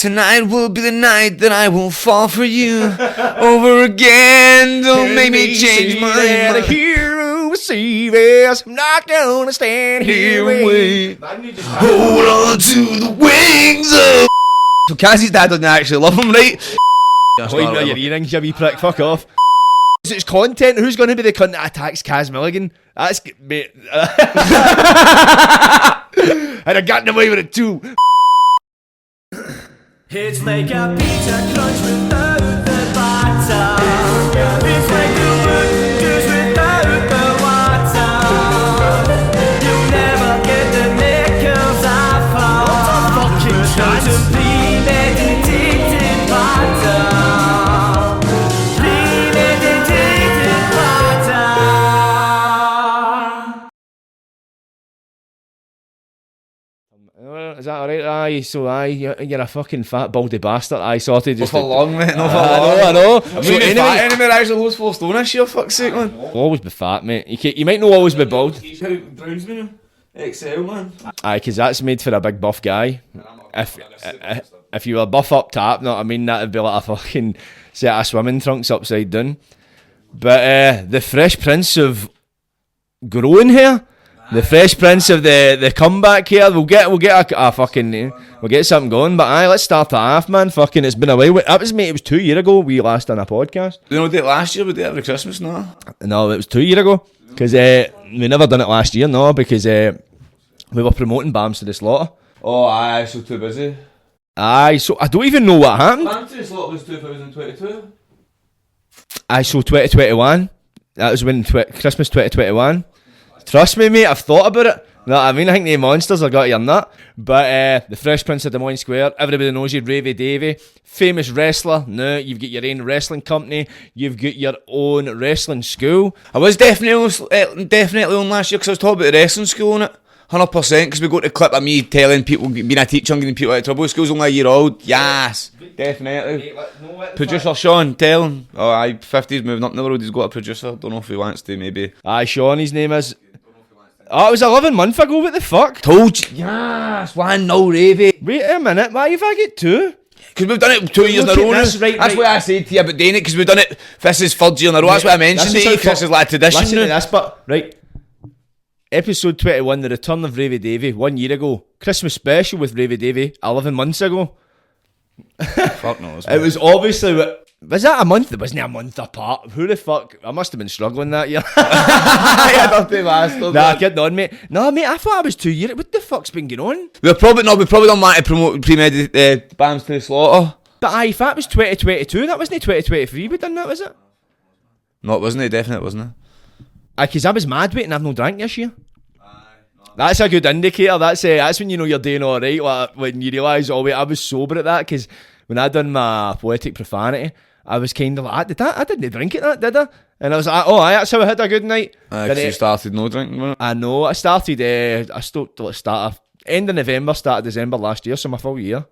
tonight will be the night that I will fall for you over again. Don't make me change my mind. The hero save us. I'm not gonna stand here and wait. Hold on to the wings of. So Caz's dad doesn't actually love him, right? Holding your earrings, you wee prick. Fuck off. It's content. Who's going to be the cunt that attacks Caz Milligan? That's mate. And I got away with it too. It's like a pizza crunch without the batter. It's like the wood just without the water. You'll never get the knickers off her. Fucking trying to premeditated batter. Premeditated batter. Is that alright? Aye, so you're a fucking fat baldy bastard. Aye, sorted. Not Just for long, mate. Not for long. I know. I'm So not even anyway, fat anymore. I actually lost 4 stone this year. Fuck's sake, man. always be fat, mate. You might not always be bald. How Browns me now? XL, man. Aye, because that's made for a big buff guy. If you were buff up top, know what I mean, that'd be like a fucking set of swimming trunks upside down. But the Fresh Prince of growing hair, the Fresh Prince of the comeback here, we'll get a fucking we'll get something going. But aye, let's start it off, man. Fucking, it's been a while. That was, mate, it was 2 years ago we last done a podcast. You know, did it last year? We did it every Christmas, no? No, it was 2 years ago. Because we never done it last year, no, because we were promoting Bams to the Slaughter. Oh, aye, so too busy. Aye, so I don't even know what happened. Bams to the Slaughter was 2022. Aye, so 2021. That was when Christmas 2021. Trust me, mate, I've thought about it. No, I mean, I think the monsters have got you on that. But the Fresh Prince of Des Moines Square, everybody knows you, Ravie Davie, famous wrestler. Now you've got your own wrestling company, you've got your own wrestling school. I was definitely on last year because I was talking about the wrestling school on it. 100%, because we got the clip of me telling people, being a teacher and getting people out of trouble. School's only a year old. Yes, definitely. Producer Sean, tell him. Oh, aye, 50's moving up in the world. He's got a producer. Don't know if he wants to, maybe. Aye, Sean, his name is. Oh, it was 11 months ago, what the fuck? Told you. Yes, one, no, Ravie. Wait a minute, why have I got 2? Because we've done it 2 years in a row now. That's why I said to you about doing it, because we've done it, this is 3rd year in a row. That's what I mentioned to you, because this is like a tradition. Listen now. to this, but, right. Episode 21, the return of Ravie Davie, 1 year ago. Christmas special with Ravie Davie, 11 months ago. Fuck knows. It was obviously, was that a month? It wasn't a month apart. Who the fuck? I must have been struggling that year. I dirty bastard. Nah, kidding on, mate. No, mate, I thought I was 2 years. What the fuck's been going on? We've probably done that to promote premeditated Bams to the Slaughter. But I thought it was 2022. That wasn't 2023 we done that, was it? No, it wasn't. Definitely wasn't it. Because I was mad weight and I've no drink this year. That's a good indicator. That's when you know you're doing alright. Like, when you realise, oh wait, I was sober at that. Because when I done my poetic profanity, I was kind of like, I didn't drink it, did I? And I was like, oh, that's how I had a good night. Because you started no drinking, wasn't it? I know. I started. I started end of November, start of December last year, so my full year.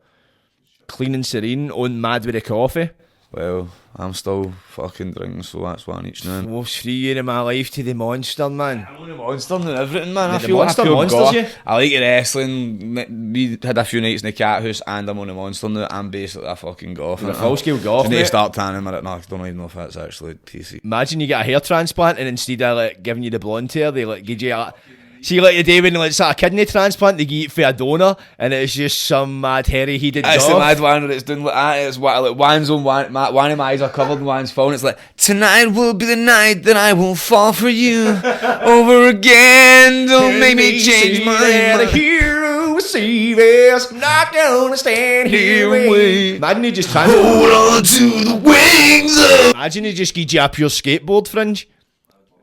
Clean and serene, on mad with the coffee. Well, I'm still fucking drinking, so that's what I need to know. Most 3 years of my life to the monster, man. I'm on the monster and everything, man. The monster monsters God. you. I like the wrestling. We had a few nights in the cat house, and I'm on the monster now. I'm basically a fucking golf. You're a full scale golf, I need to mate. start tanning. No, I don't even know if that's actually PC. Imagine you get a hair transplant and instead of like giving you the blonde hair, they like give you a. See, like the day when it's like a kidney transplant, they give it for a donor, and it's just some mad hairy heated It's job. the mad one where it's doing like that. It's like one's on one of my eyes are covered and one's full, and it's like, tonight will be the night that I will fall for you over again. Don't make me change my mind. The hero save us. I'm not gonna stand here and wait. Imagine you just Hold on to the wings of. Imagine he just gives you a pure skateboard fringe.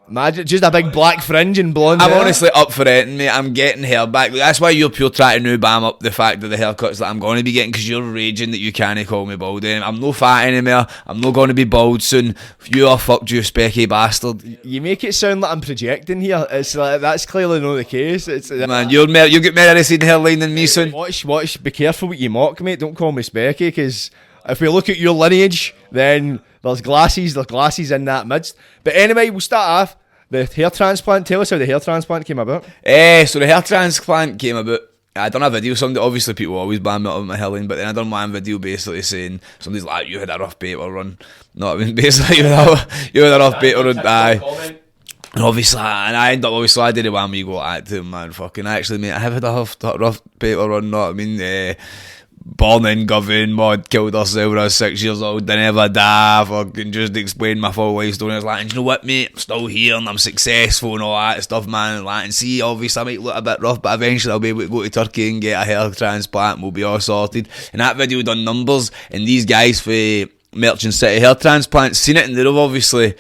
Imagine just a big black fringe and blonde I'm hair. honestly up for it, mate. I'm getting hair back. That's why you're pure trying to bam up the fact that the haircuts that I'm going to be getting, because you're raging that you can't call me bald. I'm no fat anymore. I'm not going to be bald soon. You are fucked, you specky bastard. You make it sound like I'm projecting here. It's like that's clearly not the case. It's Man, you get more receding hairline than me soon. Watch. Be careful what you mock, mate. Don't call me specky, because if we look at your lineage, then there's glasses in that midst. But anyway, we'll start off. The hair transplant. Tell us how the hair transplant came about. So the hair transplant came about. I done a video. Somebody, obviously people always ban me up with my healing, but then I done one video basically saying somebody's like, you had a rough paper run. No, I mean basically you had a rough paper run. Aye. And obviously, I end up I did it one week go at him, man. Fucking actually, mate, I have had a rough paper run. Know what I mean? Born in Govan, mod, killed herself when I was 6 years old, didn't ever die, fucking just explained my full life story. I was like, and you know what, mate, I'm still here and I'm successful and all that stuff, man. And like, and see, obviously I might look a bit rough, but eventually I'll be able to go to Turkey and get a hair transplant and we'll be all sorted. And that video done numbers, and these guys for Merchant City hair transplants seen it, and they've obviously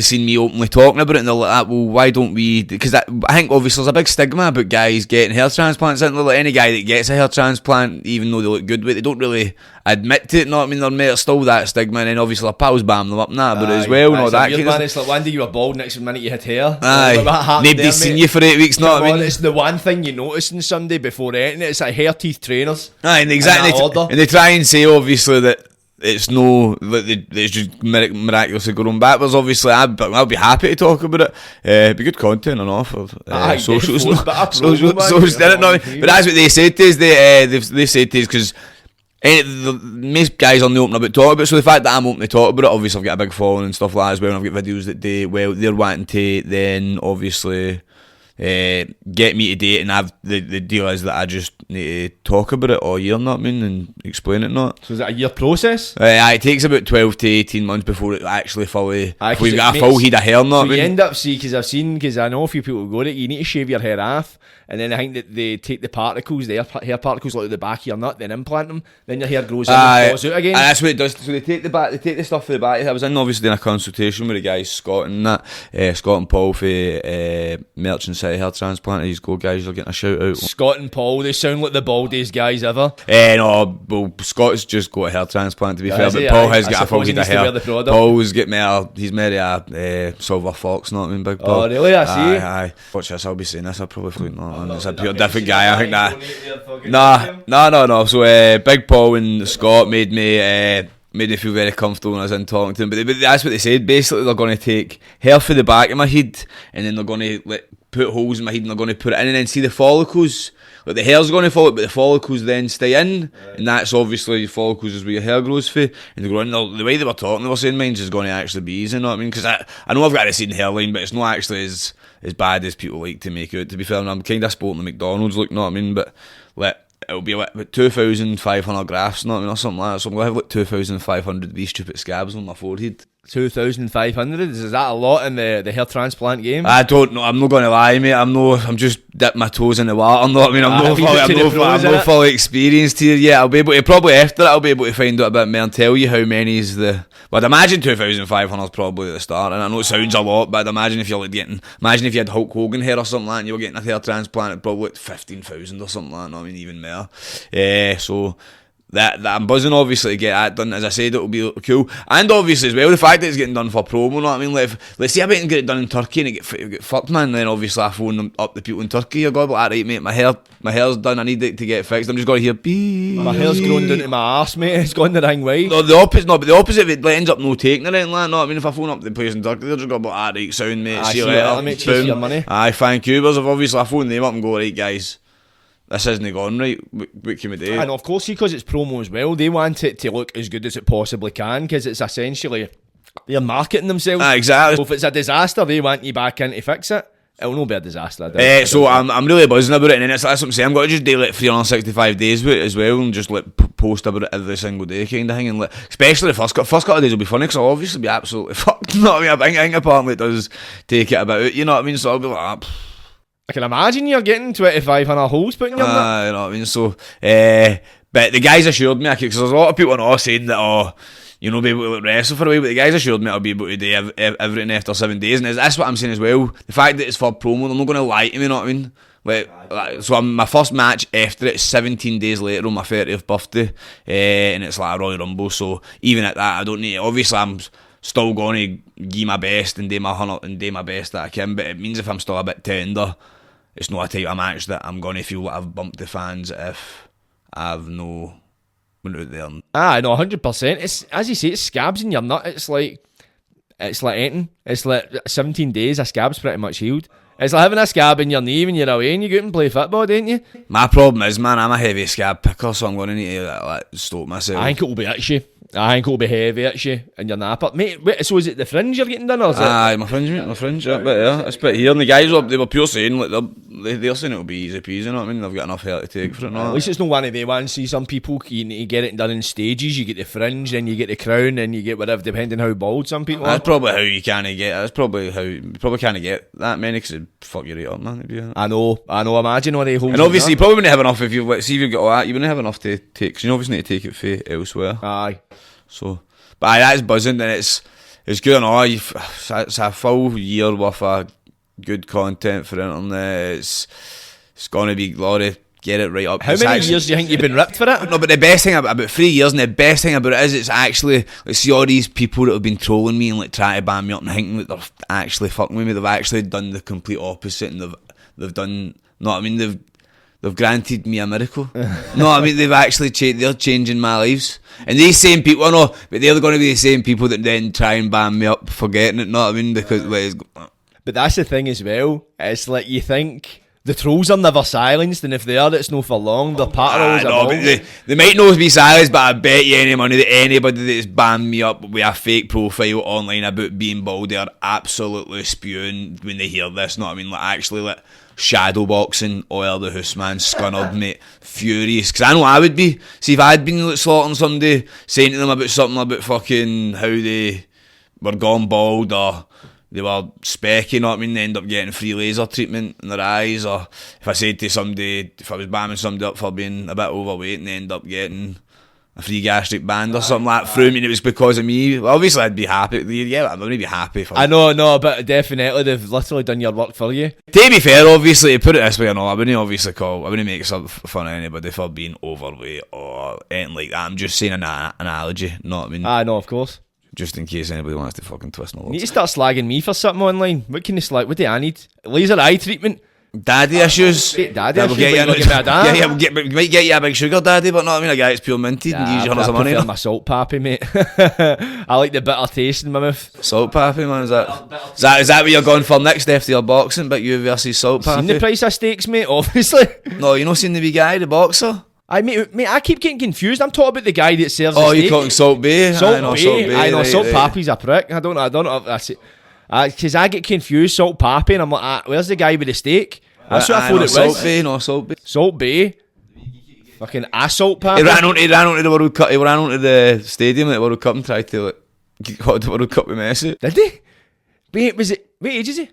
seen me openly talking about it, and they're like, well, why don't we? Because I think obviously there's a big stigma about guys getting hair transplants. Isn't there? Like any guy that gets a hair transplant, even though they look good with it, they don't really admit to it. Know what I mean? There's still that stigma, and then obviously their pals bam them up now, but as well, and all that. Weird, man. It's like one day you were bald, next minute you had hair. Aye, nobody's seen you for 8 weeks. Know what I mean? It's the one thing you notice in somebody before anything. It's like hair teeth trainers. Aye, and exactly. And they try and say obviously that it's it's just miraculously going backwards. Obviously, I'll be happy to talk about it. It'd be good content and all for socials. But that's what they said to us. They said to us because most guys aren't open about talking about it. So the fact that I'm open to talk about it, obviously I've got a big following and stuff like that as well. And I've got videos that they're wanting to then obviously get me to date, and the deal is that I just need to talk about it all year, know what I mean, and explain it, not. So is that a year process? It takes about 12 to 18 months before it actually fully, before you've got a full head of hair, know what I mean. You end up, because I know a few people go to it, you need to shave your hair off, and then I think that they take the particles, the hair particles out of the back of your nut, then implant them, then your hair grows in and falls out again. And that's what it does. So they take the stuff for the back. I was obviously in a consultation with the guys, Scott and Paul for Merchant City hair transplant. These go guys are getting a shout out. Scott and Paul, they sound like the baldiest guys ever. No, well, Scott's just got a hair transplant to be fair, but Paul has got a full head of hair. Paul's got he's married a silver fox, not I mean, big Paul. Oh really? I see. Aye. Watch this, I'll be saying this, I'll probably flute not. It's a pure different guy, I think that. No. So Big Paul and Scott made me feel very comfortable when I was in talking to him. But that's what they said. Basically, they're going to take hair for the back of my head, and then they're going to put holes in my head, and they're going to put it in, and then see the follicles. Like the hair's going to fall out, but the follicles then stay in, and that's obviously follicles is where your hair grows for. And they go, the way they were talking, they were saying mine's is going to actually be easy, you know what I mean? Because I know I've got a receding hairline, but it's not actually as bad as people like to make it out, to be fair. And I'm kind of sporting the McDonald's look, you know what I mean? But it'll be about 2,500 grafts, you know what I mean, or something like that. So I'm going to have 2,500 of these stupid scabs on my forehead. 2,500? Is that a lot in the hair transplant game? I don't know. I'm not going to lie, mate. I'm just dipping my toes in the water. You know what I mean? I'm not fully experienced here yet. I'll be able to, probably after that, I'll be able to find out a bit more and tell you how many is the. But I'd imagine 2,500 is probably at the start. And I know it sounds a lot, but I'd imagine if you're imagine if you had Hulk Hogan hair or something like that, and you were getting a hair transplant, it'd probably 15,000 or something like that. I mean, even more. So. That I'm buzzing obviously to get that done. As I said, it'll be cool, and obviously as well the fact that it's getting done for promo. You know what I mean? Like let's see, I bet I can get it done in Turkey and it get fucked, man. And then obviously I phone them up the people in Turkey. I go, well, alright, mate, my hair's done. I need it to get fixed. I'm just going to hear beep. My hair's grown down to my arse, mate. It's gone the wrong way. No, the opposite. No, but the opposite. It ends up no taking it. Like, no, I mean, if I phone up the place in Turkey, they're just going, alright, sound, mate. See you later. Mate, cheers for your money. Aye, thank you. But obviously I phone them up and go, right, guys. This isn't gone right. What can we do? And of course, because it's promo as well, they want it to look as good as it possibly can, because it's essentially they're marketing themselves. Exactly. So if it's a disaster, they want you back in to fix it. It'll not be a disaster. So I'm really buzzing about it, and then that's what I'm saying. I'm going to just do like 365 days with it as well, and just post about it every single day, kind of thing. And especially the first couple of days will be funny, because I'll obviously be absolutely fucked. You know what I mean? I think apparently it does take it a bit out. You know what I mean? So I'll be like. I can imagine you're getting 25 holes put in your nut. You know what I mean? So, but the guys assured me, because there's a lot of people now saying that, be able to wrestle for a while, but the guys assured me I'll be able to do everything after 7 days, and that's what I'm saying as well. The fact that it's for promo, they're not going to lie to me, you know what I mean? So my first match after it, 17 days later on my 30th birthday, and it's like a Royal Rumble, so even at that, I don't need it. Obviously, I'm still going to give my best and do my 100 and do my best that I can, but it means if I'm still a bit tender, it's not a type of match that I'm going to feel like I've bumped the fans if I've no went out there. No, 100%. It's, as you say, it's scabs in your nut. It's like anything. It's like 17 days, a scab's pretty much healed. It's like having a scab in your knee when you're away and you go out and play football, don't you? My problem is, man, I'm a heavy scab picker, so I'm going to need to like, stop myself. I think it'll be itchy. I think it'll be heavy itchy and your napper. Mate, wait, so is it the fringe you're getting done or is it? Aye, my fringe, mate, my fringe. That bit there, this bit here. And the guys, they were pure saying, like, they're saying it'll be easy peasy, you know what I mean? They've got enough hair to take for it. At least it's not one of the ones. See, some people, you need to get it done in stages. You get the fringe, then you get the crown, then you get whatever, depending how bald some people are. That's probably how you can't get. That's probably how you probably can't get that many because it'd fuck your rate up, man. I know. Imagine what they hold. And obviously, you probably wouldn't have enough if you see if you've got all that. You wouldn't have enough to take. Cause you obviously need to take it for elsewhere. Aye. So, but aye, that's buzzing, and it's good and all. It's a full year worth of good content for the internet. It's gonna be glory. Get it right up. How many years do you think you've been ripped for it? No, but the best thing about 3 years, and the best thing about it is it's actually, like, see all these people that have been trolling me and like trying to ban me up and thinking that they're actually fucking with me. They've actually done the complete opposite, and they've done. No, I mean they've granted me a miracle. No, I mean they've actually they're changing my lives. And these same people, I know, but they're going to be the same people that then try and ban me up for getting it. Know what I mean? Because but that's the thing as well. It's like you think. The trolls are never silenced, and if they are, it's no for long. They're part of always no, but they might not be silenced, but I bet you any money that anybody that's banned me up with a fake profile online about being bald, they're absolutely spewing when they hear this. Know what I mean? Like actually, like shadow boxing all the house, man, scunnered, mate, furious. Because I know I would be. See, if I'd been like slaughtering somebody, saying to them about something about fucking how they were gone bald or they were specky, you know what I mean? They end up getting free laser treatment in their eyes. Or if I said to somebody, if I was bamming somebody up for being a bit overweight and they end up getting a free gastric band or something like that through me and it was because of me, well, obviously I'd be happy. Yeah, I'd really be happy for I know, but definitely they've literally done your work for you. To be fair, obviously, to put it this way, I wouldn't make fun of anybody for being overweight or anything like that. I'm just saying an analogy, you know what I mean? I know, of course. Just in case anybody wants to fucking twist my You words. need to start slagging me for something online. What can you slag? What do I need? Laser eye treatment? Daddy issues. Daddy Yeah, issues? we'll get you But you're not getting me a dad? Yeah, we might get you a big sugar daddy, but not I mean a guy that's pure minted and use your hundreds of money. I prefer my salt pappy, mate. I like the bitter taste in my mouth. Salt pappy, man, is that what you're going for next after your boxing? But you versus salt Seen the pappy? price of steaks, mate, obviously. No, you not seen the wee guy, the boxer? Mate, I keep getting confused. I'm talking about the guy that serves the Oh, steak. you're talking Salt Bay? Salt I know Bay. Salt Bay. I know right, Salt right. Pappy's a prick. I don't know if that's it. Because I get confused, Salt Pappy, and I'm like, where's the guy with the steak? That's what I thought it was. Salt Bay, no Salt Bay. Salt Bay. Fucking assault Pappy. He ran onto the World Cup. He ran onto the stadium at the World Cup and tried to like got the World Cup with Messi. Did he? Wait, what age is he?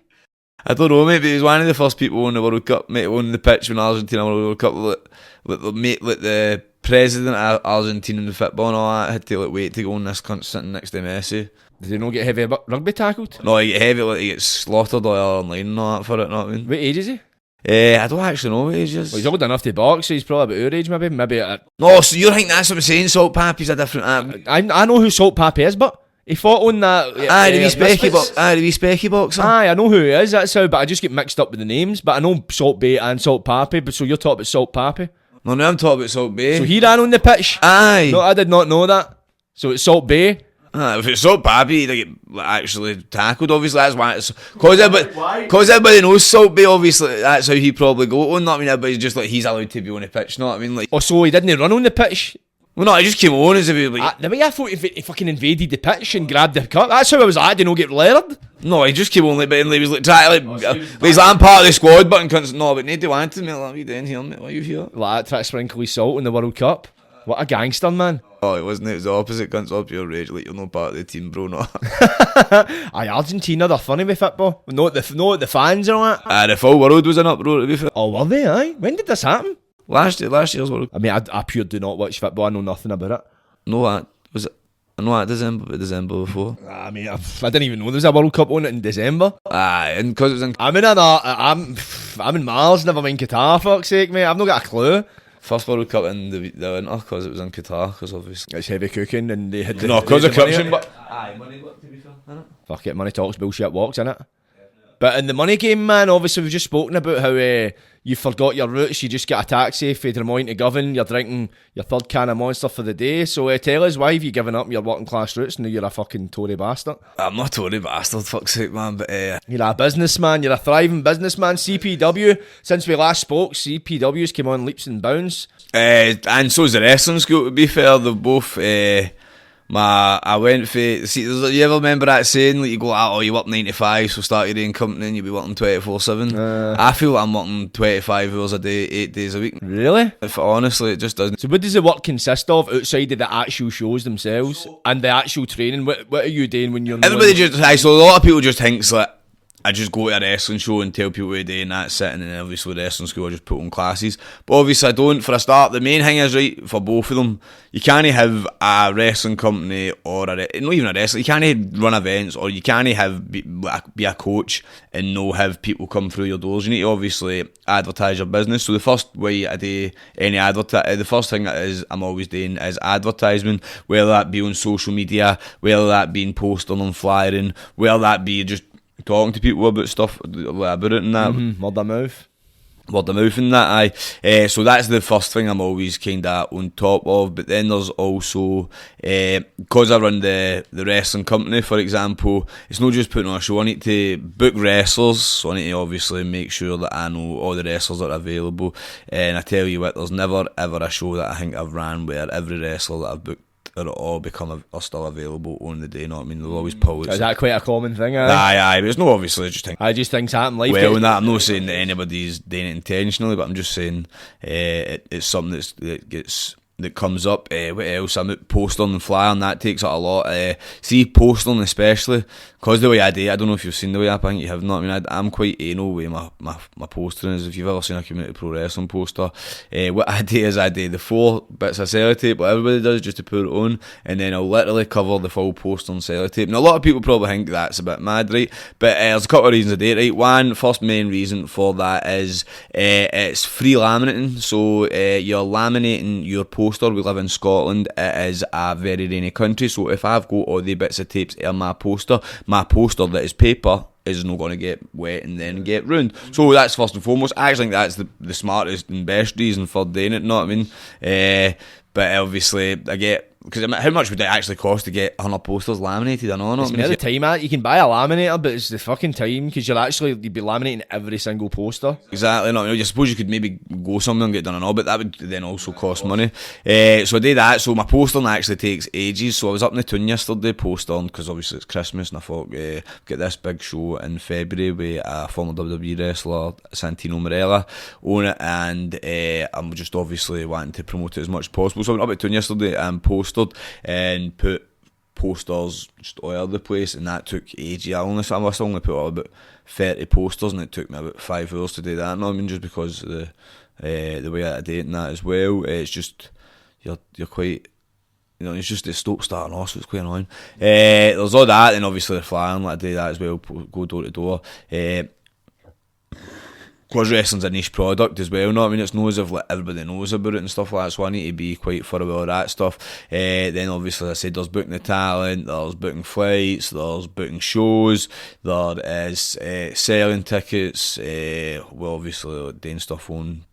I don't know, mate, but he was one of the first people on the World Cup, mate, on the pitch when Argentina won the World Cup. Like the president of Argentina in the football and all that had to like wait to go on this cunt sitting next to Messi. Did he not get heavy rugby tackled? No, he get heavy, like he gets slaughtered all online and all that for it, know what I mean? What age is he? I don't actually know what age he is. Well, he's old enough to box, so he's probably about our age, maybe. No, so you think that's what I'm saying? Salt Pappy's a different... I know who Salt Pappy is, but he fought on that... the wee specky boxer. Aye, I know who he is, that's how, but I just get mixed up with the names. But I know Salt Bay and Salt Pappy, but so you're talking about Salt Pappy. No, I'm talking about Salt Bay. So he ran on the pitch? Aye. No, I did not know that. So it's Salt Bay. If it's Salt Pappy, he'd get actually tackled, obviously, that's why it's... Because everybody knows Salt Bay, obviously, that's how he probably go on, not I mean, everybody's just like, he's allowed to be on the pitch, know what I mean? Like, Oh, so he didn't run on the pitch? well, no, he just came on as if he was like... The way I thought he fucking invaded the pitch and grabbed the cup. That's how I was like, I didn't get leered. No, he just came on like, but he was like, trying to like... he's like, I'm part of the squad, but cunts, no, but nobody wanted me, like, what are you doing here, mate? Why are you here? Like, try to sprinkle his salt in the World Cup. What a gangster, man. Oh, it wasn't, it was the opposite, cunts up your rage, like, you're not part of the team, bro, no. Aye, Argentina, they're funny with football. Not the fans and all that. The full world was in uproar, to be fair. Oh, were they, aye? When did this happen? Last year's World Cup. I mean, I pure do not watch football. I know nothing about it. No, that was it. I know that December before. I mean, I didn't even know there was a World Cup on it in December. Aye, and because it was in... I'm in Mars, never mind Qatar, fuck's sake, mate. I've not got a clue. First World Cup in the winter because it was in Qatar, because obviously... It's heavy cooking and they had... No, because of corruption, but... Aye, money work, to be fair, innit? Fuck it, money talks, bullshit walks, innit? But in the money game, man, obviously we've just spoken about how you forgot your roots, you just get a taxi from Des Moines to Govan, you're drinking your third can of Monster for the day. So tell us, why have you given up your working class roots and now you're a fucking Tory bastard? I'm not a Tory bastard, fuck's sake, man, but You're a businessman, you're a thriving businessman. CPW, since we last spoke, CPW's came on leaps and bounds. and so's the wrestling school, to be fair. They've both I went for, you ever remember that saying, like, you go out, you work 9 to 5, so start your own company and you'll be working 24/7. I feel like I'm working 25 hours a day, 8 days a week. Really? If honestly, it just doesn't. So what does the work consist of outside of the actual shows themselves and the actual training? What are you doing when you're Everybody just, so a lot of people just thinks that I just go to a wrestling show and tell people what to do and that's it, and then obviously the wrestling school I just put on classes. But obviously I don't. For a start, the main thing is, right, for both of them, you can't have a wrestling company or not even a wrestling, you can't run events, or you can't be a coach and no have people come through your doors. You need to obviously advertise your business. So the first way I do any the first thing that is I'm always doing is advertisement, whether that be on social media, whether that be in posting and flyering, whether that be just talking to people about stuff about it and that. Word of mouth. Word of mouth and that, aye. So that's the first thing I'm always kind of on top of. But then there's also, because I run the wrestling company, for example, it's not just putting on a show. I need to book wrestlers, so I need to obviously make sure that I know all the wrestlers that are available. And I tell you what, there's never ever a show that I think I've ran where every wrestler that I've booked are all are still available on the day. You know what I mean? They'll always pull it. Is that quite a common thing? Aye, but it's no obviously just think. I just things happen. Life. Well, I'm not saying that anybody's doing it intentionally, but I'm just saying it's something that comes up. What else? I'm out posting and flying. That takes up a lot. See, posting especially, because the way I do it, I don't know if you've seen the way I think you have not. I mean, I'm quite anal with my posting is. If you've ever seen a community pro wrestling poster, what I do is I do the 4 bits of sellotape, what everybody does, just to put it on, and then I'll literally cover the full poster on sellotape. Now, a lot of people probably think that's a bit mad, right? But there's a couple of reasons I do it, right? One, first main reason for that is it's free laminating. So you're laminating your poster. We live in Scotland. It is a very rainy country, so if I've got all the bits of tapes on my poster that is paper is not going to get wet and then get ruined. So that's first and foremost. I actually think that's the smartest and best reason for doing it, know what I mean? But obviously I get, because how much would it actually cost to get 100 posters laminated? I know. It's the time, you can buy a laminator, but it's the fucking time, because you'd be laminating every single poster. Exactly. No, I suppose you could maybe go somewhere and get done and all, but that would then also cost money. So I did that. So my postering actually takes ages. So I was up in the town yesterday postering, because obviously it's Christmas, and I thought, get this big show in February with a former WWE wrestler, Santino Marella, on it, and I'm just obviously wanting to promote it as much as possible. So I went up at town yesterday and posted and put posters just all over the place, and that took ages. I must only put out about 30 posters, and it took me about 5 hours to do that. No, I mean, just because of the way I do it and that as well. It's just you're quite, it's just the stop starting off, so it's quite annoying. There's all that, and obviously the flying, like I do that as well, go door to door. Because wrestling's a niche product as well, no? I mean, it's not as if like, everybody knows about it and stuff like that, so I need to be quite thorough about all that stuff. Then obviously, as I said, there's booking the talent, there's booking flights, there's booking shows, there is selling tickets, well, obviously doing stuff on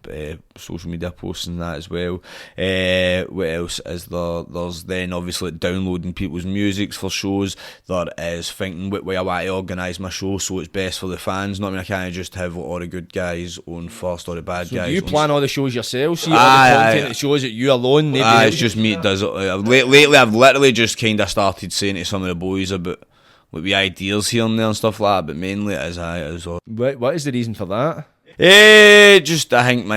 social media posts and that as well. What else is there? There's then obviously downloading people's musics for shows. There is thinking what way I want to organise my show so it's best for the fans. Not, I mean, I can't just have all the good guys on first or the bad guys. Do you plan all the shows yourself? See all the content that shows it you alone? It's just me that does it. Lately I've literally just kind of started saying to some of the boys about like the ideas here and there and stuff like that, but mainly it is all. What is the reason for that? Just I think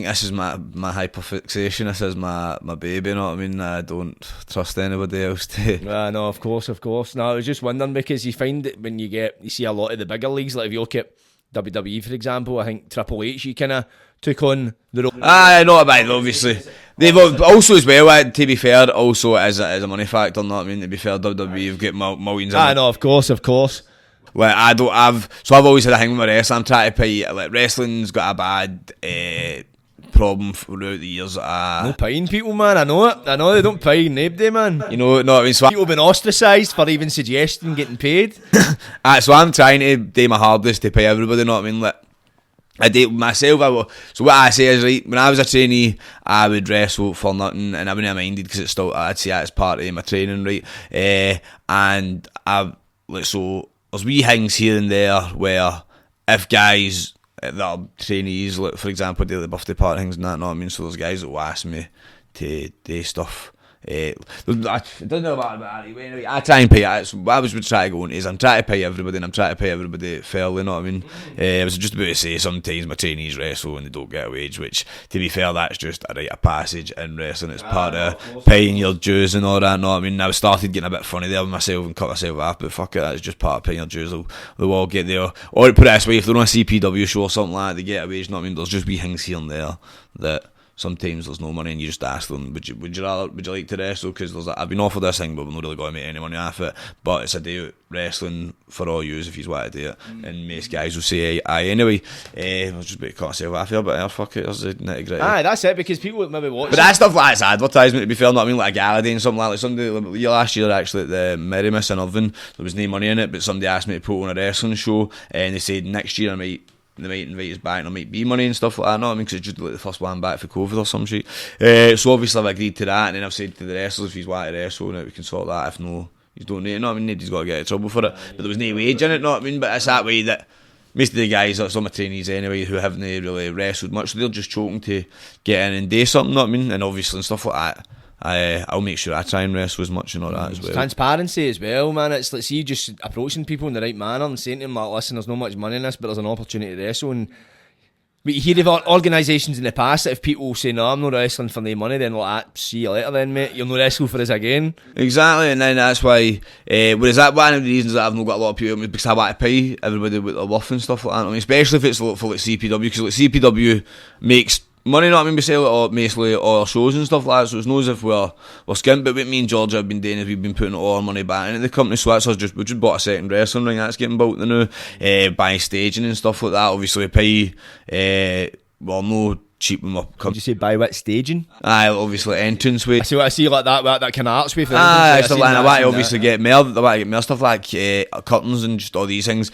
this is my hyperfixation. This is my baby, you know what I mean? I don't trust anybody else to. No, of course. No, I was just wondering, because you find that when you see a lot of the bigger leagues, like if you look at WWE, for example, I think Triple H, he kind of took on the role. Not bad, obviously. They've also as well, to be fair, also as a money factor, not I mean, to be fair, WWE, you've got millions. No, of course. Like, I've always had a thing with my wrestling. I'm trying to pay, like, wrestling's got a bad problem throughout the years. No paying people, man. I know they don't pay nobody, man. You know, no, I mean, so people been ostracised for even suggesting getting paid. So I'm trying to do my hardest to pay everybody, know what I mean? Like, I did myself. So what I say is, right, when I was a trainee, I would wrestle for nothing, and I wouldn't have minded because it's still, I'd say that as part of my training, right? And so there's wee things here and there where if guys that are trainees, like for example, do the birthday party things and that, know what I mean? So there's guys that will ask me to do stuff. It doesn't know about that anyway. I try and pay it. What I was trying to go on is I'm trying to pay everybody, and I'm trying to pay everybody fairly, you know what I mean? I was just about to say sometimes my trainees wrestle and they don't get a wage, which to be fair, that's just a rite of passage in wrestling. It's part of paying your dues and all that, you know what I mean? I started getting a bit funny there with myself and cut myself off, but fuck it, that's just part of paying your dues. They'll all get there. Or to put it this way, if they're on a CPW show or something like that, they get a wage, you know what I mean? There's just wee things here and there that sometimes there's no money, and you just ask them, would you like to wrestle? Because I've been offered this thing, but we're not really going to make any money off it. But it's a day out wrestling for all yous if you want to do it. And most guys will say aye anyway. I was just about to cut myself off here, but fuck it, there's the nitty gritty. Aye, that's it, because people maybe watch. But that stuff like it's advertisement, to be fair, not I mean, like a gala day and something like somebody last year actually at the Merrimass in Irvine, there was no money in it, but somebody asked me to put on a wrestling show, and they said next year they might invite us back and there might be money and stuff like that, you know what I mean? Because it's just like the first one back for COVID or some shit. So obviously I've agreed to that, and then I've said to the wrestlers, if he's want to wrestle, we can sort that. If no, you don't need it, you know what I mean? Nobody's got to get in trouble for it. But there was no wage in it, you know what I mean? But it's that way that most of the guys, that's some of my trainees anyway, who haven't really wrestled much, so they're just choking to get in and do something, you know what I mean? And obviously and stuff like that, I'll make sure I try and wrestle as much and all that as well. Transparency as well, man. It's like, see, just approaching people in the right manner and saying to them, like, listen, there's not much money in this, but there's an opportunity to wrestle. And but you hear of organisations in the past that if people say, no, I'm not wrestling for no money, then like, see you later then, mate, you'll not wrestle for us again. Exactly, and then that's why, whereas that one of the reasons that I've not got a lot of people, because I want to pay everybody with their worth and stuff like that. I mean, especially if it's for like CPW, because like CPW makes money, you know what I mean? We sell it all, mostly all our shows and stuff like that, so it's not as if we're skint. But what me and Georgia have been doing is we've been putting all our money back into the company, so that's us we just bought a second wrestling ring that's getting built now, buying staging and stuff like that. Obviously we pay, well, no cheap when we're Did you say by what staging? Aye, obviously entrance way. I see what I see, like that kind of arts way for aye, stuff like that. I want to obviously get more stuff like curtains and just all these things.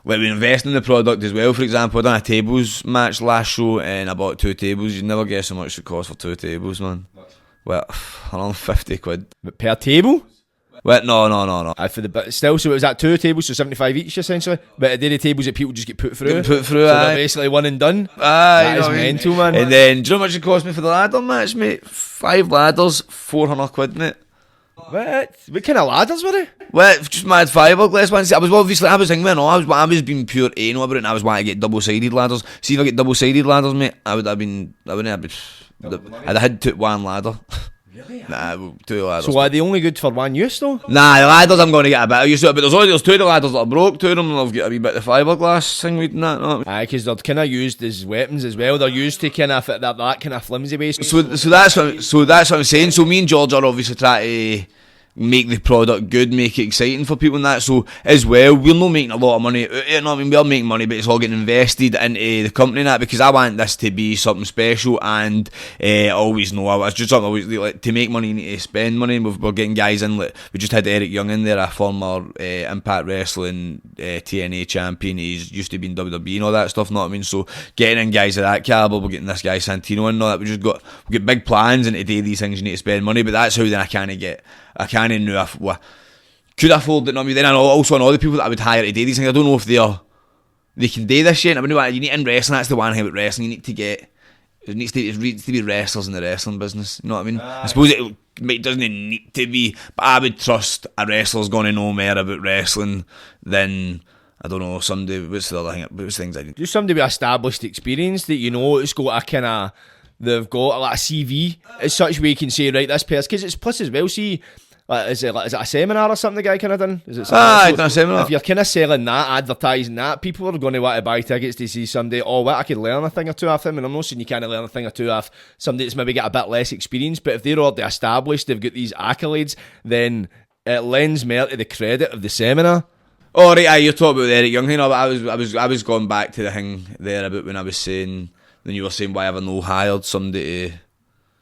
Like we invest in the product as well. For example, I done a tables match last show and I bought 2 tables. You'd never guess how much it cost for 2 tables, man. Well, around 50 quid. But per table? Well, no. For the but still, so it was at 2 tables, so 75 each essentially. But they're the tables that people just get put through. Put through, so aye. they're basically one and done. Aye, that is mental, man. And then, do you know how much it cost me for the ladder match, mate? 5 ladders, 400 quid, mate. What kind of ladders were they? Well, just mad fiberglass ones. I was thinking, man, I was being pure anal about it, and I was wanting to get double-sided ladders. See, if I get double-sided ladders, mate, I'd have had one ladder. Really? Nah, 2 ladders. So are they only good for one use though? Nah, the ladders I'm going to get a bit of use of it, but there's 2 of the ladders that are broke, 2 of them I've got a wee bit of fiberglass thing with that. No? Aye, because they're kind of used as weapons as well. They're used to kind of fit that kind of flimsy base. So that's what I'm saying. So me and George are obviously trying to make the product good, make it exciting for people and that. So as well, we're not making a lot of money, you know what I mean? We're making money, but it's all getting invested into the company and that, because I want this to be something special. And I always know, I was just something always like, to make money you need to spend money, and we're getting guys in, like we just had Eric Young in there, a former Impact Wrestling TNA champion. He's used to be in WWE and all that stuff, know what I mean? So getting in guys of that calibre, we're getting this guy Santino in and all that. We get big plans, and to do these things you need to spend money, but that's how then I can't know if could afford it. Not me. Then I also know the people that I would hire to do these things. I don't know if they can do this shit. I mean, you need in wrestling. That's the one thing about wrestling. You need to get it needs to be wrestlers in the wrestling business. You know what I mean? I suppose it doesn't need to be, but I would trust a wrestler's going to know more about wrestling than, I don't know, somebody. What's the other thing? What's things I need? Just somebody with established experience that you know it's got a kind of, they've got like a CV as such where you can say, right, this person, because it's plus as well. See. Is it a seminar or something the guy kind of done? Is it I've done a seminar. If you're kind of selling that, advertising that, people are going to want to buy tickets to see somebody, I could learn a thing or two off them, and I'm not saying you can't learn a thing or two off somebody that's maybe got a bit less experience, but if they're already established, they've got these accolades, then it lends more to the credit of the seminar. Oh right, you're talking about the Eric Young thing, but I was going back to the thing there about when I was saying, then you were saying why have I no hired somebody to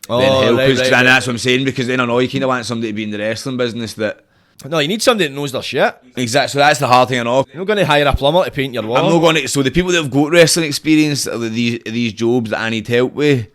then help us, and that's what I'm saying, because then I know you kind of want somebody to be in the wrestling business that No, you need somebody that knows their shit. Exactly, so that's the hard thing I know. You're not going to hire a plumber to paint your wall. I'm not going to. So the people that have got wrestling experience, these jobs that I need help with,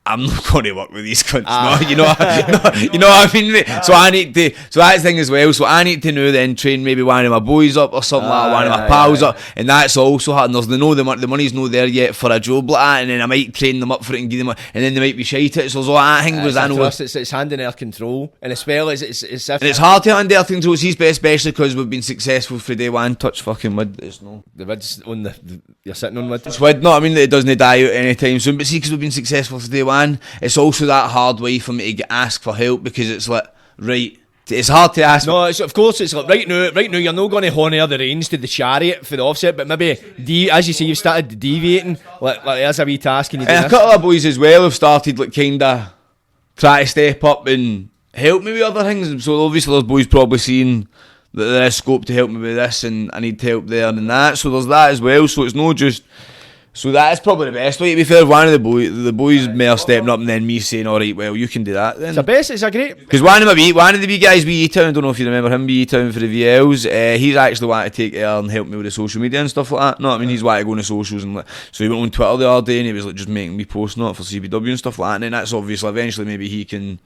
I'm not going to work with these cunts. No, you know what I mean, mate? So I need to. So that's the thing as well. So I need to know then train maybe one of my boys up or something like that, one of my pals up, and that's also hard. And there's the money's not there yet for a job like that, and then I might train them up for it and give them, and then they might be shite at it. So there's all that thing was I know. It's hand in air control, and as well as it's and it's hard to hand air control. It's especially because we've been successful for day one. Touch fucking wood. It's no. The wood's on the you're sitting on wood. It's wood. No, I mean it doesn't die out anytime soon. But see, because we've been successful for day one, it's also that hard way for me to ask for help, because it's like, right, it's hard to ask. No, of course it's like right now you're not going to honour the reins to the chariot for the offset, but maybe as you say, you've started deviating, like there's a wee task and you do and a couple of boys as well have started like kinda try to step up and help me with other things. So obviously those boys probably seen that there is scope to help me with this and I need help there and that, so there's that as well. So it's not just. So that is probably the best way, to be fair. One of the boys may have stepping up and then me saying, alright, well, you can do that then. It's a great... Because one of the big guys, B-Town, I don't know if you remember him, B-Town for the VLs, he's actually wanted to take it and help me with the social media and stuff like that. No, I mean, he's wanted to go on the socials and like, so he went on Twitter the other day and he was like just making me post not for CBW and stuff like that, and then that's obviously eventually maybe he can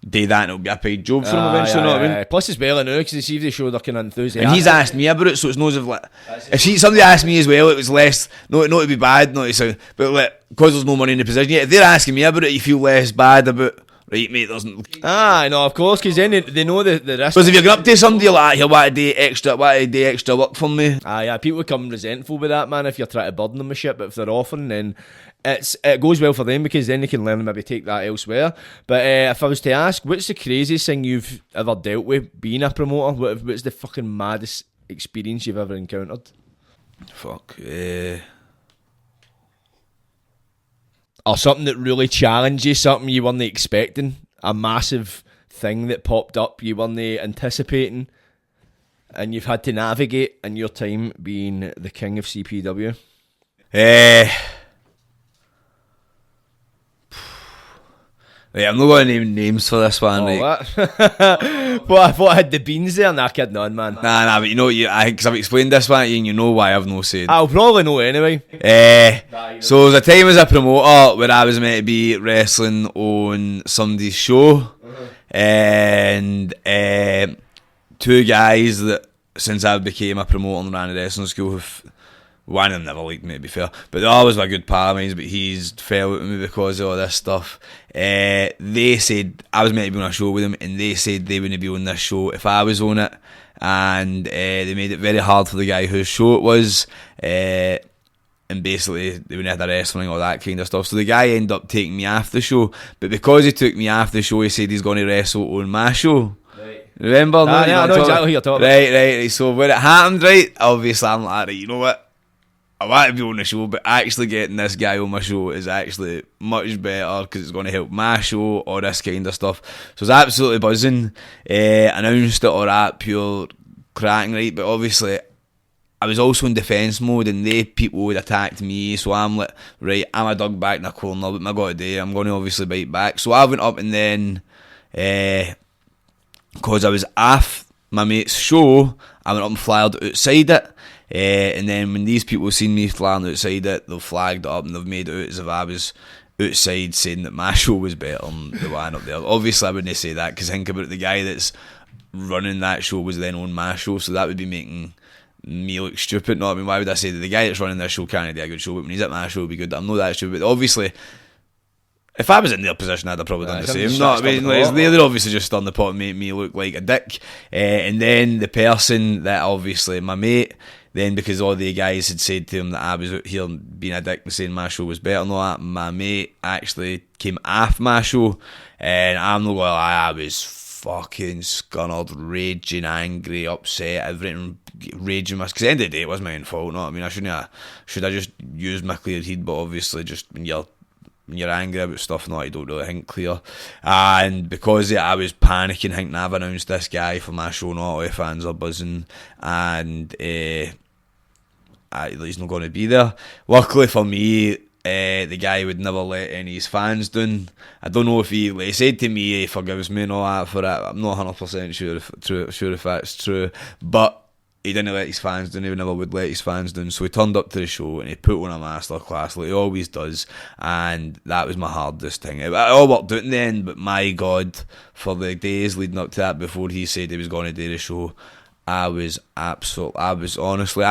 do that and it'll be a paid job for him eventually, you know what I mean? Plus it's well I know, because they see if they show they're kind of enthusiastic. And he's asked me about it, so it's no as if like, if somebody asked me as well, it was less, not to be bad, not to sound, but like, because there's no money in the position yet, if they're asking me about it, you feel less bad about, right mate, doesn't... No, of course, because then they know the risk. Because if you're going up to somebody like, he'll want to do extra work for me. People become resentful with that, man, if you're trying to burden them with shit, but if they're offering, then it goes well for them, because then they can learn and maybe take that elsewhere. But if I was to ask, what's the craziest thing you've ever dealt with being a promoter? What's the fucking maddest experience you've ever encountered? Fuck. Or something that really challenged you, something you weren't expecting, a massive thing that popped up you weren't anticipating, and you've had to navigate in your time being the king of CPW? Right, I'm not going to name names for this one. What? But I thought I had the beans there. Nah, kidding on, man. Nah, but you know, because I've explained this one to you and you know why I've no said. I'll probably know anyway. So there was a time as a promoter where I was meant to be wrestling on somebody's show, and two guys that since I became a promoter and ran a wrestling school have... One of them never liked me, to be fair, but the other was a good pal of mine, but he's fell out with me because of all this stuff. They said I was meant to be on a show with them, and they said they wouldn't be on this show if I was on it, and they made it very hard for the guy whose show it was, and basically they wouldn't have the wrestling, all that kind of stuff. So the guy ended up taking me off the show, but because he took me off the show, he said he's going to wrestle on my show. Remember? I know exactly who you're talking about. Right. So when it happened, right, obviously I'm like, right, you know what? I want to be on the show, but actually getting this guy on my show is actually much better because it's going to help my show, all this kind of stuff. So it's absolutely buzzing. Announced it, all that, pure cracking, right? But obviously, I was also in defence mode, and people had attacked me. So I'm like, right, I'm a dug back in a corner, but I got to do, I'm going to obviously bite back. So I went up, and then because I was off my mate's show, I went up and flared outside it. And then when these people seen me flying outside it, they've flagged it up and they've made it out as if I was outside saying that my show was better than the one up there. Obviously I wouldn't say that, because think about it, the guy that's running that show was then on my show, so that would be making me look stupid. No, I mean, why would I say that the guy that's running this show can't do a good show, but when he's at my show it'll be good? I'm not that stupid. But obviously if I was in their position, I'd have probably done the same. No, I mean, they're obviously just on the pot and made me look like a dick. And then the person that obviously, my mate, then because all the guys had said to him that I was out here being a dick and saying my show was better and all that, my mate actually came off my show, and I'm not gonna lie, I was fucking scunnered, raging, angry, upset, everything, raging. Because at the end of the day, it was my own fault. No, I mean, I should have just used my clear head, but obviously, just when you're angry about stuff and that, you don't really think clear. And because of it, I was panicking, thinking I've announced this guy for my show, not all the fans are buzzing, and he's not going to be there. Luckily for me, the guy would never let any of his fans down. I don't know if he said to me he forgives me and all that for it. I'm not 100% sure if that's true, but he didn't let his fans down. He never would let his fans down. So he turned up to the show and he put on a masterclass like he always does, and that was my hardest thing. It all worked out in the end, but my God, for the days leading up to that, before he said he was going to do the show, I was honestly,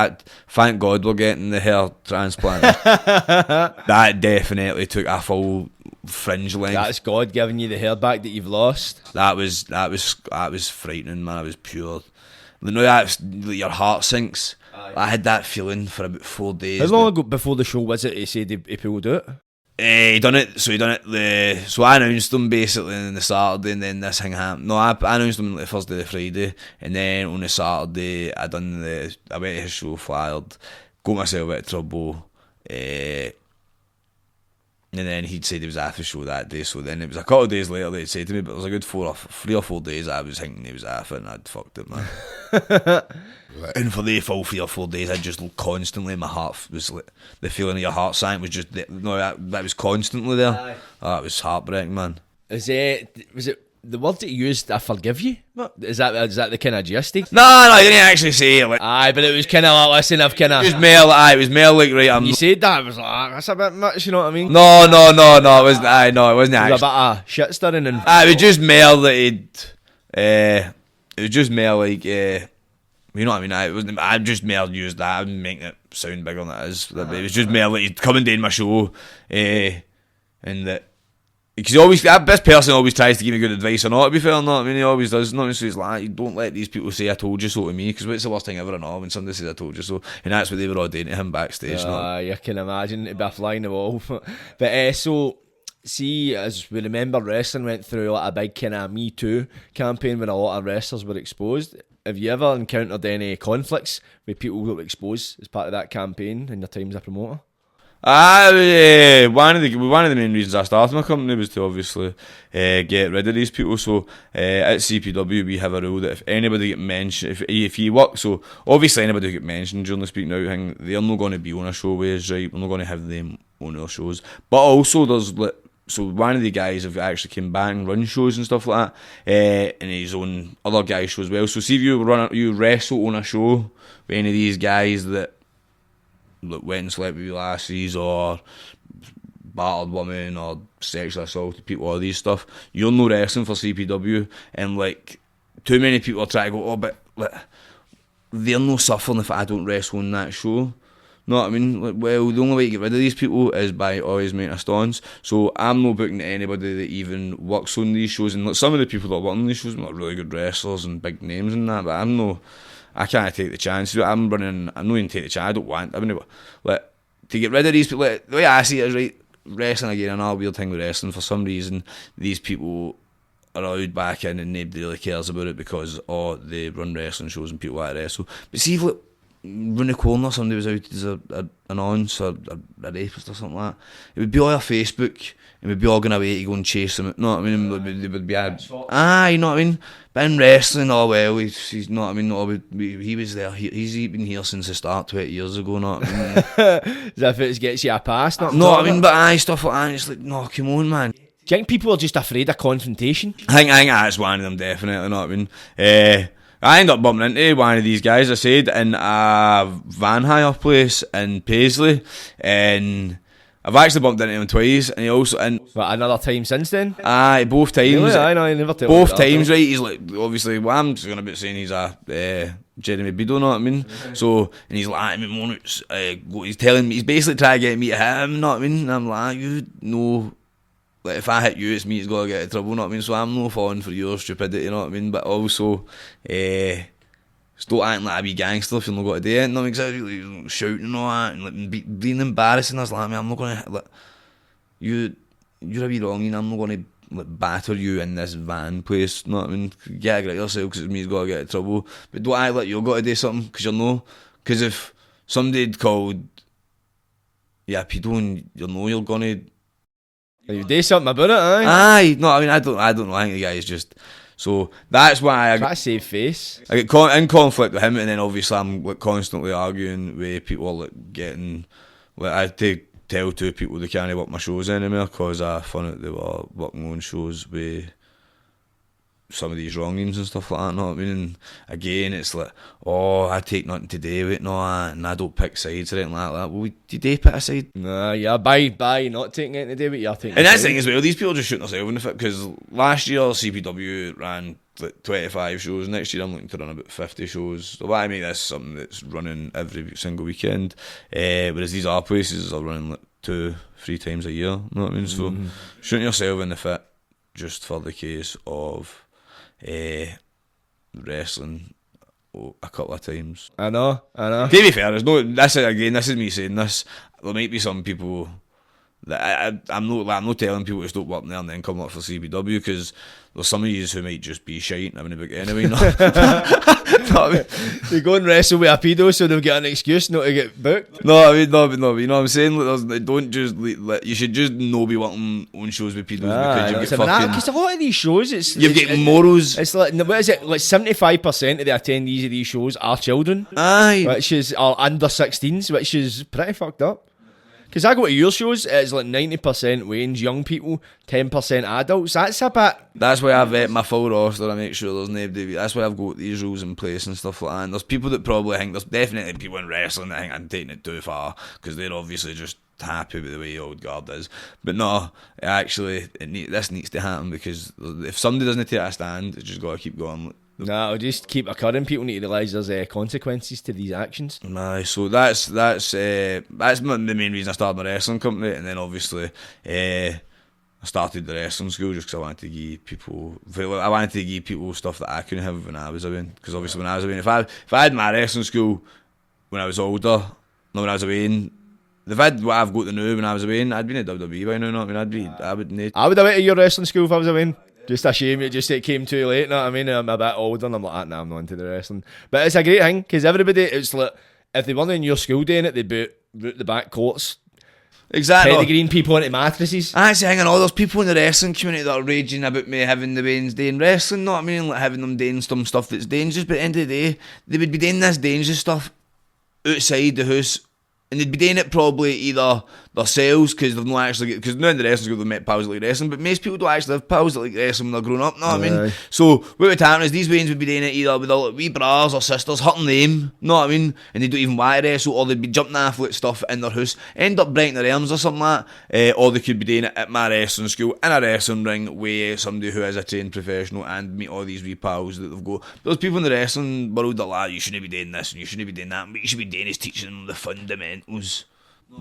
thank God we're getting the hair transplant. That definitely took a full fringe length. That's God giving you the hair back that you've lost. That was frightening, man. I was pure. You know, that's like your heart sinks. I had that feeling for about 4 days. How long ago before the show was it he said he pulled out? He done it. So I announced them basically on the Saturday, and then this thing happened. No, I announced them the Thursday, the Friday, and then on the Saturday I went to his show, fired, got myself out of trouble. And then he'd said he was at the show that day, so then it was a couple of days later that he'd said to me, but it was a good 3 or 4 days I was thinking he was at it, and I'd fucked it, man. And for the full 3 or 4 days, I just constantly, my heart was like, the feeling of your heart sank was just, that was constantly there. Aye. Oh, it was heartbreaking, man. Was it the word that you used, I forgive you? Is that the kind of gist? No, he didn't actually say it. Like, Aye, but it was kind of like, listen, I've kind of... it was more like, right, You said that, I was like, that's a bit much, you know what I mean? No, it wasn't, it wasn't It actually. was a bit of shit stirring and... It was just more that it was just more like, you know what I mean? I just more used that, I didn't make it sound bigger than it is. It was just more like he'd come and do my show, and that, because this person always tries to give me good advice or not, to be fair, not. I mean, he always does. Not so he's like, don't let these people say I told you so to me, because it's the worst thing ever, I know, when somebody says I told you so, and that's what they were all doing to him backstage. You can imagine it'd be a fly in the wall. But so, see, as we remember, wrestling went through like a big kind of Me Too campaign when a lot of wrestlers were exposed. Have you ever encountered any conflicts with people who were exposed as part of that campaign in your time as a promoter? One of the main reasons I started my company was to obviously get rid of these people. So at CPW we have a rule that if anybody get mentioned, if you work, so obviously anybody who get mentioned during the speaking out thing, they're not going to be on a show with us, right? We're not going to have them on our shows. But also so one of the guys have actually came back and run shows and stuff like that, and he's on other guys' shows as well. So see if you wrestle on a show with any of these guys that went and slept with lasses or battered women or sexually assaulted people, all these stuff, you're no wrestling for CPW. And like, too many people are trying to go, but like, they're no suffering if I don't wrestle on that show. Know what I mean? Like, well, the only way to get rid of these people is by always making a stance. So I'm not booking anybody that even works on these shows. And like, some of the people that work on these shows are really good wrestlers and big names and that, but I can't take the chance. I'm not even take the chance. I don't want. I mean, like, to get rid of these people. Like, the way I see it is, right, wrestling again, another weird thing with wrestling. For some reason, these people are allowed back in, and nobody really cares about it because they run wrestling shows and people like to wrestle. But see if like round the corner somebody was out as an ounce or a rapist or something like that, it would be all on Facebook, and we'd be all going away to go and chase them. You know what I mean? It would be you know what I mean? But in wrestling, he's not. I mean, he was there. He's been here since the start 20 years ago. Not. I mean, as if it gets you a pass. No, I mean, but stuff like that. It's like, no, come on, man. Do you think people are just afraid of confrontation? I think that's one of them, definitely. Know what I mean? I ended up bumping into one of these guys, I said, in a van hire place in Paisley, and I've actually bumped into him twice, and he also... But another time since then? Aye, both times. Really? I know, I never tell both times, right, he's like, obviously, well, I'm just going to be saying he's a Jeremy Bido, know what I mean? Mm-hmm. So, and he's like, he's telling me, he's basically trying to get me to hit him, know what I mean? And I'm like, you know... Like, if I hit you, it's me that's got to get in trouble, know what I mean? So I'm not falling for your stupidity, you know what I mean? But also, just don't act like a wee gangster if you're not got to do it, you know, because I was really shouting and all that, and like, being embarrassing. I was like, man, I'm not going to, like, you're a wee wrong, and I'm not going to like, batter you in this van place, you know what I mean? Get a grip yourself, because it's me that's got to get in trouble. But don't act like you've got to do something, because you know, because if somebody had called, pedo, and you know you're going to, you do something about it, aye? Aye, no, I mean, I don't know. I think the guy is just... So, that's why I... Try to save face. I get in conflict with him, and then obviously I'm like constantly arguing with people, like getting... Like, I to tell two people they can't work my shows anymore because I found out they were working on shows with some of these wrongings and stuff like that, know what I mean? And again, it's like, oh, I take nothing to do with it, no, and I don't pick sides or anything like that. Well, you do pick a side. Nah, yeah, by not taking anything to do with it, you're taking And that's a the thing as well, these people are just shooting themselves in the foot, because last year CPW ran like 25 shows, next year I'm looking to run about 50 shows. So why make this something that's running every single weekend, whereas these other places are running like 2-3 times a year, you know what I mean? So shooting yourself in the foot just for the case of wrestling a couple of times. I know. To be fair, there's no. This is me saying this. There might be some people that I'm not telling people to stop working there and then come up for CBW, because there's some of you who might just be shite and having a big anyway. They go and wrestle with a pedo so they'll get an excuse not to get booked. No, you know what I'm saying? Like, don't just you should just no be working on shows with pedos, because you get fucking. Because a lot of these shows, You get morals. It's like, what is it? Like 75% of the attendees of these shows are children, Aye. which is are under 16s, which is pretty fucked up. Because I go to your shows, it's like 90% Wayne's young people, 10% adults. That's a bit. That's why I vet my full roster. I make sure there's nobody. That's why I've got these rules in place and stuff like that. And there's people that probably think, there's definitely people in wrestling that think I'm taking it too far, because they're obviously just happy with the way Old Guard is. But no, actually, this needs to happen, because if somebody doesn't take a stand, it's just got to keep going. Nah, it'll just keep occurring. People need to realise there's consequences to these actions. Aye, so that's the main reason I started my wrestling company. And then obviously I started the wrestling school just because I wanted to give people stuff that I couldn't have when I was away. Because obviously when I was away, if I had my wrestling school when I was older, not when I was away, if I had what I've got to know when I was away, I'd been at WWE by now. Not I mean, I would have went to your wrestling school if I was away. Just a shame it came too late, know what I mean? I'm a bit older and I'm like, nah, I'm not into the wrestling. But it's a great thing, because everybody, it's like, if they weren't in your school doing it, they'd boot the back courts. Exactly. Pedigreeing people into mattresses. That's the thing, and all there's people in the wrestling community that are raging about me having the Wednesday in wrestling, know what I mean? Like having them doing some stuff that's dangerous, but at the end of the day, they would be doing this dangerous stuff outside the house. And they'd be doing it probably either themselves, because they've not actually, because now in the wrestling school they've met pals that like wrestling, but most people don't actually have pals that like wrestling when they're growing up, know what I mean? So what would happen is these Waynes would be doing it either with their like, wee brothers or sisters, hurting them, know what I mean? And they don't even want to wrestle, or they'd be jumping off like stuff in their house, end up breaking their arms or something like that, or they could be doing it at my wrestling school in a wrestling ring with somebody who is a trained professional, and meet all these wee pals that they've got. There's people in the wrestling world that are like, you shouldn't be doing this and you shouldn't be doing that, what you should be doing is teaching them the fundamentals.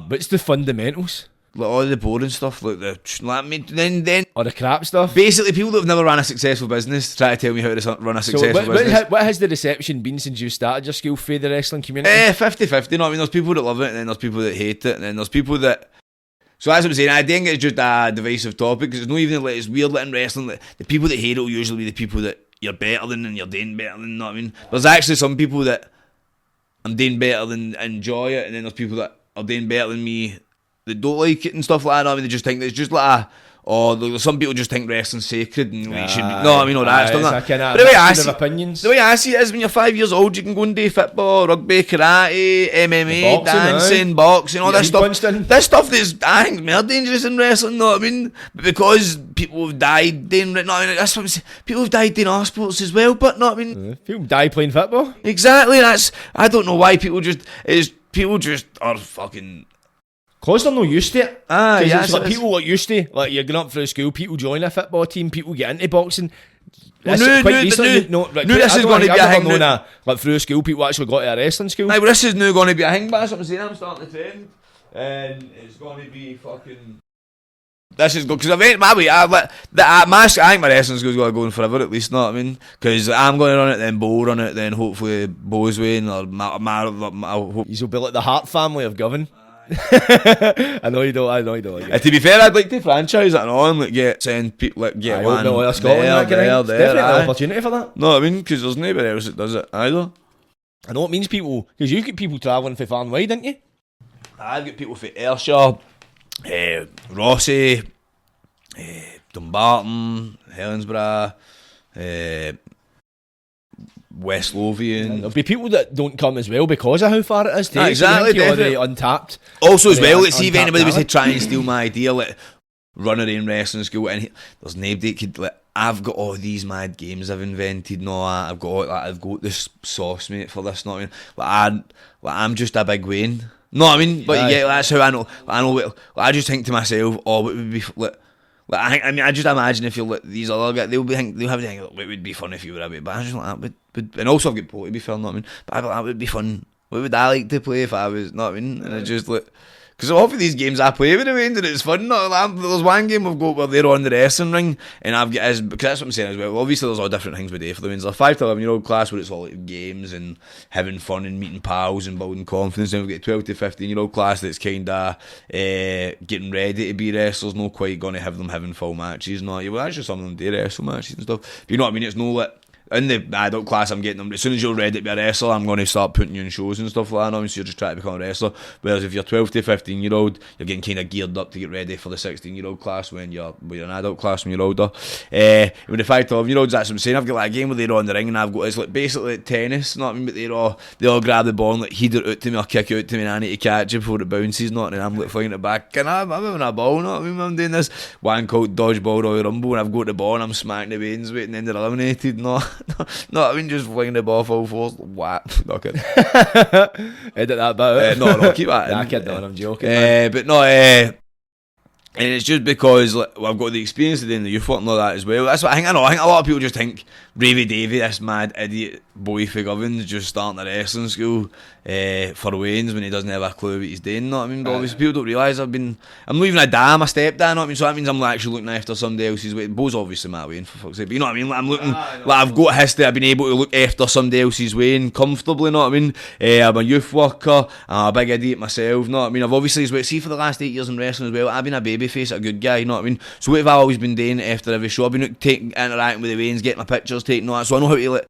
What's the fundamentals? Like all the boring stuff, like then Or the crap stuff? basically people that have never run a successful business try to tell me how to run a successful business. What has the reception been since you started your school for the wrestling community? 50-50, you know what I mean? There's people that love it, and then there's people that hate it, and then there's people that... So as I'm saying, I think it's just a divisive topic, because it's not even like, it's weird like in wrestling, like, the people that hate it will usually be the people that you're better than and you're doing better than, you know what I mean? There's actually some people that I'm doing better than enjoy it, and then there's people that are doing better than me that don't like it and stuff like that. I mean, they just think that it's just like some people just think wrestling's sacred and we should be, no, I mean, all that stuff. But the way I see it is, when you're 5 years old, you can go and do football, rugby, karate, MMA, dancing, boxing, all this stuff. This stuff that's, I think, more dangerous than wrestling, know what I mean? But because people have died doing, no, I mean, that's what I'm saying. People have died doing our sports as well, but no, I mean, people die playing football. Exactly. I don't know why people just are fucking. Cause they're not used to it. Yeah, it's like people are used to, like you're going up through school, people join a football team, people get into boxing. This is going to be a thing. Like through school, people actually got to a wrestling school. Well, this is now going to be a thing, but that's what I'm saying. I'm starting to trend, and it's going to be fucking. This is good, because I think my way, I think my wrestling school's got to go on forever at least, know what I mean? Because I'm going to run it, then Bo run it, then hopefully Bo's win, or He's will be like the Hart family of Govan. I know you don't like it. To be fair, I'd like to franchise it and all, and like send people, like get one there, definitely an opportunity for that. No, I mean, because there's nobody else that does it either. I know it means people, because you get people travelling for far and wide, didn't you? I've got people for Ayrshire, Rossi, Dumbarton, Helensburgh, West Lothian. There'll be people that don't come as well because of how far it is to Exactly, or definitely. the untapped. Also as well, let's see if untapped anybody was to talent. try and steal my idea, like run a in wrestling school, and there's nobody that could, like, I've got all these mad games I've invented and all that. I've got this sauce, mate, for this. Not I mean, I'm just a big Wayne. No, I mean, but yeah, that's how I know. I just think to myself, oh, what would be I just imagine if you're like these other guys, they'll have to think, what would be fun if you were a bit. But I just like that would, and also I've got Paul to be fair, not I mean, but that would be fun. What would I like to play if I was, not I mean, and I just like. Because half of these games I play with the Waynes and it's fun. There's one game I've got where they're on the wrestling ring and I've got because that's what I'm saying as well. Obviously there's all different things we do for the Waynes. There's a 5 to 11-year-old class where it's all like games and having fun and meeting pals and building confidence. Then we've got a 12 to 15-year-old class that's kind of getting ready to be wrestlers, not quite going to have them having full matches. Well, that's just some of them do wrestle matches and stuff. But you know what I mean? It's no like. In the adult class, I'm getting them. As soon as you're ready to be a wrestler, I'm going to start putting you in shows and stuff like that. So you're just trying to become a wrestler. Whereas if you're 12 to 15-year-old, you're getting kind of geared up to get ready for the 16-year-old class when you're an adult class when you're older. With the 5 to 11-year-olds, that's what I'm saying. I've got like a game where they're on the ring and I've got it's like basically like tennis. Not I mean, but they all grab the ball and like header out to me or kick out to me and I need to catch it before it bounces. Not and I'm like flying it back. I'm having a ball. Not I mean, I'm doing this one called Dodgeball Royal Rumble and I've got the ball and I'm smacking the veins with it and then they're eliminated. No, I mean just flinging the ball full force. What? Not kidding. Edit that bit out. No, keep that in. Nah, kid, I'm joking. But no, and it's just because like, I've got the experience of doing the youth work and all that as well. That's what I think. I think a lot of people just think Ravie Davie, this mad idiot boy for Govan, just starting a wrestling school for Wayne's when he doesn't have a clue what he's doing. Know what I mean? But obviously people don't realise I'm not even a dad, I'm a stepdad. Know what I mean? So that means I'm like, actually looking after somebody else's Wayne. Bo's obviously my Wayne for fuck's sake. But you know what I mean? Like, I'm looking like I've got a history. I've been able to look after somebody else's Wayne comfortably. Know what I mean? I'm a youth worker. I'm a big idiot myself. Know what I mean? I've obviously as well. See for the last 8 years in wrestling as well, I've been a babyface, a good guy. You know what I mean? So what have I always been doing after every show? I've been interacting with the Waynes, getting my pictures taken, all that. So I know how to like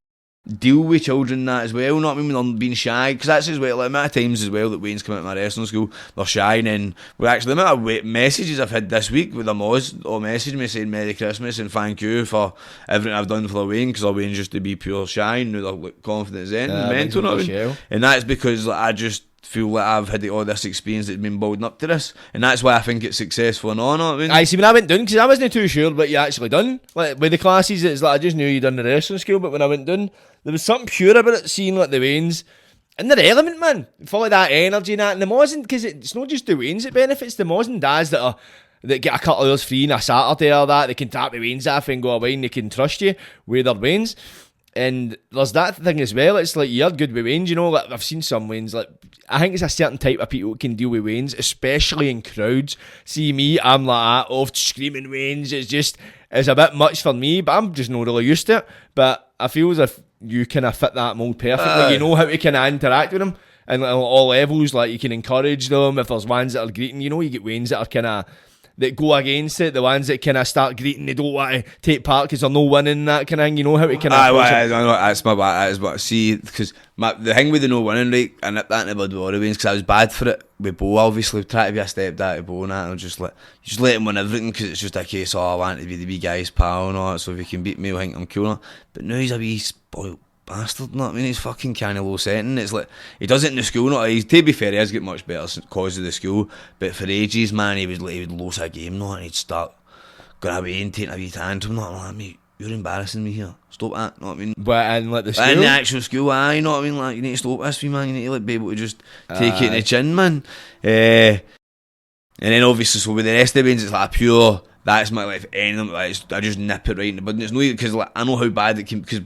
deal with children and that as well, not I mean when they're being shy, because that's as well, like amount of times as well that Wayne's come out of my wrestling school, they're shy, and then actually the amount of messages I've had this week with them all messaging me saying Merry Christmas and thank you for everything I've done for the Wayne, because Wayne used to be pure shy and now they're like, confident as anything, mental, not I mean? And that's because like, I just feel like I've had all this experience that's been building up to this, and that's why I think it's successful and all. I mean, I see when I went down, because I wasn't too sure what you actually done. Like with the classes, it's like I just knew you done the wrestling school, but when I went down, there was something pure about it, seeing like the Waynes in their element, man, full of that energy and that. And the mods, because it's not just the Waynes it benefits, the mods and dads that get a couple of hours free on a Saturday or that, they can tap the Waynes off and go away and they can trust you with their Waynes. And there's that thing as well, it's like you're good with Waynes, you know, like I've seen some Waynes, like I think it's a certain type of people who can deal with Waynes, especially in crowds. See me, I'm like that, off screaming Waynes, it's a bit much for me, but I'm just not really used to it. But I feel as if you kind of fit that mould perfectly, you know how to kind of interact with them, and at all levels, like you can encourage them, if there's ones that are greeting, you know, you get Waynes that are kind of, that go against it, the ones that kind of start greeting, they don't want to take part because they're no winning, that kind of thing, you know how to kind of that's my bad, that is what I see, because the thing with the no winning, right, I nipped that in the bud with all the Waynes, because I was bad for it with Bo, obviously, trying to be a stepdad to Bo and that, and just let him win everything, because it's just a case, I want to be the big guy's pal and all that, so if he can beat me, I think I'm cool. But now he's a wee spoiled bastard, you know what I mean? He's fucking kind of low setting. It's like he does it in the school. Not he's, to be fair, he has get much better because of the school. But for ages, man, he would lose a game, not, and he'd start going away and taking a wee tantrum. Not like, mate, you're embarrassing me here. Stop that. Know what I mean? But in like the school, in the actual school, you know what I mean? Like you need to stop this, wee man. You need to like be able to just take it in the chin, man. And then obviously, so with the rest of the Waynes, it's like a pure. That's my life. Anything like I just nip it right in the bud. And it's no because like I know how bad it can. Because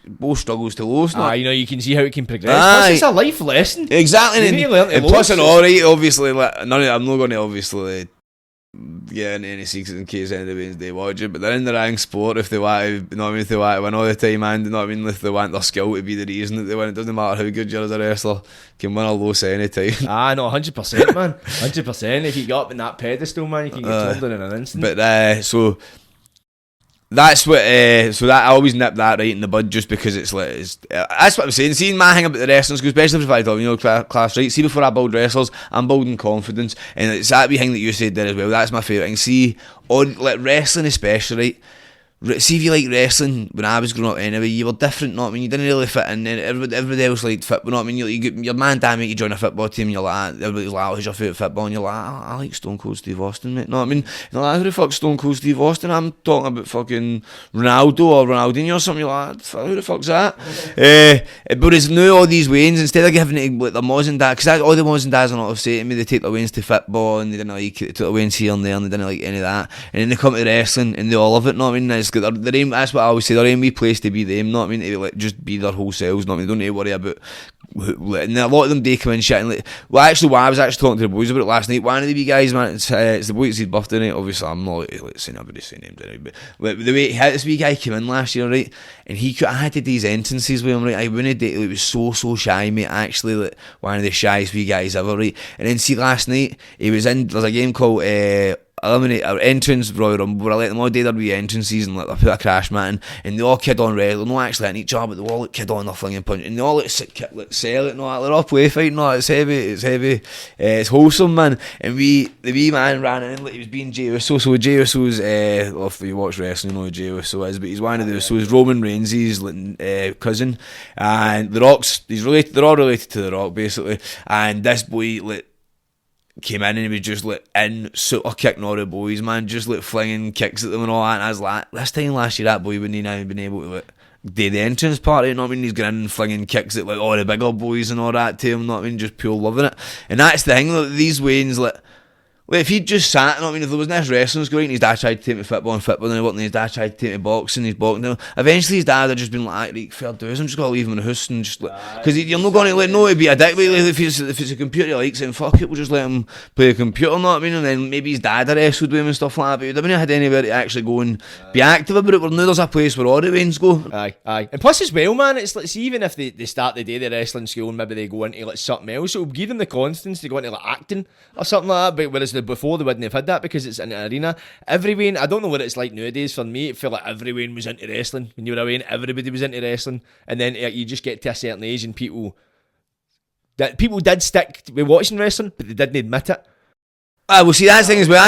Bo struggles to lose. You know, you can see how it can progress. Plus, it's a life lesson. Exactly. And plus, and alright, obviously, like I'm not going to obviously get into any secrets in case any of the Waynes they watch it. But they're in the rank sport if they want to. You know what I mean? If they want to win all the time, and you know what I mean? If they want their skill to be the reason that they win, it doesn't matter how good you are as a wrestler. You can win a loss any time. No, 100%, man. 100%. If you get up in that pedestal, man, you can get turned in an instant. But so that's what. So that I always nip that right in the bud, just because it's like that's what I'm saying. Seeing my hang about the wrestling school, especially if I thought, you know, class, right? See, before I build wrestlers, I'm building confidence, and it's that wee thing that you said there as well. That's my favourite thing. See, on like wrestling especially, right? see if you like wrestling, when I was growing up anyway, you were different, know what I mean? You didn't really fit in, and everybody else liked football, know what I mean? Your man damn it, you join a football team, and you're like, everybody's like, oh, who's your favourite football? And you're like, I like Stone Cold Steve Austin, mate, know what I mean? And you're like, who the fuck's Stone Cold Steve Austin? I'm talking about fucking Ronaldo or Ronaldinho or something. You're like, who the fuck's that? But it's now all these Waynes, instead of giving it like the moms and dads, because all the moms and dads are not of say to me, they take their Waynes to football, and they didn't like it, they took their Waynes here and there, and they didn't like any of that, and then they come to wrestling, and they all love it, know what I mean? It's good. Their aim, that's what I always say, their aim wee place to be them, know what I mean? To like, just be their whole selves, know what I mean? They don't need to worry about and a lot of them do come in shit and like, well actually what I was actually talking to the boys about it last night, one of the wee guys, man, it's the boy that's his birthday night, obviously I'm not like saying everybody's saying names anyway, but the way this wee guy came in last year, right, and I had to do these entrances with him, right, I wouldn't date, it was so shy, mate, actually like one of the shyest wee guys ever, right, and then see last night, he was in, there's a game called Eliminate our entrance Royal Rumble where I let them all do their wee entrances and like they put a crash mat in and they all kid on red, they're not actually hitting each other, but they all like kid on their flinging punch and they all like sell it and all that, they're all play fighting, all it's heavy, it's wholesome, man. And the wee man ran in like he was being Jey Uso, so Jey Uso's if you watch wrestling you know who Jey Uso is, but he's one of those, so he's Roman Reigns' cousin, and The Rock's, they're all related to The Rock basically, and this boy like came in and he was just like in super kicking all the boys, man, just like flinging kicks at them and all that, and I was like, this time last year that boy wouldn't even have been able to like do the entrance party, you know what I mean? He's going in and flinging kicks at like all the bigger boys and all that to him, you know what I mean? Just pure loving it. And that's the thing, like, these Waynes, like if he'd just sat, you know what I mean, if there was this wrestling school and his dad tried to take me football and then he worked and his dad tried to take me boxing, he's boxing, eventually his dad had just been like, right, fair dues, I'm just going to leave him in the house and just like, because you're not going to let no to be a dick, like, if it's a computer he likes, then fuck it, we'll just let him play a computer, you know what I mean? And then maybe his dad had wrestled with him and stuff like that, but he wouldn't have had anywhere to actually go and be active about it, where now there's a place where all the Waynes go. Aye. And plus as well, man, it's like, see, even if they start the day the wrestling school and maybe they go into like something else, it'll give them the confidence to go into like acting or something like that, but whereas before they wouldn't have had that because it's in an arena. Every Wayne, I don't know what it's like nowadays, for me it felt like every Wayne was into wrestling. When you were a Wayne, everybody was into wrestling, and then you just get to a certain age and people did stick with watching wrestling, but they didn't admit it. Well, see, that's the thing as well.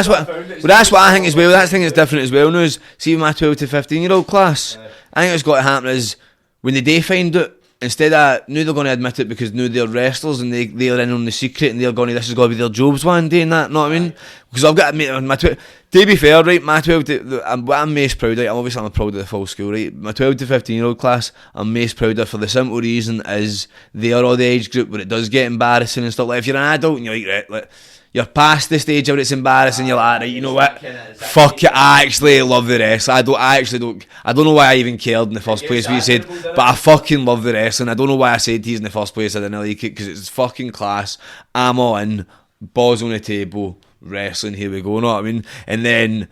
That's what I think as well. That thing is different as well. Now, is see with my 12 to 15-year-old class, I think what's got to happen is when they do find out, instead of now they're going to admit it because now they're wrestlers and they're in on the secret and they're going to, this is going to be their jobs one day and that, know what I mean? Because I've got to admit, to be fair, right, my 12 to, I'm most proud of, I'm proud of the full school, right, my 12 to 15-year-old class, I'm most proud of for the simple reason is they are all the age group where it does get embarrassing and stuff, like if you're an adult and you're like you're past the stage where it's embarrassing, you're like, right, you know what, fuck it, I actually love the wrestling, I don't know why I even cared in the first place what you said, but I fucking love the wrestling. I don't know why I said he's in the first place, I didn't like it, because it's fucking class, I'm all in, balls on the table, wrestling, here we go, know what I mean? And then,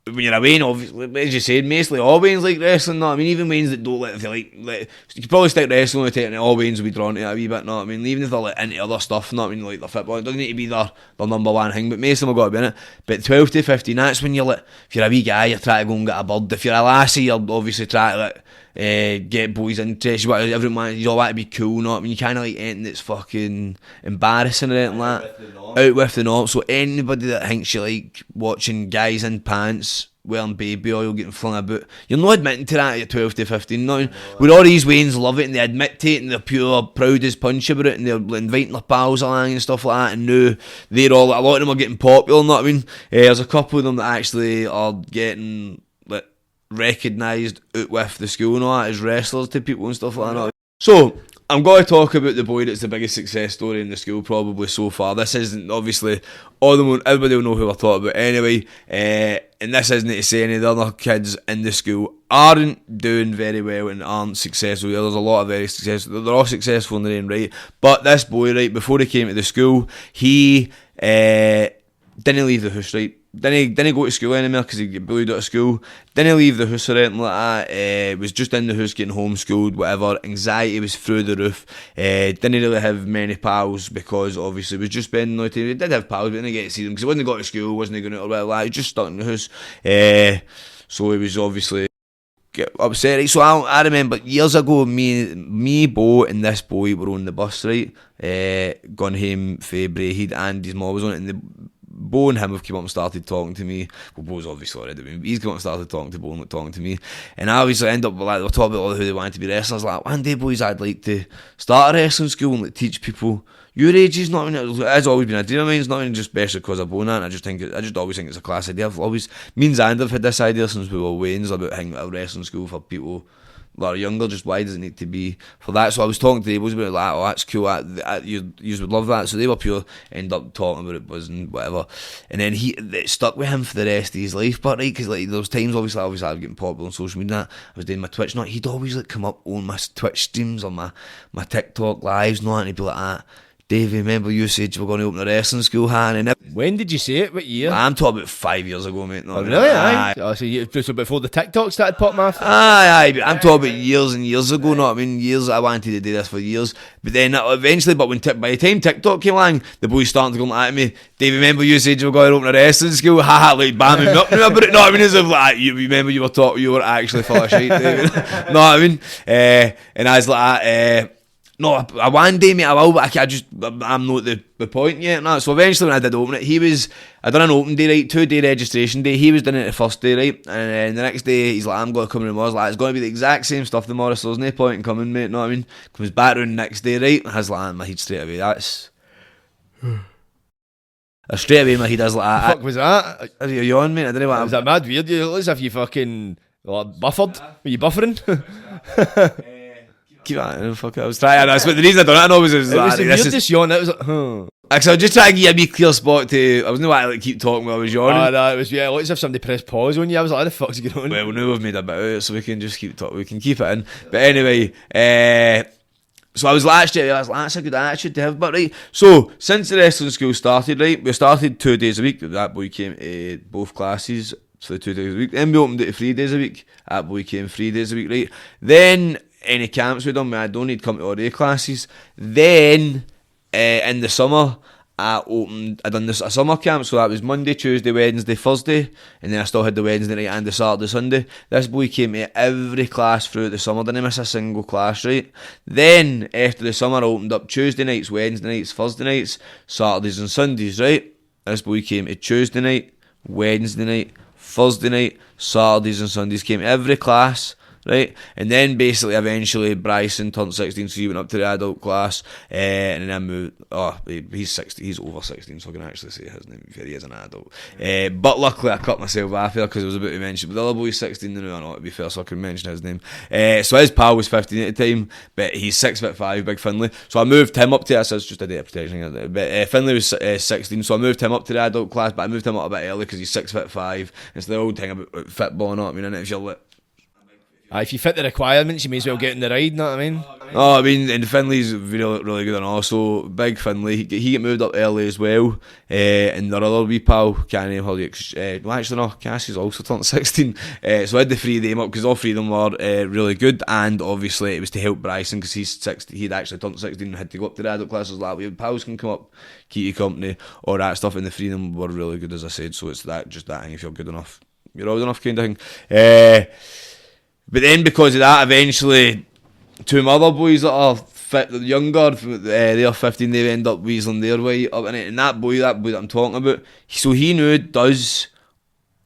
when you're a Wayne, obviously, as you said, mostly all Waynes like wrestling, know what I mean? Even Waynes that don't like, if they like you could probably stick wrestling with it and all Waynes will be drawn to it a wee bit, know what I mean? Even if they're like into other stuff, know what I mean, like their football, it doesn't need to be their number one thing, but most of them have got to be in it. But 12 to 15, that's when you're like, if you're a wee guy, you're trying to go and get a bird. If you're a lassie, you're obviously trying to like, get boys interested, everyone, you all want to be cool, know what I mean? You kind of like anything that's fucking embarrassing or anything like that. Out with the norm. So anybody that thinks you like watching guys in pants wearing baby oil getting flung about, you're not admitting to that at 12 to 15 now. Where all these Waynes love it and they admit to it and they're pure proud as punch about it and they're inviting their pals along and stuff like that, and now they're all, a lot of them are getting popular, know what I mean? There's a couple of them that actually are getting like recognised out with the school and all that as wrestlers to people and stuff like that. So I'm going to talk about the boy that's the biggest success story in the school probably so far. This isn't obviously everybody will know who we're talking about anyway, and this isn't to say any of the other kids in the school aren't doing very well and aren't successful. There's a lot of very successful, they're all successful in their own right, but this boy, right, before he came to the school, he didn't leave the house, right? Didn't go to school anymore because he got bullied out of school. Didn't leave the house or anything like that. Was just in the house getting homeschooled, whatever. Anxiety was through the roof. Didn't really have many pals because obviously was just spending no time. He did have pals, but didn't get to see them because he wasn't going to school, wasn't going out or whatever. Like, he was just stuck in the house. So he was obviously get upset, right? So I remember years ago, me, Bo, and this boy were on the bus, right? Gone home for Belated, and his mum was on it, and Bo and him have come up and started talking to me. Well, Bo's obviously already been, but he's come up and started talking to Bo and talking to me. And I always end up like, they were talking about who they wanted to be wrestlers. Like, one day, boys, I'd like to start a wrestling school and like, teach people your ages. Not even, it's always been a dream of mine. It's not even just especially because of Bo and that. I just always think it's a class idea. I've always, me and Xander have had this idea since we were Waynes about having a wrestling school for people that are younger. Just why does it need to be for that? So I was talking to the boys about it, like, oh, that's cool, you would love that. So they were pure, end up talking about it, buzzing, whatever. And then it stuck with him for the rest of his life. But right, because like there was times obviously I was getting popular on social media, I was doing my Twitch, not, he'd always like come up on my Twitch streams or my TikTok lives, and he'd be like, Davie, remember you said you were going to open a wrestling school, and when did you say it? What year? I'm talking about 5 years ago, mate. Oh, really? Aye. Oh, so before the TikTok started popping off? Aye. I'm talking about years and years ago. Not, I mean, years. I wanted to do this for years, but then eventually, by the time TikTok came along, the boys started to go at me. Davie, remember you said you were going to open a wrestling school? Haha, like bamming me up. Remember it? No, I mean, as if like you remember you were actually full of shit, Davie. No, I mean, and I was like, no, one day, mate, I will, but I'm not the point yet. No. So eventually when I did open it, I done an open day, right, 2-day registration day. He was doing it the first day, right, and then the next day he's like, I'm going to come in tomorrow. I was like, it's going to be the exact same stuff tomorrow, so there's no point in coming, mate, know what I mean? Comes back around the next day, right, and I was like, my head straight away, that's... straight away my head, I was like... What the fuck was that? Are you on, mate? I don't know what... Was that mad weird? You look as if you fucking... buffered? Were you buffering? Keep that, fuck it, I was trying, that's what the reason I done it, I know was it was like, the weirdest yawn, it was like, huh. Actually, I was just trying to get a wee clear spot to, I wasn't want to like, keep talking while I was yawning. No, it was, yeah, it looks as if somebody pressed pause on you, I was like, what the fuck's going on? Well, now we've made a bit of it, so we can just keep talking, we can keep it in. But anyway, so I was like, that's a good attitude to have, but right, so, since the wrestling school started, right, we started 2 days a week, that boy came to both classes, for the 2 days a week, then we opened it to 3 days a week, that boy came 3 days a week, right, then, any camps with them, I don't need to come to all their classes. Then in the summer I done a summer camp, so that was Monday, Tuesday, Wednesday, Thursday, and then I still had the Wednesday night and the Saturday, Sunday. This boy came to every class throughout the summer, didn't miss a single class, right? Then after the summer I opened up Tuesday nights, Wednesday nights, Thursday nights, Saturdays and Sundays, right? This boy came to Tuesday night, Wednesday night, Thursday night, Saturdays and Sundays, came to every class, right, and then basically eventually Bryson turned 16, so he went up to the adult class, and then I moved. Oh, he's 16, he's over 16, so I can actually say his name. He is an adult, but luckily I cut myself off here because I was about to mention. But the other boy's 16 now, I know, to be fair, so I can mention his name. So his pal was 15 at the time, but he's 6'5", big Finlay. So I moved him up to this. It's just a data protection. But Finlay was 16, so I moved him up to the adult class, but I moved him up a bit early because he's 6'5". It's the old thing about football, not I mean, if you're lit. If you fit the requirements, you may as well get in the ride, know what I mean? Oh, I mean, and Finley's really, really good, and also big Finley. He got moved up early as well, and their other wee pal, can't name her. Well, actually no, Cassie's also turned 16. So I had the three of them up because all three of them were really good, and obviously it was to help Bryson because he'd actually turned 16 and had to go up to the adult classes. Like, your pals can come up, keep you company, all that stuff, and the three of them were really good, as I said. So it's that thing. If you're good enough, you're old enough, kind of thing. But then because of that, eventually, two of my other boys that are younger, they're 15, they end up weaseling their way up in it. And that boy that I'm talking about, so he now does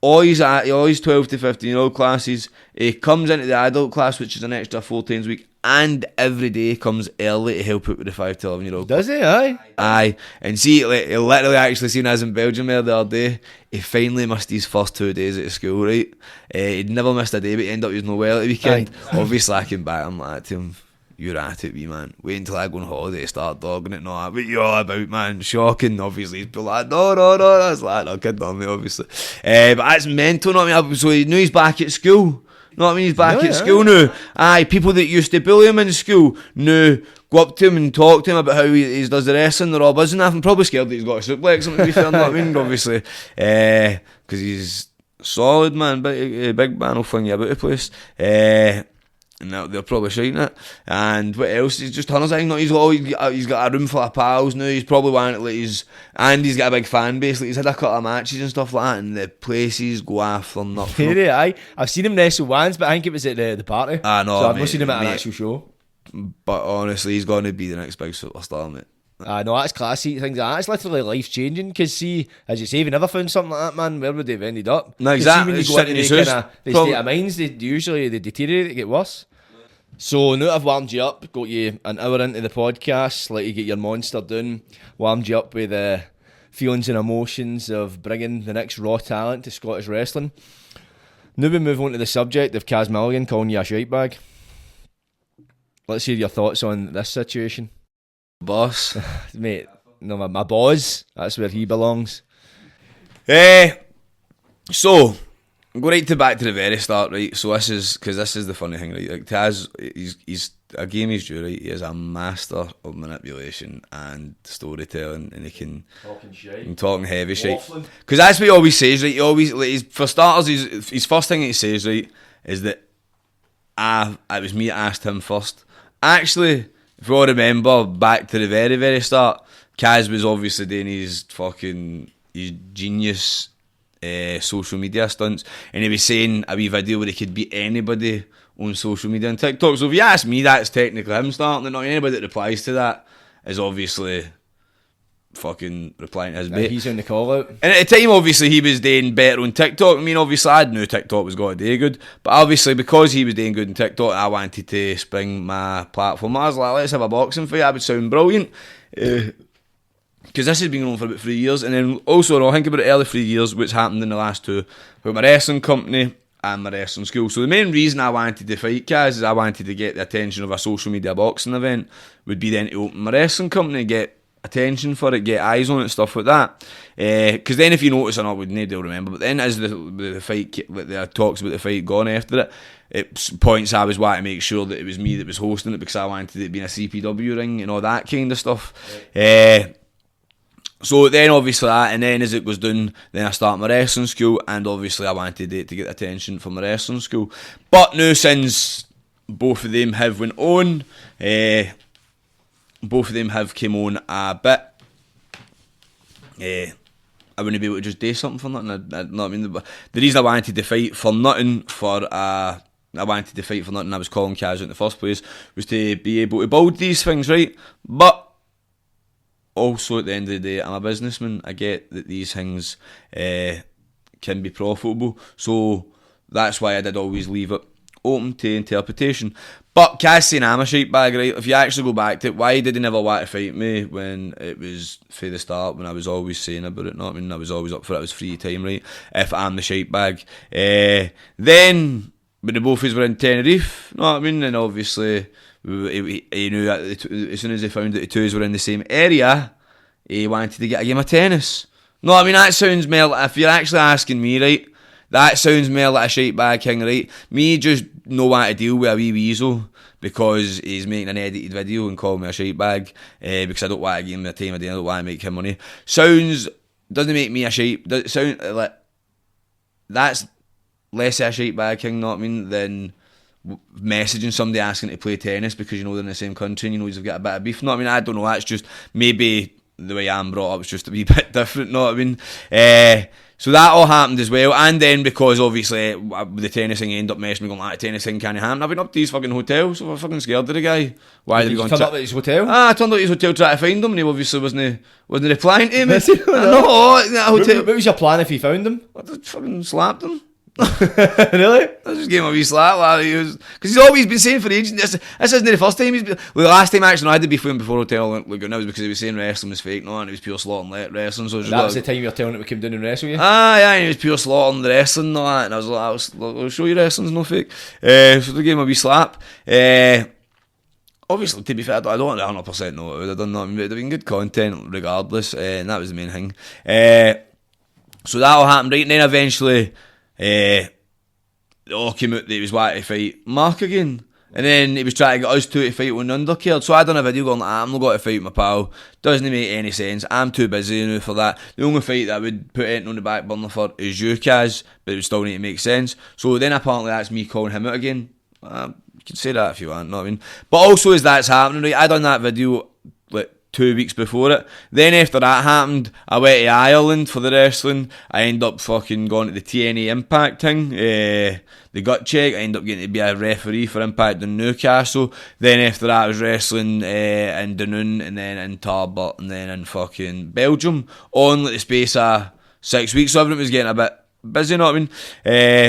all his 12 to 15 year old classes. He comes into the adult class, which is an extra 4 times a week, and every day comes early to help out with the 5 to 11 year old. Does he? Aye. And see, like, he literally actually seen us in Belgium the other day. He finally missed his first 2 days at school, right? He'd never missed a day, but he ended up using no well at the weekend. Aye. Obviously, I came back, I'm like to him, you're at it, wee man. Wait until I go on holiday to start dogging it. No, what you all about, man? Shocking. Obviously, he's like, no, that's like, no, kid on me, obviously. But that's mental, not me. So he knew he's back at school. Know what I mean? He's back at school now. Aye, people that used to bully him in school now go up to him and talk to him about how he does the wrestling. They're all buzzing off. I'm probably scared that he's got a suplex him, to be fair, know what I mean? Obviously. Because he's solid, man. Big man will fling you about the place. And they're probably shouting it. And what else? He's just tons of things. He's got a room full of pals now. He's probably wanting to and he's got a big fan base. Like, he's had a couple of matches and stuff like that, and the places go after him. Really, aye. I've seen him wrestle once, but I think it was at the party. I know. So I've not seen him at an actual show. But honestly, he's going to be the next big superstar, mate. No, that's classy. Things like that's literally life changing. Because see, as you say, if you never found something like that, man, where would they have ended up? No, 'Cause exactly. See, when you go into the kind of the state of minds, they usually they deteriorate, they get worse. So now I've warmed you up, got you an hour into the podcast, let you get your monster down, warmed you up with the feelings and emotions of bringing the next raw talent to Scottish wrestling. Now we move on to the subject of Caz Milligan calling you a shite bag. Let's hear your thoughts on this situation. Boss. Mate, no, my boss, that's where he belongs. So, go back to the very start, right? So this is the funny thing, right? Like Taz, he's a game he's due, right? He is a master of manipulation and storytelling, and he can talking heavy shit. Because that's what he always says, right? He always, like, for starters, his first thing he says, right, is that it was me that asked him first. Actually, if you all remember back to the very, very start, Caz was obviously doing his genius social media stunts, and he was saying a wee video where he could beat anybody on social media and TikTok. So if you ask me, that's technically him starting it. Not anybody that replies to that is obviously fucking replying to his bait. He's on the call out. And at the time, obviously, he was doing better on TikTok. I mean, obviously, I knew TikTok was going to do good, but obviously, because he was doing good on TikTok, I wanted to spring my platform. I was like, let's have a boxing fight. That would sound brilliant. Because this has been going on for about 3 years, and then also, I think about the early 3 years, what's happened in the last two, with my wrestling company and my wrestling school. So the main reason I wanted to fight Caz is I wanted to get the attention of a social media boxing event, would be then to open my wrestling company, get attention for it, get eyes on it, stuff like that. Because then if you notice, or not, nobody will remember, but then as the fight, like the talks about the fight gone after it, points I was wanting to make sure that it was me that was hosting it, because I wanted it to be in a CPW ring and all that kind of stuff. So then obviously that, and then as it goes down, then I start my wrestling school, and obviously I wanted it to get attention from my wrestling school. But now since both of them have went on, both of them have came on a bit, I wouldn't be able to just do something for nothing. I mean, the reason I wanted to fight for nothing, I was calling Caz in the first place, was to be able to build these things, right? But also, at the end of the day, I'm a businessman. I get that these things can be profitable, so that's why I did always leave it open to interpretation. But Caz saying I'm a shite bag, right? If you actually go back to it, why did he never want to fight me when it was for the start, when I was always saying about it? Not, I mean, I was always up for it. It was free time, right? If I'm the shite bag, then when the both of us were in Tenerife, know what I mean? And obviously, he knew that as soon as he found that the two were in the same area, he wanted to get a game of tennis. No, I mean, that sounds more like, if you're actually asking me, right, that sounds more like a shite bag king, right? Me just no want to deal with a wee weasel because he's making an edited video and calling me a shite bag, because I don't want to give him the time of day, I don't want to make him money. Doesn't make me a shite, sound like, that's less of a shite bag king, know what I mean, than messaging somebody asking to play tennis because you know they're in the same country and you know you've got a bit of beef. No, I mean, I don't know, that's just maybe the way I'm brought up is just a wee bit different, know what I mean? So that all happened as well, and then because obviously with the tennis thing, I ended up messaging me going, that tennis thing can't happen. I've been up to his fucking hotel, so I'm fucking scared of the guy. Why did he go turn up at his hotel? I turned up at his hotel trying to find him, and he obviously wasn't replying to me. No, that hotel. What was your plan if you found him? I just fucking slapped him. Really? I just gave him a wee slap, because he's always been saying for ages. This isn't the first time he's been. Well, the last time actually, I had to be filmed before hotel. Like, that was because he was saying wrestling was fake, no, and it was pure slaughter and wrestling. So that was the time you were telling him we came down and wrestle you. Yeah, and it was pure slaughter and the wrestling, and all that. And I was like, I'll show you wrestling's no fake. So they gave him a wee slap. Obviously, to be fair, I don't 100% know what I would have done. That. I mean, it would have been good content regardless, and that was the main thing. So that all happened, right? And then eventually, it all came out that he was wanting to fight Mark again. And then he was trying to get us two to fight on the undercard. So I done a video going, I'm not going to fight my pal. Doesn't make any sense. I'm too busy now for that. The only fight that I would put it on the back burner for is you, Caz, but it would still need to make sense. So then apparently that's me calling him out again. You can say that if you want, know what I mean? But also as that's happening, right, I done that video like 2 weeks before it. Then after that happened, I went to Ireland for the wrestling. I ended up fucking going to the TNA Impact thing, the gut check. I ended up getting to be a referee for Impact in Newcastle. Then after that I was wrestling in Dunoon, and then in Tarbert, and then in fucking Belgium, on like the space of 6 weeks. So everything was getting a bit busy, you know what I mean?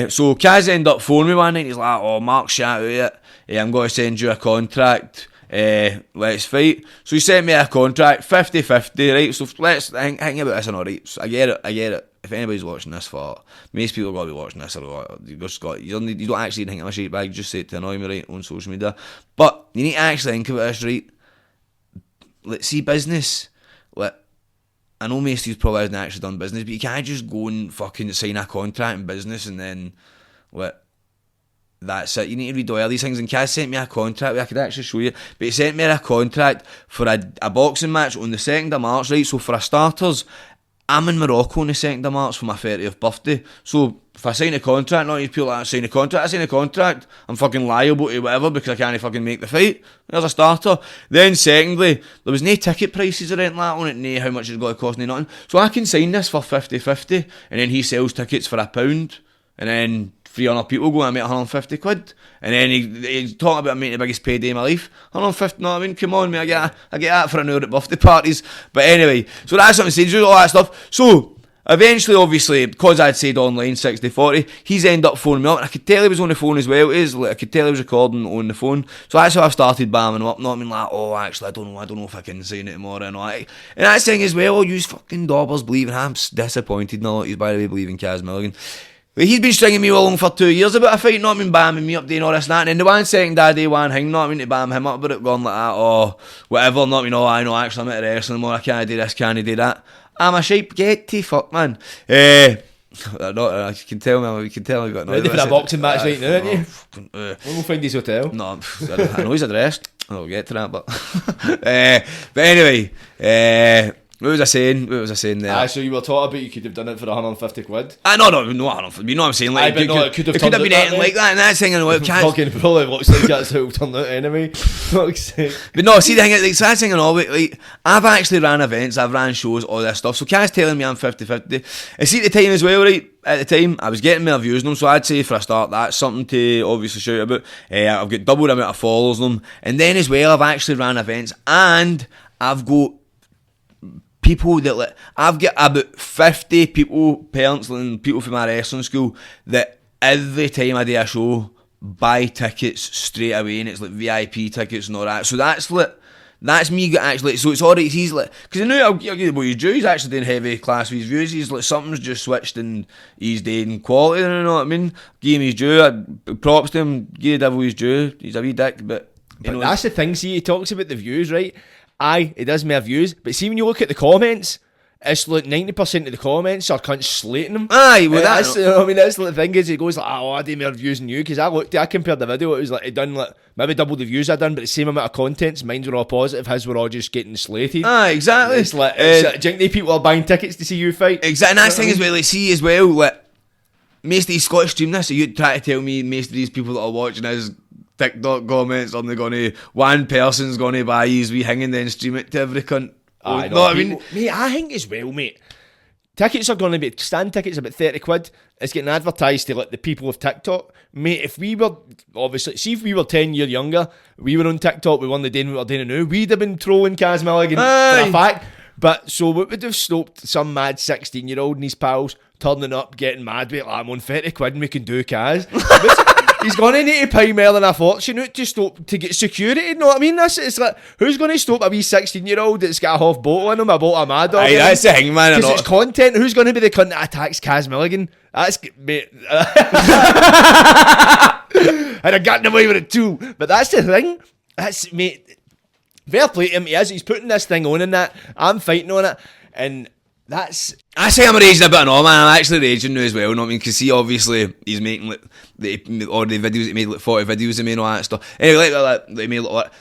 So Caz ended up phoning me one night. He's like, "Oh, Mark, shout out it. I'm going to send you a contract. Let's fight." So he sent me a contract, 50-50, right? So let's think about this, right? So I get it. If anybody's watching this, for most people are going to be watching this, you don't actually think I'm a shit bag, just say it to annoy me, right, on social media. But you need to actually think about this, right? Let's see business. I know most of you probably hasn't actually done business, but you can't just go and fucking sign a contract in business and then that's it. You need to read all these things. And Caz sent me a contract, I could actually show you, but he sent me a contract for a boxing match on the 2nd of March, right? So for a starters, I'm in Morocco on the 2nd of March for my 30th birthday. So if I sign a contract, not these people that sign a contract, I sign a contract, I'm fucking liable to whatever because I can't fucking make the fight. There's a starter. Then secondly, there was no ticket prices or anything like that on it, no how much it's got to cost, no nothing. So I can sign this for 50-50, and then he sells tickets for £1, and then 300 people go and make 150 quid, and then he's talking about making the biggest payday of my life. 150, know what I mean? Come on, mate, I get that for an hour at birthday parties. But anyway, so that's what I'm saying, all that stuff. So eventually, obviously, because I'd said online 60-40, he's ended up phoning me up, and I could tell he was on the phone as well. I could tell he was recording on the phone. So that's how I started bamming him up, not I mean, like, "Oh, actually, I don't know if I can sign it tomorrow," and all that. And that's the thing as well, you fucking daubers believe in him. I'm disappointed in a lot of you, by the way, believe in Caz Milligan. He's been stringing me along for 2 years about a fight, not I mean, bamming me up, doing all this and that. And then the 1 second day, one thing, not I mean, to bam him up about it, going like that, or whatever, not I mean, I know, actually, I'm at wrestling more, I can't do this, can't do that. I'm a shape, get to fuck, man. You can tell me, we've got ready for a boxing match right now, aren't you? We'll find his hotel. No, I know his address. I'll get to that, but anyway, what was I saying there? So you were talking about you could have done it for 150 quid? No, you know what I'm saying, like, it could have been anything like that, and that's thing, fucking probably looks like that's how it turned out anyway. But no, see the thing, like, that's thing and all, like, I've actually ran events, I've ran shows, all this stuff, so Caz telling me I'm 50-50, and see at the time as well, right, at the time, I was getting more views on them, so I'd say for a start, that's something to obviously shout about. I've got double the amount of followers on them, and then as well, I've actually ran events, and I've got people that, like, I've got about 50 people, parents and people from my wrestling school, that every time I do a show buy tickets straight away, and it's like VIP tickets and all that. So that's me actually. So it's alright. He's like, because I know I'll give you what he's due. He's actually doing heavy class with his views. He's like, something's just switched and he's doing quality. You know what I mean? Give him his due. Props to him. Give the devil his due. He's a wee dick, but that's the thing. See, he talks about the views, right? Aye, it does more views, but see when you look at the comments, it's like 90% of the comments are cunts slating him. Aye, well that's the thing is, he goes like, "Oh, I do more views than you," because I compared the video, it was like he done like maybe double the views I done, but the same amount of contents. Mine were all positive, his were all just getting slated. Aye, exactly. It's like, do you think people are buying tickets to see you fight? Exactly, and that's the thing as well, like, see as well, like, most of these Scottish stream this, so you try to tell me most of these people that are watching is TikTok comments, and they're gonna, one person's gonna buy his wee thing and then stream it to every cunt. I know what I mean? Mate, I think as well, mate. Tickets are gonna be, stand tickets about 30 quid. It's getting advertised to like the people of TikTok. Mate, if we were, obviously, see if we were 10 years younger, we were on TikTok, we weren't doing what we're doing now, we'd have been trolling Caz Milligan for a fact. But so what would have stopped some mad 16-year-old and his pals turning up, getting mad with, like, I'm on 30 quid and we can do Caz. He's going to need to pay more than a fortune out to stop, to get security, you know what I mean? It's like, who's going to stop a wee 16-year-old that's got a half bottle in him, a bottle of Mad Dog? Aye, that's the thing, man. Because it's content. Who's going to be the cunt that attacks Caz Milligan? That's, mate. And I got away with it too. But that's the thing. That's, mate, fair play to him. He's putting this thing on and that. I'm fighting on it. And that's... I say I'm raging a bit and all, man. I'm actually raging now as well, you know what I mean? Because see, obviously, he's making like all the videos, he made like 40 videos of me and all that stuff. Anyway, like he made like,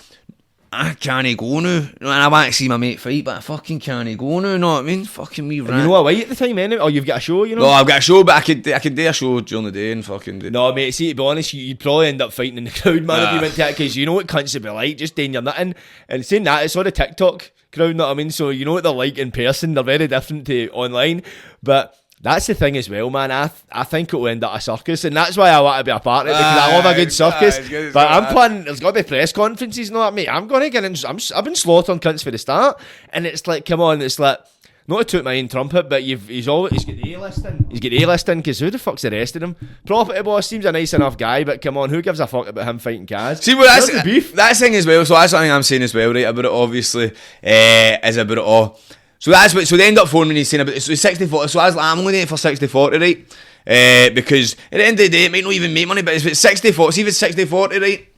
I can't go now. And I want to see my mate fight, but I fucking can't go now, you know what I mean? Fucking me rant. You know what, wait at the time, anyway? Or you've got a show, you know? No, I've got a show, but I could do a show during the day and fucking do. No, mate, see, to be honest, you'd probably end up fighting in the crowd, man, if you went to that, because you know what cunts would be like, just doing your nothing. And saying that, it's on the TikTok, crowd, know what I mean? So you know what they're like in person, they're very different to online. But that's the thing as well, man. I think it'll end up a circus, and that's why I want to be a part of it, because I love a good circus. But I'm planning, there's got to be press conferences, you know what I mean? I'm going to get in, I've been slaughtering cunts for the start, and it's like, come on, it's like, not to toot my own trumpet, but he's got the A-listing. He's got the A-listing, because who the fuck's the rest of them? Property Boss seems a nice enough guy, but come on, who gives a fuck about him fighting Caz? See, well, that's the beef. That's the thing as well. So that's something I'm saying as well, right? About it, obviously, is about it all. So that's what. So they end up phoning me and saying about it. So it's 60-40. So I was like, I'm only doing it for 60-40, right? Because at the end of the day, it might not even make money, but it's 60-40. See if it's 60-40, right?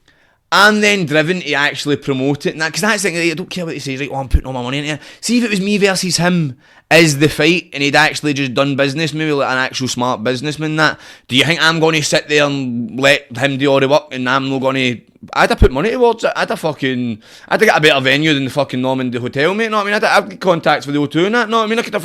I'm then driven to actually promote it, because that's the thing, I don't care what he says, right, I'm putting all my money into it. See if it was me versus him as the fight, and he'd actually just done business, maybe like an actual smart businessman, that, do you think I'm going to sit there and let him do all the work, and I'm not going to, I'd have put money towards it, I'd have got a better venue than the fucking Normandy Hotel, mate, know what I mean? I'd get contacts with the O2 and that, know what I mean? I could have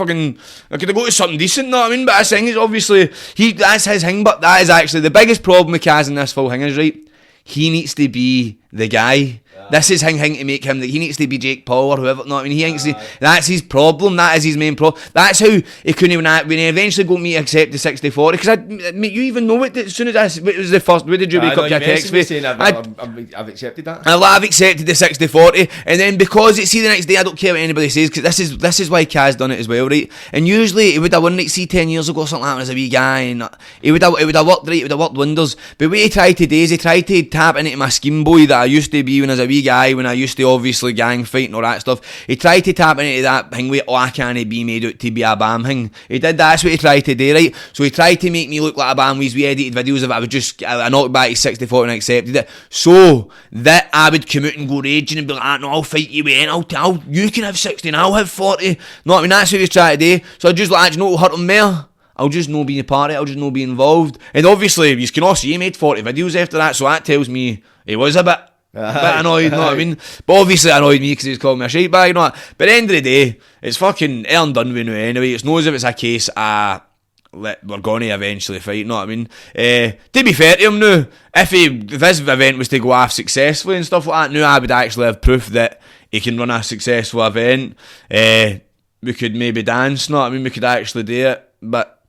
go to something decent, know what I mean? But the thing is, obviously, that's his thing, but that is actually the biggest problem with Caz in this full thing is, right, he needs to be the guy. This is him to make him. He needs to be Jake Paul or whoever. No, I mean, he thinks that's his problem. That is his main problem. That's how he couldn't even. When he eventually got me to accept the 60-40, because you even know it as soon as it was the first. Where did you wake up your text with? I've accepted that. I've accepted the 60-40, and then because see the next day, I don't care what anybody says, because this is why Caz done it as well, right? And usually he would have won, like, see 10 years ago, something like that, as a wee guy, and it would have worked right. It would have worked wonders. But what he tried today is he tried to tap into my scheme boy that I used to be when I was a wee guy, when I used to obviously gang fight and all that stuff. He tried to tap into that thing with, I can't be made out to be a bam thing. He did, that's what he tried to do, right? So he tried to make me look like a bam with his wee edited videos of it. I knocked back his 60-40 and accepted it, so that I would come out and go raging and be like, no, I'll fight you with it, you can have 60 and I'll have 40. No, I mean, that's what he was trying to do. So I just like, you know what will hurt him more? I'll just not be a part of it, I'll just not be involved. And obviously, you can all see he made 40 videos after that, so that tells me he was a bit annoyed, know what I mean? But obviously annoyed me because he was calling me a shite bag, you know. But at the end of the day, it's fucking earned done with now anyway. It's not as if it's a case we're going to eventually fight, you know what I mean? To be fair to him now, if this event was to go off successfully and stuff like that, now I would actually have proof that he can run a successful event. We could maybe dance, you know what I mean? We could actually do it, but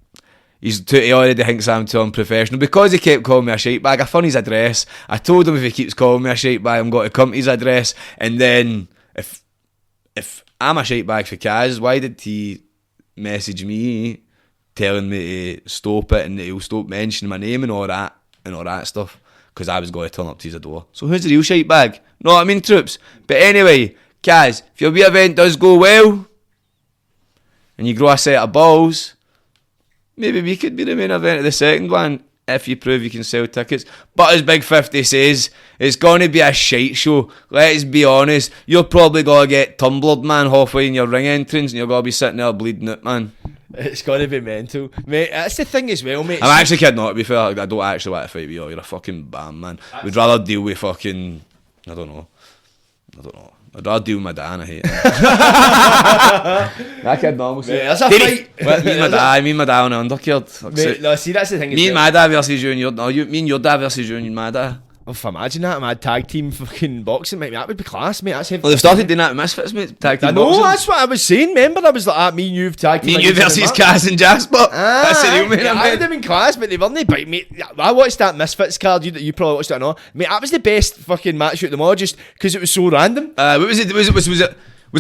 he already thinks I'm too unprofessional because he kept calling me a shite bag. I found his address. I told him if he keeps calling me a shite bag, I'm going to come to his address. And then if I'm a shite bag for Caz, why did he message me telling me to stop it and that he'll stop mentioning my name and all that stuff? Because I was going to turn up to his door. So who's the real shite bag? Know what I mean, troops? But anyway, Caz, if your wee event does go well and you grow a set of balls, maybe we could be the main event of the second one if you prove you can sell tickets. But as Big 50 says, it's going to be a shite show. Let's be honest. You're probably going to get tumblered, man, halfway in your ring entrance, and you're going to be sitting there bleeding it, man. It's going to be mental. Mate, that's the thing as well, mate. I'm actually kidding, not to be fair. I don't actually want to fight with you. You're a fucking bam, man. We'd rather deal with fucking... I don't know. I'd rather deal with my dad, and I hate it. That kid normal. That's a fight. Me and my dad on the undercard. Mate, no, see, that's the thing. Me and my dad versus you and your... No, me and your dad versus you and my dad. Oh, imagine that, mad tag team fucking boxing, mate. That would be class, mate. That's well, they've started doing that with Misfits, mate. Tag team boxing. I know, that's what I was saying. Remember, I was like, me and you've tag team. Me and you versus Caz and Jasper. That's the real main. I would have been class, but they weren't. But mate, I watched that Misfits card. You probably watched it, no? Mate, that was the best fucking match out of them all, just because it was so random. What was it? Was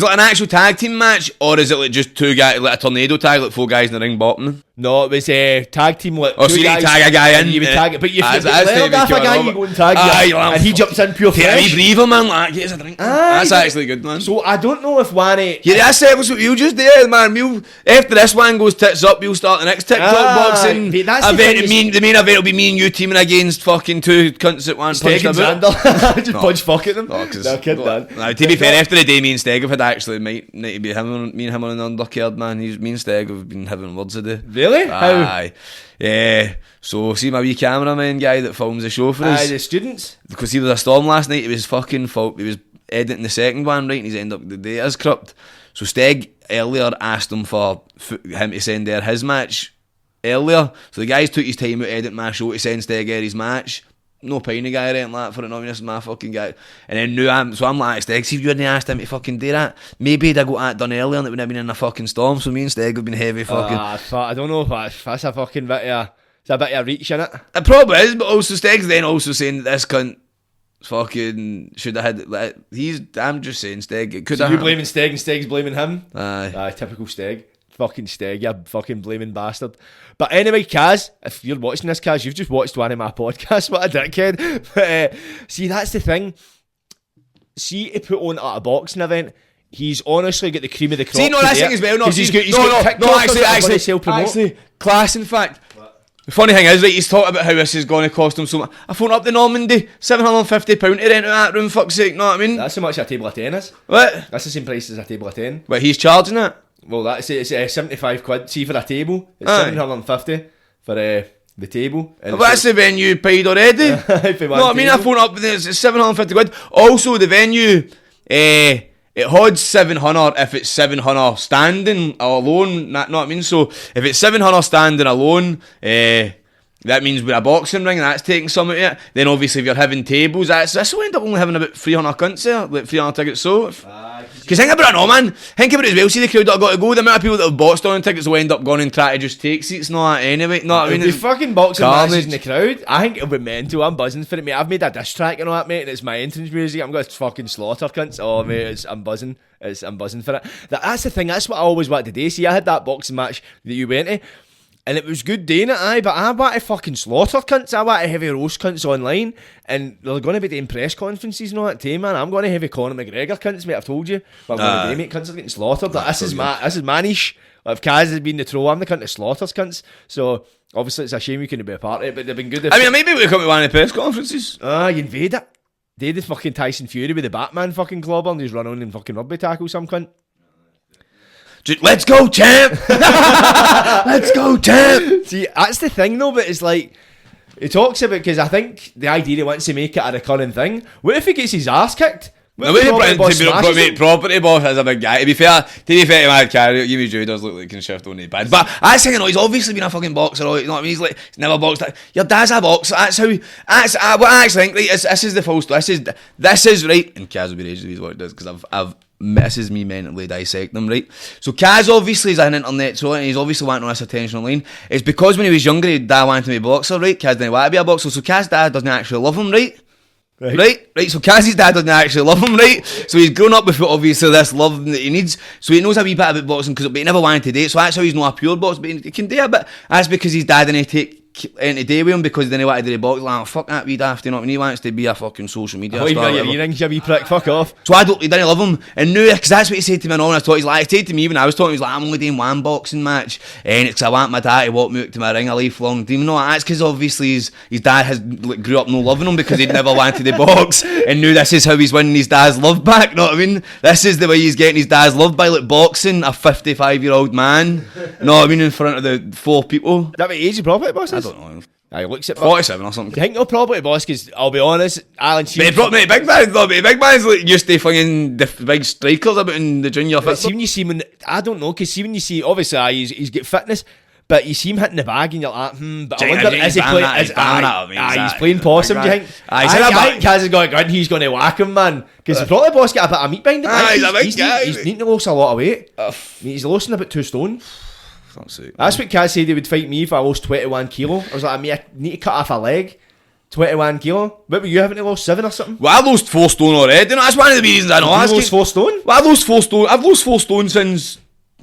it like an actual tag team match, or is it like just two guys, like a tornado tag, like 4 guys in the ring bottoming? No, it was a tag team. Like, so you tag a guy in. You would tag it, but if you let off a guy, you go and tag him, and he jumps in pure fresh. Yeah, he breather, man, like, get us a drink. That's actually good, man. So I don't know if Wanny... Yeah, that's it, what you just did, man. After this one goes tits up, we'll start the next TikTok boxing event. The main event will be me and you teaming against fucking 2 cunts at one punch. Just punch fuck at them. No, kid, man. To be fair, after the day me and Steg have had actually, might need to be me and him on an undercard, man. Me and Steg have been having words a day. Really? How? Yeah. So see my wee cameraman guy that films the show for us. The students. Because he was a storm last night. It was fucking fault. He was editing the second one, right, and he's ended up the day as corrupt. So Steg earlier asked him for him to send there his match earlier. So the guys took his time out editing my show to send Steg his match. no piney guy or anything like that for it, no, I mean, this is my fucking guy. And then now I'm like, Steg, see if you hadn't asked him to fucking do that, maybe he'd have got that done earlier and it would have been in a fucking storm, so me and Steg would have been heavy fucking... I don't know if that's a fucking bit of a reach in it. It probably is, but also Steg's then also saying that this cunt fucking should have had, like, I'm just saying Steg, it could have... You blaming Steg and Steg's blaming him? Aye. Typical Steg. Fucking Steg, you fucking blaming bastard. But anyway, Caz, if you're watching this, Caz, you've just watched one of my podcasts. What a dickhead. But see, that's the thing. See, to put on at a boxing event, he's honestly got the cream of the crop. See, no, that's thing as well. No, he's got actually, class. In fact, the funny thing is, right, he's talking about how this is going to cost him so much. I phoned up the Normandy, £750 to rent out that room. Fuck's sake, know what I mean? That's how much a table of 10 is. What? That's the same price as a table of 10. But he's charging it. Well, that's it. It's 75 quid. See, for a table, it's 750 for the table. But that's the venue paid already. No, I mean, I phoned up, it's 750 quid. Also, the venue, it holds 700 if it's 700 standing alone. Know what I mean? So, if it's 700 standing alone, that means with a boxing ring, that's taking some of it. Then obviously if you're having tables, this will end up only having about 300 cunts there, like 300 tickets. So, because think about it, no man. Think about it as well. See the crowd that have got to go. The amount of people that have bought on tickets will end up going and try to just take seats and all that anyway. Know what I mean? There's fucking boxing matches in the crowd. I think it'll be mental. I'm buzzing for it, mate. I've made a diss track and all that, mate, and it's my entrance music. I'm going to fucking slaughter cunts. Oh, mate, I'm buzzing. I'm buzzing for it. That's the thing. That's what I always wanted to do. See, I had that boxing match that you went to. And it was good doing it, aye, but I want to fucking slaughter cunts. I want to heavy roast cunts online. And they're going to be doing press conferences and all that too, man. I'm going to heavy Conor McGregor cunts, mate, I've told you. What I'm going to do, mate, cunts are getting slaughtered. Like, this is my niche. Like, if Caz has been the troll, I'm the cunt that slaughters cunts. So, obviously, it's a shame you couldn't be a part of it, but they've been good. I mean, maybe we'll come to one of the press conferences. You invade it. They did fucking Tyson Fury with the Batman fucking clobber and he's run on and fucking rugby tackle some cunt. Let's go, champ! Let's go, champ! See, that's the thing though, but it's like, he talks about, because I think the idea he wants to make it a recurring thing. What if he gets his ass kicked? Property boss is a big guy. To be fair to my career, Jimmy Joe does look like he can shift on his bad. But I think he's obviously been a fucking boxer, you know what I mean? He's like, he's never boxed. Your dad's a boxer. That's how. What I actually think. Right, this is the full story. This is right. And Caz will be raging with what it does because this is me mentally dissecting him, right? So Caz obviously is an internet troll and he's obviously wanting all this attention online. It's because when he was younger, his dad wanted to be a boxer, right? Caz didn't want to be a boxer, so Caz's dad doesn't actually love him, right? Right. So Caz's dad doesn't actually love him, right? So he's grown up with obviously this love that he needs. So he knows a wee bit about boxing but he never wanted to do it. So that's how he's not a pure boxer, but he can do it. But that's because his dad didn't take into day with him because then he wanted to do the box. Like, fuck that wee daft, you know what I mean? He wants to be a fucking social media star. You got your earrings, you wee prick, fuck off. So he didn't love him. And now, because that's what he said to me and all, and I thought, he said to me when I was talking, he was like, I'm only doing one boxing match, and it's because I want my dad to walk me out to my ring a lifelong dream. No, that's because obviously his dad has grew up no loving him because he'd never wanted to box, and now this is how he's winning his dad's love back, know what I mean? This is the way he's getting his dad's love by boxing a 55-year-old man, know what I mean, in front of the 4 people. Is that what age you probably boss is? I don't know. He looks at 47 or something. I think he'll probably boss because I'll be honest, Alan Big man's like used to flinging the big strikers about in the junior fit. See when you see him, I don't know, because see when you see, obviously he's got fitness, but you see him hitting the bag and you're like, but I wonder, is he playing, he's playing possum, do you think? I think Caz has got a gun, he's going to whack him, man, because the probably boss got a bit of meat behind him, man. He's a big guy. He's needing to lose a lot of weight. He's losing about 2 stone. That's what Caz said he would fight me if I lost 21 kilo. I was like, I need to cut off a leg. 21 kilo. What were you having to lose 7 or something? Well, I lost 4 stone already. You know, that's one of the reasons I know. You lost 4 stone? Well, I've lost 4 stone. I've lost 4 stone since.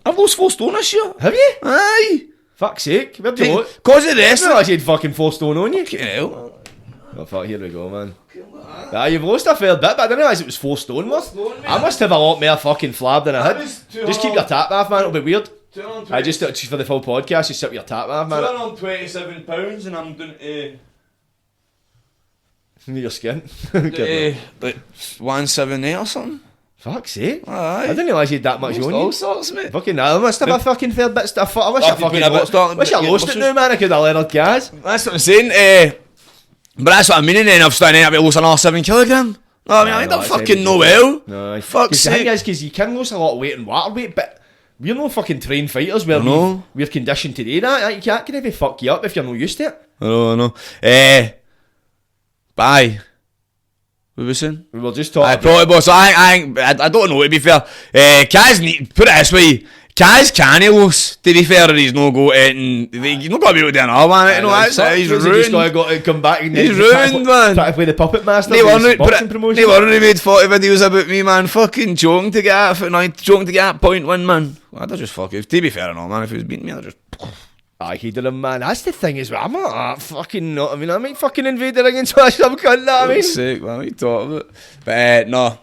I've lost 4 stone this year. Have you? Aye. Fuck's sake. Where'd you look? Cause of this. I realised you had fucking 4 stone on you. Fucking hell. Oh fuck, here we go, man. You've lost a fair bit, but I didn't realise it was 4 stone worth. I must have a lot more fucking flab than I had. Just keep your tap off, man. It'll be weird. I just for the full podcast, you sit your tap off, man. £227 and I'm doing your skin. Like 178 or something. Fuck's sake. Aye. I didn't realise you had that much on you. All sorts, mate. Fucking hell, I must have a fucking fair bit of stuff. I wish I lost it now, man. I could have let it gas. That's what I'm saying. But that's what I mean, and then I've started to lose another 7 kilogram. No, I mean, I don't fucking know well. No, fuck's sake. The thing is, because you can lose a lot of weight in water weight, but we're no fucking trained fighters where we're conditioned to do that. You can't even fuck you up if you're not used to it. I know. But Aye. What was saying? We were just I talking. probably was. I don't know, to be fair. Caz, put it this way, Caz can't lose, to be fair, he's no go and he's not going to be able to do another one. You know, that's it, he's ruined. He's got to come back and He's ruined, man. Try to play the puppet master. They with his weren't, boxing promotion. they weren't made 40 videos about me, man. Fucking joking to get at, joking to get at point one, man. I'd just fuck it. To be fair and all, man, if he was beating me, I'd just... I hated him, man. That's the thing as well. I'm not fucking not. I mean, I might fucking invade the ring and smash some cunt. I mean, Sick, man. What are you talking about? But no,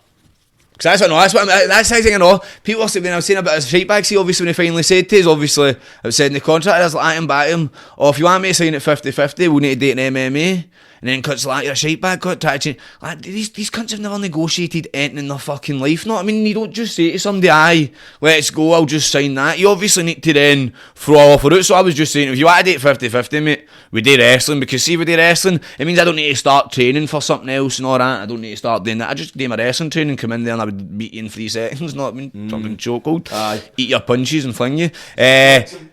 because that's the thing I know. People are saying, when I was saying about his fight back, see, obviously when he finally said to us, obviously I was said in the contract, I was like, I'm back to him. Oh, if you want me to sign at 50-50, we'll need to date an MMA. And then cunts like, you're a shite bag, cut, try to change. Like, these cunts have never negotiated anything in their fucking life, no? I mean, you don't just say to somebody, aye, let's go, I'll just sign that. You obviously need to then throw all for it. So I was just saying, if you want to date 50-50, mate, we do wrestling, because see, we do wrestling, it means I don't need to start training for something else and all that. I don't need to start doing that. I just do my wrestling training, come in there and I would beat you in 3 seconds, not I mean, something chokehold. Aye. Eat your punches and fling you.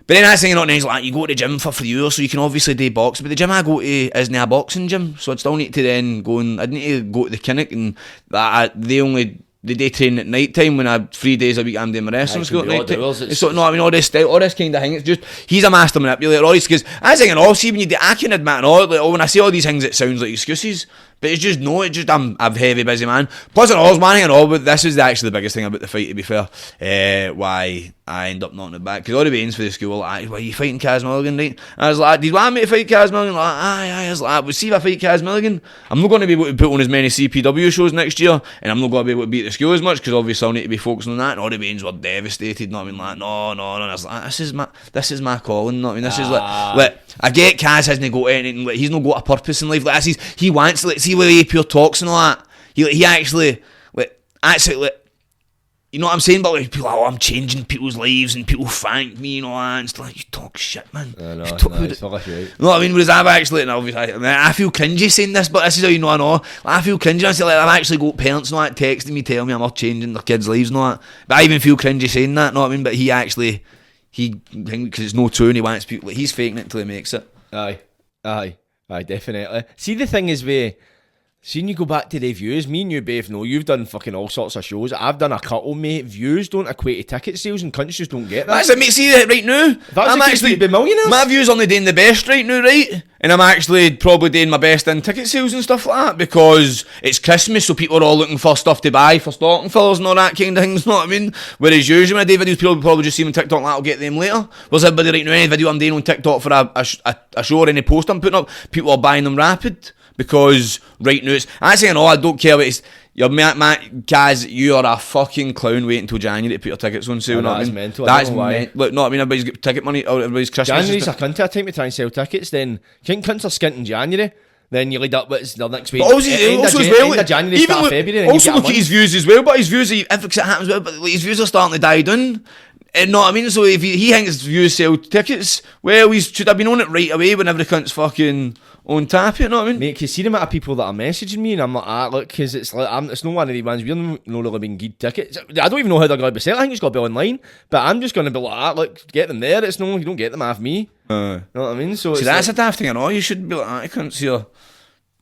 But then that's saying, he's like, you go to the gym for 3 hours, so you can obviously do boxing. But the gym I go to isn't a boxing gym, so I'd still need to then go and I'd need to go to the clinic, and that they day train at night time when I have 3 days a week I'm doing my wrestling school at night time. So no, I mean all this kind of thing. It's just he's a master manipulator. Because I think see when I can admit and all, like, when I say all these things, it sounds like excuses. But it's just I'm a heavy busy man. Plus and all, man, and all. But this is actually the biggest thing about the fight, to be fair. Why I end up knocking it back, because all the veins for the school were like, why are you fighting Caz Milligan, right? And I was like, do you want me to fight Caz Milligan? Like, aye. I was like, well, see if I fight Caz Milligan, I'm not going to be able to put on as many CPW shows next year, and I'm not going to be able to beat the school as much, because obviously I'll need to be focusing on that. And all the veins were devastated. Not I mean, like, no. And I was like, this is my calling. Not I mean, this is like I get Caz hasn't got anything. Like, he's not got a purpose in life. Like, he wants to, like, see where he pure talks and all that. He actually you know what I'm saying? But like, people are like, oh, I'm changing people's lives and people thank me, you know, and it's like, you talk shit, man. I know, it's right. You know what I mean? Whereas I've actually, and obviously, I feel cringy saying this, but this is how you know I know. Like, I feel cringy. I say, like, I've actually got parents and all that texting me, telling me I'm not changing their kids' lives and all that. But I even feel cringy saying that, you know what I mean? But because it's no true and he wants people, like, he's faking it until he makes it. Aye, definitely. See, the thing is, seeing you go back to the views, me and you both know you've done fucking all sorts of shows. I've done a couple, mate. Views don't equate to ticket sales, and cunts just don't get that. That's it, mate. See that right now? I'm actually be millionaires. My views only doing the best right now, right? And I'm actually probably doing my best in ticket sales and stuff like that, because it's Christmas, so people are all looking for stuff to buy for stocking fillers and all that kind of things. You know what I mean? Whereas usually when I do videos, people probably just see them on TikTok, like, I'll get them later. Whereas everybody right now, any video I'm doing on TikTok for a show or any post I'm putting up, people are buying them rapid. Because right now I'm saying, I don't care what it's. You're Caz, you are a fucking clown. Wait until January to put your tickets on sale. That's mental. That's mental. Look, no, I mean, everybody's got ticket money. Everybody's Christmas. January's a cunt of a time to try and sell tickets. Then cunts are skint in January. Then you lead up what's the next week. But also as well, end of January, start of February. Also look at his views as well. But his views, if it happens well, but his views are starting to die down. And know what I mean? So if he thinks his views sell tickets, well, he should have been on it right away when every cunt's fucking on tap, you know what I mean? Mate, can you see the amount of people that are messaging me, and I'm like, look, because it's like, it's not one of the ones, we're not really being good tickets. I don't even know how they're going to be selling. I think it's got to be online, but I'm just going to be like, look, get them there. It's no, you don't get them off me. You know what I mean? So that's like, a daft thing, I know. You should be like, I can't see her.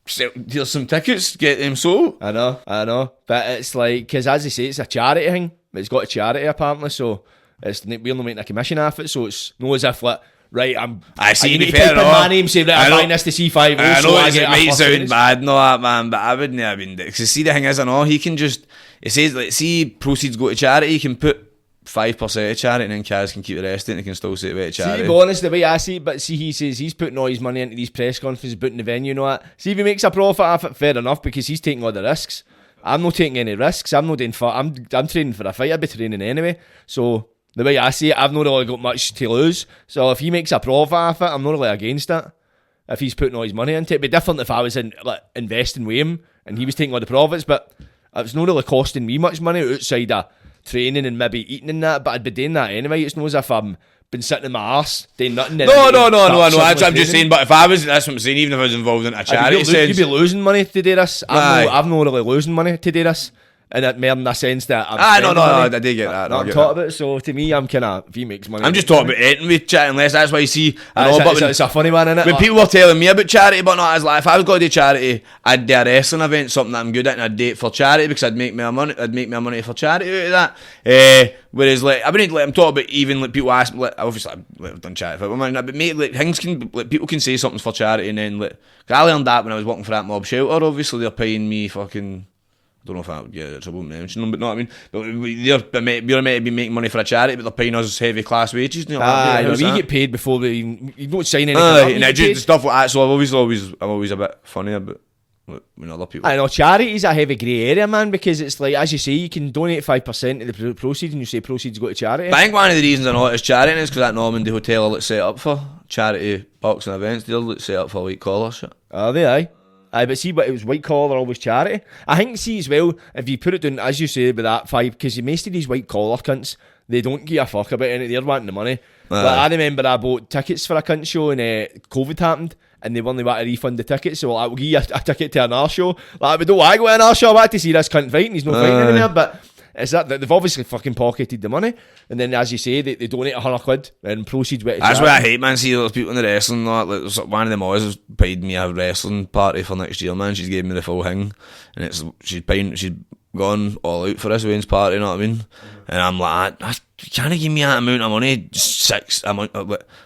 Here's some tickets, get them sold. I know. But it's like, because as they say, it's a charity thing. It's got a charity apparently, so we're not making a commission off it, so it's no as if like, right, I need to type in my name, say that I'm buying this to C5. I know it might sound bad, no, that man, but I wouldn't have been. Because see, the thing is, I know he can just. It says like, see, proceeds go to charity. He can put 5% of charity, and then Caz can keep the rest of it, and he can still say it about charity. See, to be honest, the way I see it, but see, he says he's putting all his money into these press conferences, putting the venue and all that. See, if he makes a profit off it, fair enough, because he's taking all the risks. I'm not taking any risks. I'm not doing I'm training for a fight. I'd be training anyway. So the way I see it, I've not really got much to lose. So if he makes a profit off it, I'm not really against it. If he's putting all his money into it, it'd be different if I was investing with him and he was taking all the profits. But it's not really costing me much money outside of training and maybe eating and that. But I'd be doing that anyway. It's not as if I'm been sitting in my arse doing nothing. No. That's what I'm just saying. But if I was, that's what I'm saying. Even if I was involved in a charity sense, you'd be losing money to do this. I'm not really losing money to do this. And it more in the sense that I'm no, spending money. I did get that. I'm talking about. So to me, I'm kind of, if he makes money, I'm just talking about anything with charity, unless that's why you see. I know, but it's a funny one, innit? when people were telling me about charity, but not as like, if I was going to do charity, I'd do a wrestling event, something that I'm good at, and I'd do it for charity because I'd make my money for charity out of that. Whereas like, I'm talking about even like people ask me, like, obviously I've done charity for money, but mate, like things can, like people can say something's for charity, and then like, 'cause I learned that when I was working for that mob shelter. Obviously they're paying me fucking. I don't know if I would get trouble mentioning them, but know what I mean. But we're meant to be making money for a charity, but they're paying us heavy class wages. You know, we get paid before you don't sign anything. And just stuff like that. So I'm always a bit funny about when other people. I know charity's a heavy grey area, man, because it's like, as you say, you can donate 5% of the proceeds, and you say proceeds go to charity. But I think one of the reasons I know it's charity is because that Normandy hotel are like set up for charity boxing events. They're like set up for white collar shit. Are they? Aye. Aye, but see, but it was white collar, always charity. I think, see, as well, if you put it down, as you say, with that 5, because most of these white collar cunts, they don't give a fuck about anything, they're wanting the money. Like, I remember I bought tickets for a cunt show and COVID happened, and they only want to refund the tickets, so I will give you a ticket to an R show. Like, we don't want to go to an R show, I want to see this cunt fighting, he's not fighting anymore, but it's that they've obviously fucking pocketed the money, and then as you say, they donate £100 and proceeds with it. That's what I hate, man. See those people in the wrestling, like one of them always has paid me a wrestling party for next year, man. She's gave me the full thing, and she's gone all out for this Wayne's party, you know what I mean? And I'm like, you can't give me that amount of money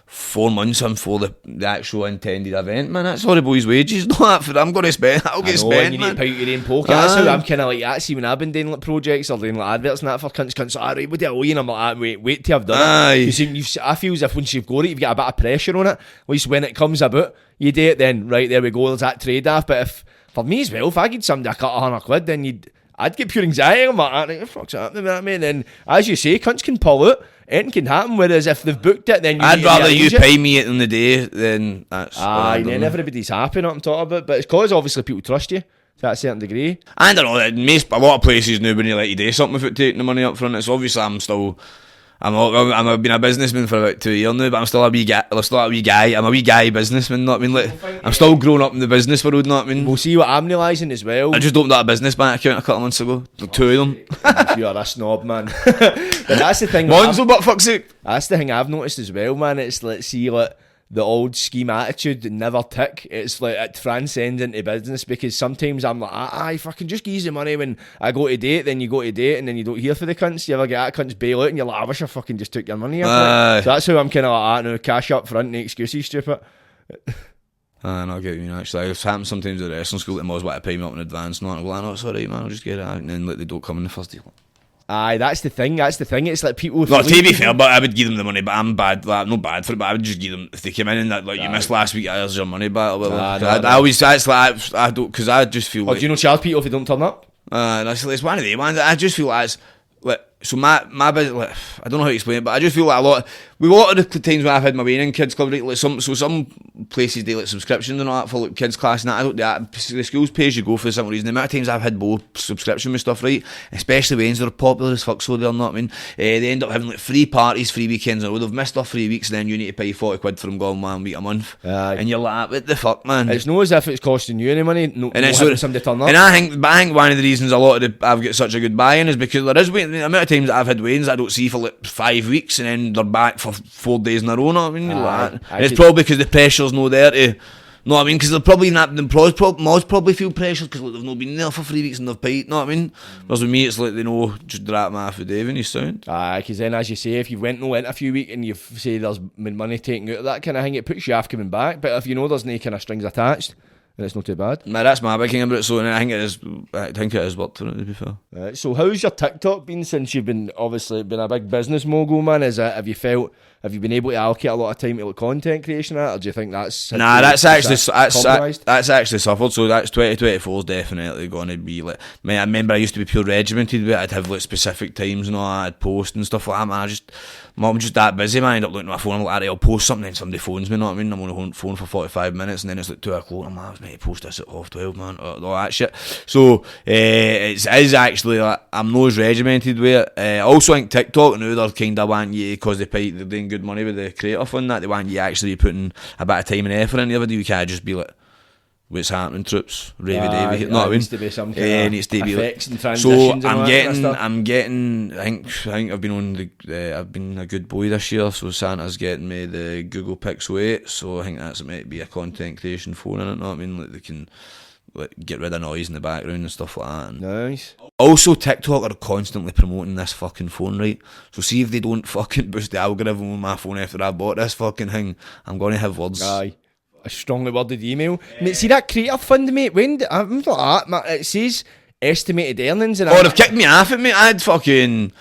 4 months before the actual intended event, man. That's horrible his wages. Not for I'm going to spend. I'll get spent, you man. need to pay your own pocket. That's how I'm kind of like that. See, when I've been doing like projects or doing like adverts and that for cunts, alright, what do I owe you? And I'm like, wait till I've done it. I feel as if once you've got it, you've got a bit of pressure on it. At least when it comes about, you do it, then right, there we go, there's that trade-off. But if, for me as well, if I give somebody a cut of £100, then I'd get pure anxiety. I'm like, what the fuck's happening with that, mate? And as you say, cunts can pull out. Anything can happen. Whereas if they've booked it, then I'd rather you pay me it in the day than that's. Then everybody's happy. Not what I'm talking about, but it's because obviously people trust you to a certain degree. I don't know. A lot of places now when you let you do something without taking the money up front, it's obviously I've been a businessman for about 2 years now, but I'm still a wee guy. I'm a wee guy businessman, know what I mean? Like, I'm still growing up in the business world, know what I mean? We'll see what I'm realising as well. I just opened up a business bank account a couple of months ago. Like 2 of them. You are a snob, man. But that's the thing. One's but fuck's sake. That's the thing I've noticed as well, man. It's like, see, like, the old scheme attitude never tick. It's like it transcends into business, because sometimes I'm like, I fucking just give the money when I go to date, then you go to date and then you don't hear for the cunts. You ever get that cunts bail out and you're like, I wish I fucking just took your money. So that's how I'm kind of like that now. Cash up front, no excuses, stupid. No, I get you, actually. It's happened sometimes at the wrestling school that most want to pay me up in advance, and I'm like, no, it's alright, man, I'll just get it out, and then like, they don't come in the first day. Aye, that's the thing. It's like people. No, to be fair, but I would give them the money. But I'm bad. Like, I'm not bad for it. But I would just give them if they came in and that, like, you missed last week. Here's your money back. I always that's like I don't, because I just feel. Do you know charge people if they don't turn up? It's one of the ones. I just feel like it's like, so my business, like, I don't know how to explain it, but I just feel like a lot of the times when I've had my weaning kids club, like some places they like subscriptions and all that for like kids class and that. I don't do that. The schools pay as you go for some reason. The amount of times I've had both subscription with stuff, right, especially Wednesday, they're popular as fuck, so they're not. I mean, they end up having like free parties, free weekends, or they've missed their 3 weeks, and then you need to pay £40 for them going 1 week a month. And you're like, what the fuck, man? It's not as if it's costing you any money. No, and it's somebody turn up. And I think one of the reasons a lot of I've got such a good buy-in is because there is the amount of times that I've had weigh-ins I don't see for like 5 weeks, and then they're back for 4 days in a row. Know what I mean? And it's probably because the pressure's not there to. Know what I mean? Because they're probably not. The pros probably feel pressure because like, they've not been there for 3 weeks and they've paid. Know what I mean? Whereas with me, it's like they know just drop my affidavit and you sound. Because then, as you say, if you went a few weeks and you say there's been money taken out of that kind of thing, it puts you off coming back. But if you know there's no kind of strings attached, then it's not too bad. Man, that's my big thing about it. So I think it is. I think it is worked for it, to be fair. So how's your TikTok been since you've been obviously been a big business mogul, man? Have you been able to allocate a lot of time to like content creation, or do you think that's? That's actually suffered. So that's 2024 is definitely going to be like. Man, I remember I used to be pure regimented, but I'd have like specific times and all that. I'd post and stuff like that. Man, I'm just that busy, man. I end up looking at my phone. I'm like, I'll post something, and somebody phones me. Know what I mean? I'm on the phone for 45 minutes, and then it's like 2 o'clock. I'm like, I was meant to post this at 12:30, man. All that shit. So it is actually like, I'm not as regimented with it. I also think TikTok now they're kind of want you, because they're doing good money with the creator fund, that they want you actually putting a bit of time and effort into the video. You can't just be like what's happening, troops. Ravie Davie, you know what I mean? Needs to be some kind of needs to be effects and so transitions. and all that kind of stuff. I'm getting. I think I've been on the. I've been a good boy this year. So Santa's getting me the Google Pixel 8. So I think that's meant to be a content creation phone in it. Know what I mean? Like they can get rid of noise in the background and stuff like that. And Nice. also, TikTok are constantly promoting this fucking phone, right? So see if they don't fucking boost the algorithm on my phone after I bought this fucking thing, I'm going to have words. Aye. A strongly worded email. Mate, see that creator fund, mate? When I'm like that, it says estimated earnings, and Oh, they've kicked me off it, mate. I'd done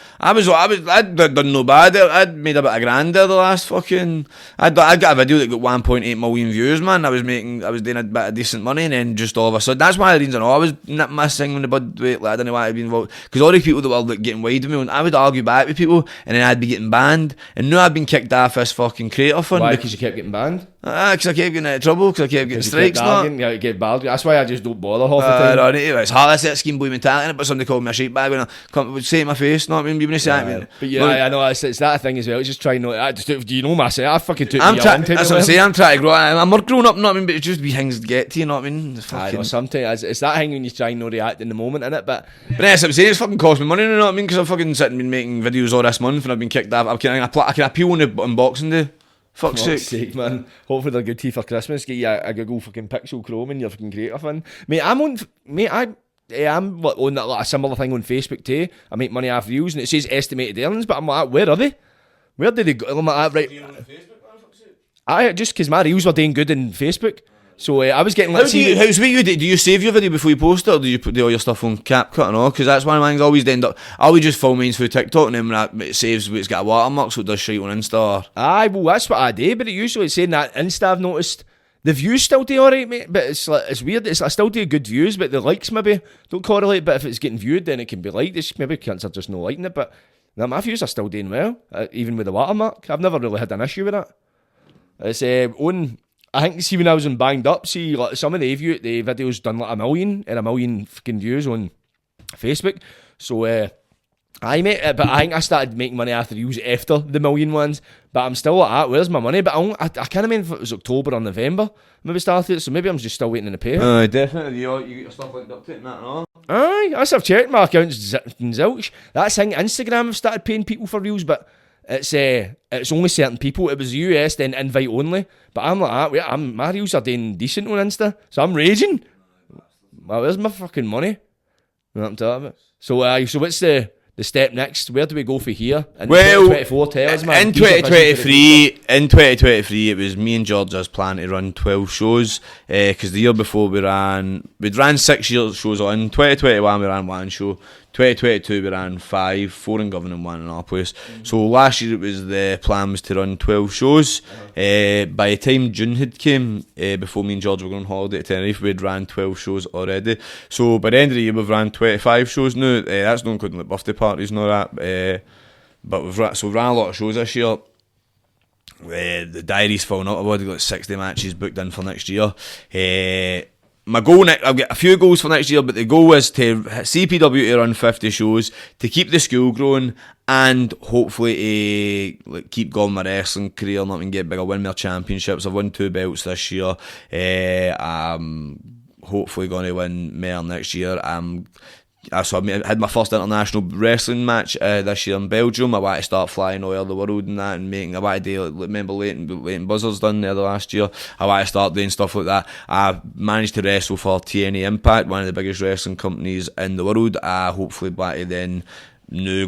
no bad. I'd made about $1,000 there the last fucking. I got a video that got 1.8 million views, man. I was doing a bit of decent money, and then just all of a sudden, that's why the reason I was nipping my thing in the bud. Wait, like, I didn't want to be involved because all the people that were like getting wide with me, and I would argue back with people, and then I'd be getting banned, and now I've been kicked off this fucking creator fund. why? Because you kept getting banned. Because I kept getting into trouble, because I kept getting strikes. You get banned. That's why I just don't bother half the time. It's hard. That's that scheme boy mentality, but somebody called me a sheep bag when I would say it in my face. Know what I mean? You're saying, But yeah, I know it's that thing as well. It's just trying not. Do you know myself? I fucking took that's what I'm saying. I'm trying to grow. I'm more grown up. Know what I mean? But it's just be things to get to. You know what I mean? I know, sometimes it's that thing when you try and not react in the moment, innit? But that's what I'm saying. It's fucking cost me money. You know what I mean? Because I've fucking sitting and making videos all this month, and I've been kicked off. I can appeal on the unboxing day. Fuck's sake, man. Hopefully they're good to you for Christmas. Get you a Google fucking Pixel Chrome and your fucking creator fund. Mate, I'm on that, like, a similar thing on Facebook too. I make money off views and it says estimated earnings, but I'm like, where are they? Where did they go? I'm like, right. Just because my reels were doing good in Facebook. So I was getting like... Do you save your video before you post it, or do you put all your stuff on CapCut and all? Because that's one of my things I always end up... I always just film mine through TikTok, and then when it saves, it's got a watermark, so it does shite on Insta. Aye, well, that's what I do, but it usually it's saying that Insta, I've noticed the views still do alright, mate, but it's weird. I still do good views, but the likes maybe don't correlate. But if it's getting viewed, then it can be liked. It's maybe cancer just not liking it, but no, my views are still doing well, even with the watermark. I've never really had an issue with that. It's on... I think, see, when I was in Banged Up, see, like, some of the videos done like 1 million fucking views on Facebook. So, aye, mate, but I think I started making money after views after the 1 million ones. But I'm still like that. Where's my money? But I can't remember if it was October or November. Maybe started it, so maybe I'm just still waiting in the pay. Definitely. You get your stuff linked up to it and that and all. Aye, I've checked my accounts and zilch. That's thing. Instagram have started paying people for reels, but it's only certain people. It was US, then invite only. But I'm like that. My reels are doing decent on Insta, so I'm raging. Well, where's my fucking money? You know what I'm talking about? So what's the step next? Where do we go for here? In 2024, tell us, man. In 2023, it was me and George's plan to run 12 shows. Because the year before we'd ran 6 shows on. 2021 we ran 1 show. 2022 we ran 5, 4 in Govan and 1 in our place. So last year the plan was to run 12 shows. By the time June had came, before me and George were going on holiday to Tenerife, we'd ran 12 shows already. So by the end of the year we've ran 25 shows now. That's not including like birthday parties and all that. But we've ran a lot of shows this year. The diary's filling up. I've already got 60 matches booked in for next year. My goal I've got a few goals for next year, but the goal is to CPW to run 50 shows, to keep the school growing, and hopefully to keep going my wrestling career, not and get bigger, win more championships. I've won 2 belts this year. I'm hopefully going to win more next year. So I had my first international wrestling match this year in Belgium. I want to start flying all over the world and that, and I want to do, remember Leighton Buzzard's done there the last year. I want to start doing stuff like that. I managed to wrestle for TNA Impact, one of the biggest wrestling companies in the world. I hopefully want to then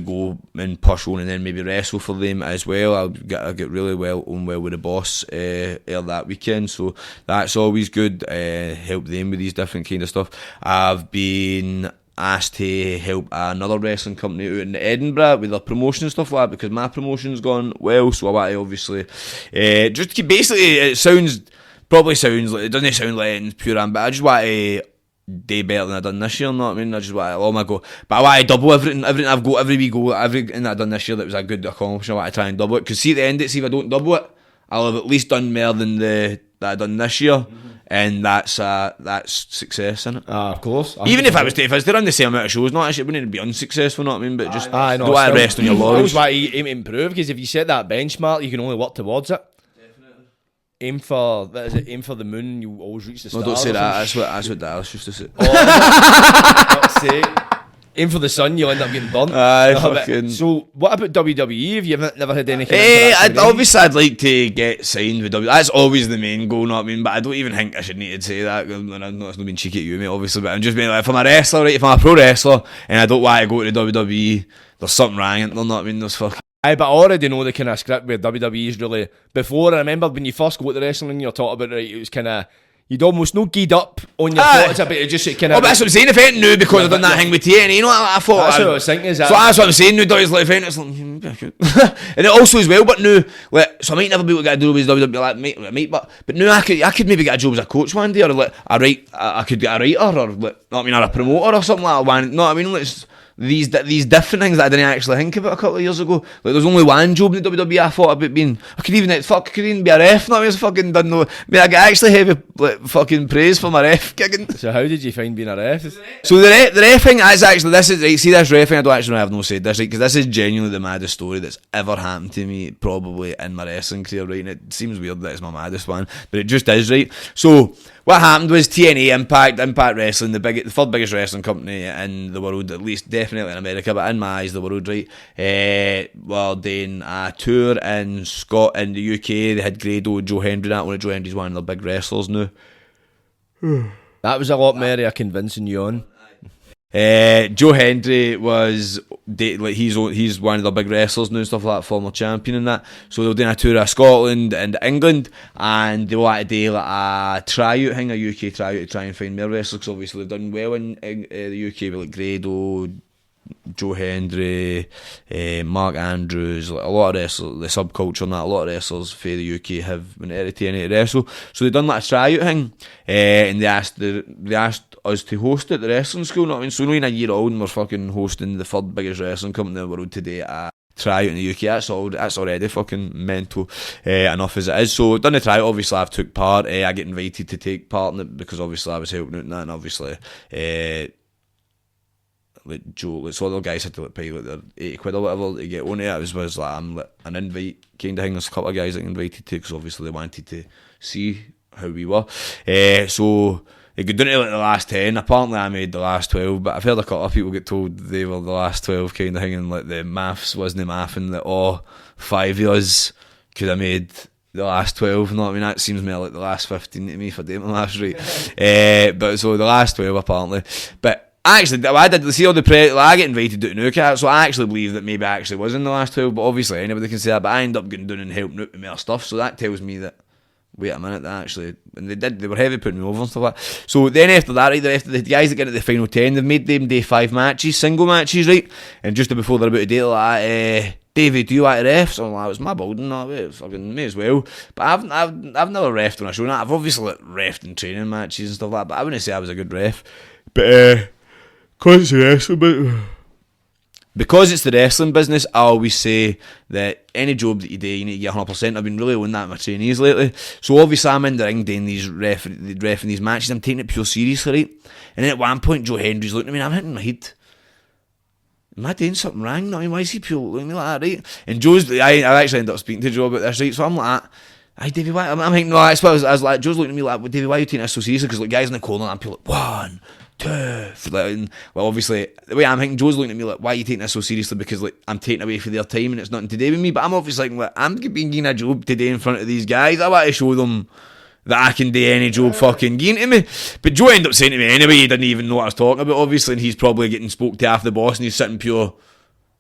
go and push on and then maybe wrestle for them as well. I'll get really well with the boss that weekend, so that's always good. Help them with these different kind of stuff. I've been asked to help another wrestling company out in Edinburgh with their promotion and stuff like that, because my promotion's gone well, so I want to obviously just keep, basically it probably sounds like, it doesn't sound like it's pure but I just want to do better than I've done this year, you know what I mean? I just want to, oh my god, but I want to double everything I've got, everything that I've done this year that was a good accomplishment. I want to try and double it, because see at the end of it, see if I don't double it, I'll have at least done more than that I've done this year. And that's success, isn't it? Of course. Even if I was to run the same amount of shows, not actually, it wouldn't be unsuccessful, know what I mean? But just don't want to rest on your laurels. Always want to aim to improve, because if you set that benchmark, you can only work towards it. Definitely. aim for the moon, you always reach the stars. No, don't say that. That's what Dallas used to say. Let's say, aim for the sun, you'll end up getting burnt. Aye, fucking. So, what about WWE? Have you never had anything? Obviously, I'd like to get signed with WWE. That's always the main goal, know what I mean? But I don't even think I should need to say that. And I'm not being cheeky at you, mate, obviously. But I'm just being like, if I'm a wrestler, right? If I'm a pro wrestler and I don't want to go to WWE, there's something wrong. Know what I mean? There's fucking. Aye, but I already know the kind of script where WWE's really. Before, I remember when you first go to wrestling, you're talking about, right, it was kind of. You'd almost no geed up on your thoughts about it, just kind of. Oh, but that's what I'm saying. If I ain't new because I've done that thing with TNA, you know what I thought. That's what I was thinking. Is that? So that's what I'm saying. New does like it's like, and it also as well. But new, like, so I might never be able to get a job as WWE, like, mate, but new I could maybe get a job as a coach one day, or like I could get a writer, or like, not I mean, or a promoter or something like that. No, I mean, it's these different things that I didn't actually think about a couple of years ago. Like, there's only one job in the WWE I thought about being. I could even be a ref. Not I was fucking done no. I mean, I get actually heavy like, fucking praise for my ref gigging. So how did you find being a ref? So the ref thing is actually, this is right. See this ref thing, I don't actually have no say this, right? Because this is genuinely the maddest story that's ever happened to me probably in my wrestling career, right? And it seems weird that it's my maddest one, but it just is, right? So what happened was TNA Impact Wrestling, the third biggest wrestling company in the world, at least definitely in America, but in my eyes the world, right? Well, doing a tour in in the UK. They had Grado, Joe Hendry. That one of Joe Hendry's one of the big wrestlers now. That was a lot more convincing you on. Joe Hendry was he's one of the big wrestlers now and stuff like that, former champion and that. So they were doing a tour of Scotland and England, and they wanted to do like a tryout thing, a UK tryout to try and find more wrestlers. Because obviously they've done well in the UK with like Grado, Joe Hendry, Mark Andrews, like a lot of wrestlers, the subculture and that, a lot of wrestlers for the UK have been out of TNA to wrestle. So they done like a tryout thing, and they asked us to host at the wrestling school, know what I mean? So we're only a year old and we're fucking hosting the third biggest wrestling company in the world today at a tryout in the UK. That's already fucking mental enough as it is. So done the tryout, obviously I've took part. I get invited to take part in it because obviously I was helping out in that, and obviously like Joe, like, so other guys had to like pay like their 80 quid or whatever to get on it. It was like I'm like an invite kind of thing. There's a couple of guys that invited to because obviously they wanted to see how we were. So it got down to like the last 10. Apparently I made the last 12, but I've heard a couple of people get told they were the last 12 kind of thing, and like the maths wasn't mathing that 5 of us could have made the last 12, you know what I mean? That seems more like the last 15 to me for doing my last right. But so the last 12 apparently. But actually, I did see all the I get invited to Nuka, so I actually believe that maybe I actually was in the last 12, but obviously anybody can say that, but I ended up getting down and helping out with more stuff, so that tells me that, wait a minute, that actually, and they were heavy putting me over and stuff like that. So then after that, right, after the guys that get at the final 10, they've made them do 5 matches, single matches, right, and just before they're about to do like, Davey, do you like refs? I'm like, it's my building, no, it fucking may as well. But I've never refed on a show. Now, I've obviously like, refed in training matches and stuff like that, but I wouldn't say I was a good ref. But because it's the wrestling business, I always say that any job that you do, you need to get 100%. I've been really on that with my trainees lately. So obviously I'm in the ring doing these reffing these matches. I'm taking it pure seriously, right? And then at one point, Joe Hendry's looking at me and I'm hitting my head. Am I doing something wrong? No, why is he pure looking at me like that, right? And I actually ended up speaking to Joe about this, right? So I'm like, hey Davey, why? I'm thinking, no, I was like, Joe's looking at me like, well, Davey, why are you taking this so seriously? Because like guys in the corner, I'm pure like, 1, 2, like, and, well, obviously, the way I'm thinking, Joe's looking at me like, why are you taking this so seriously? Because like I'm taking away for their time and it's nothing to do with me. But I'm obviously thinking, like, I'm being given a job today in front of these guys. I want to show them that I can do any job fucking given to me. But Joe ended up saying to me anyway, he didn't even know what I was talking about, obviously, and he's probably getting spoke to after the boss and he's sitting pure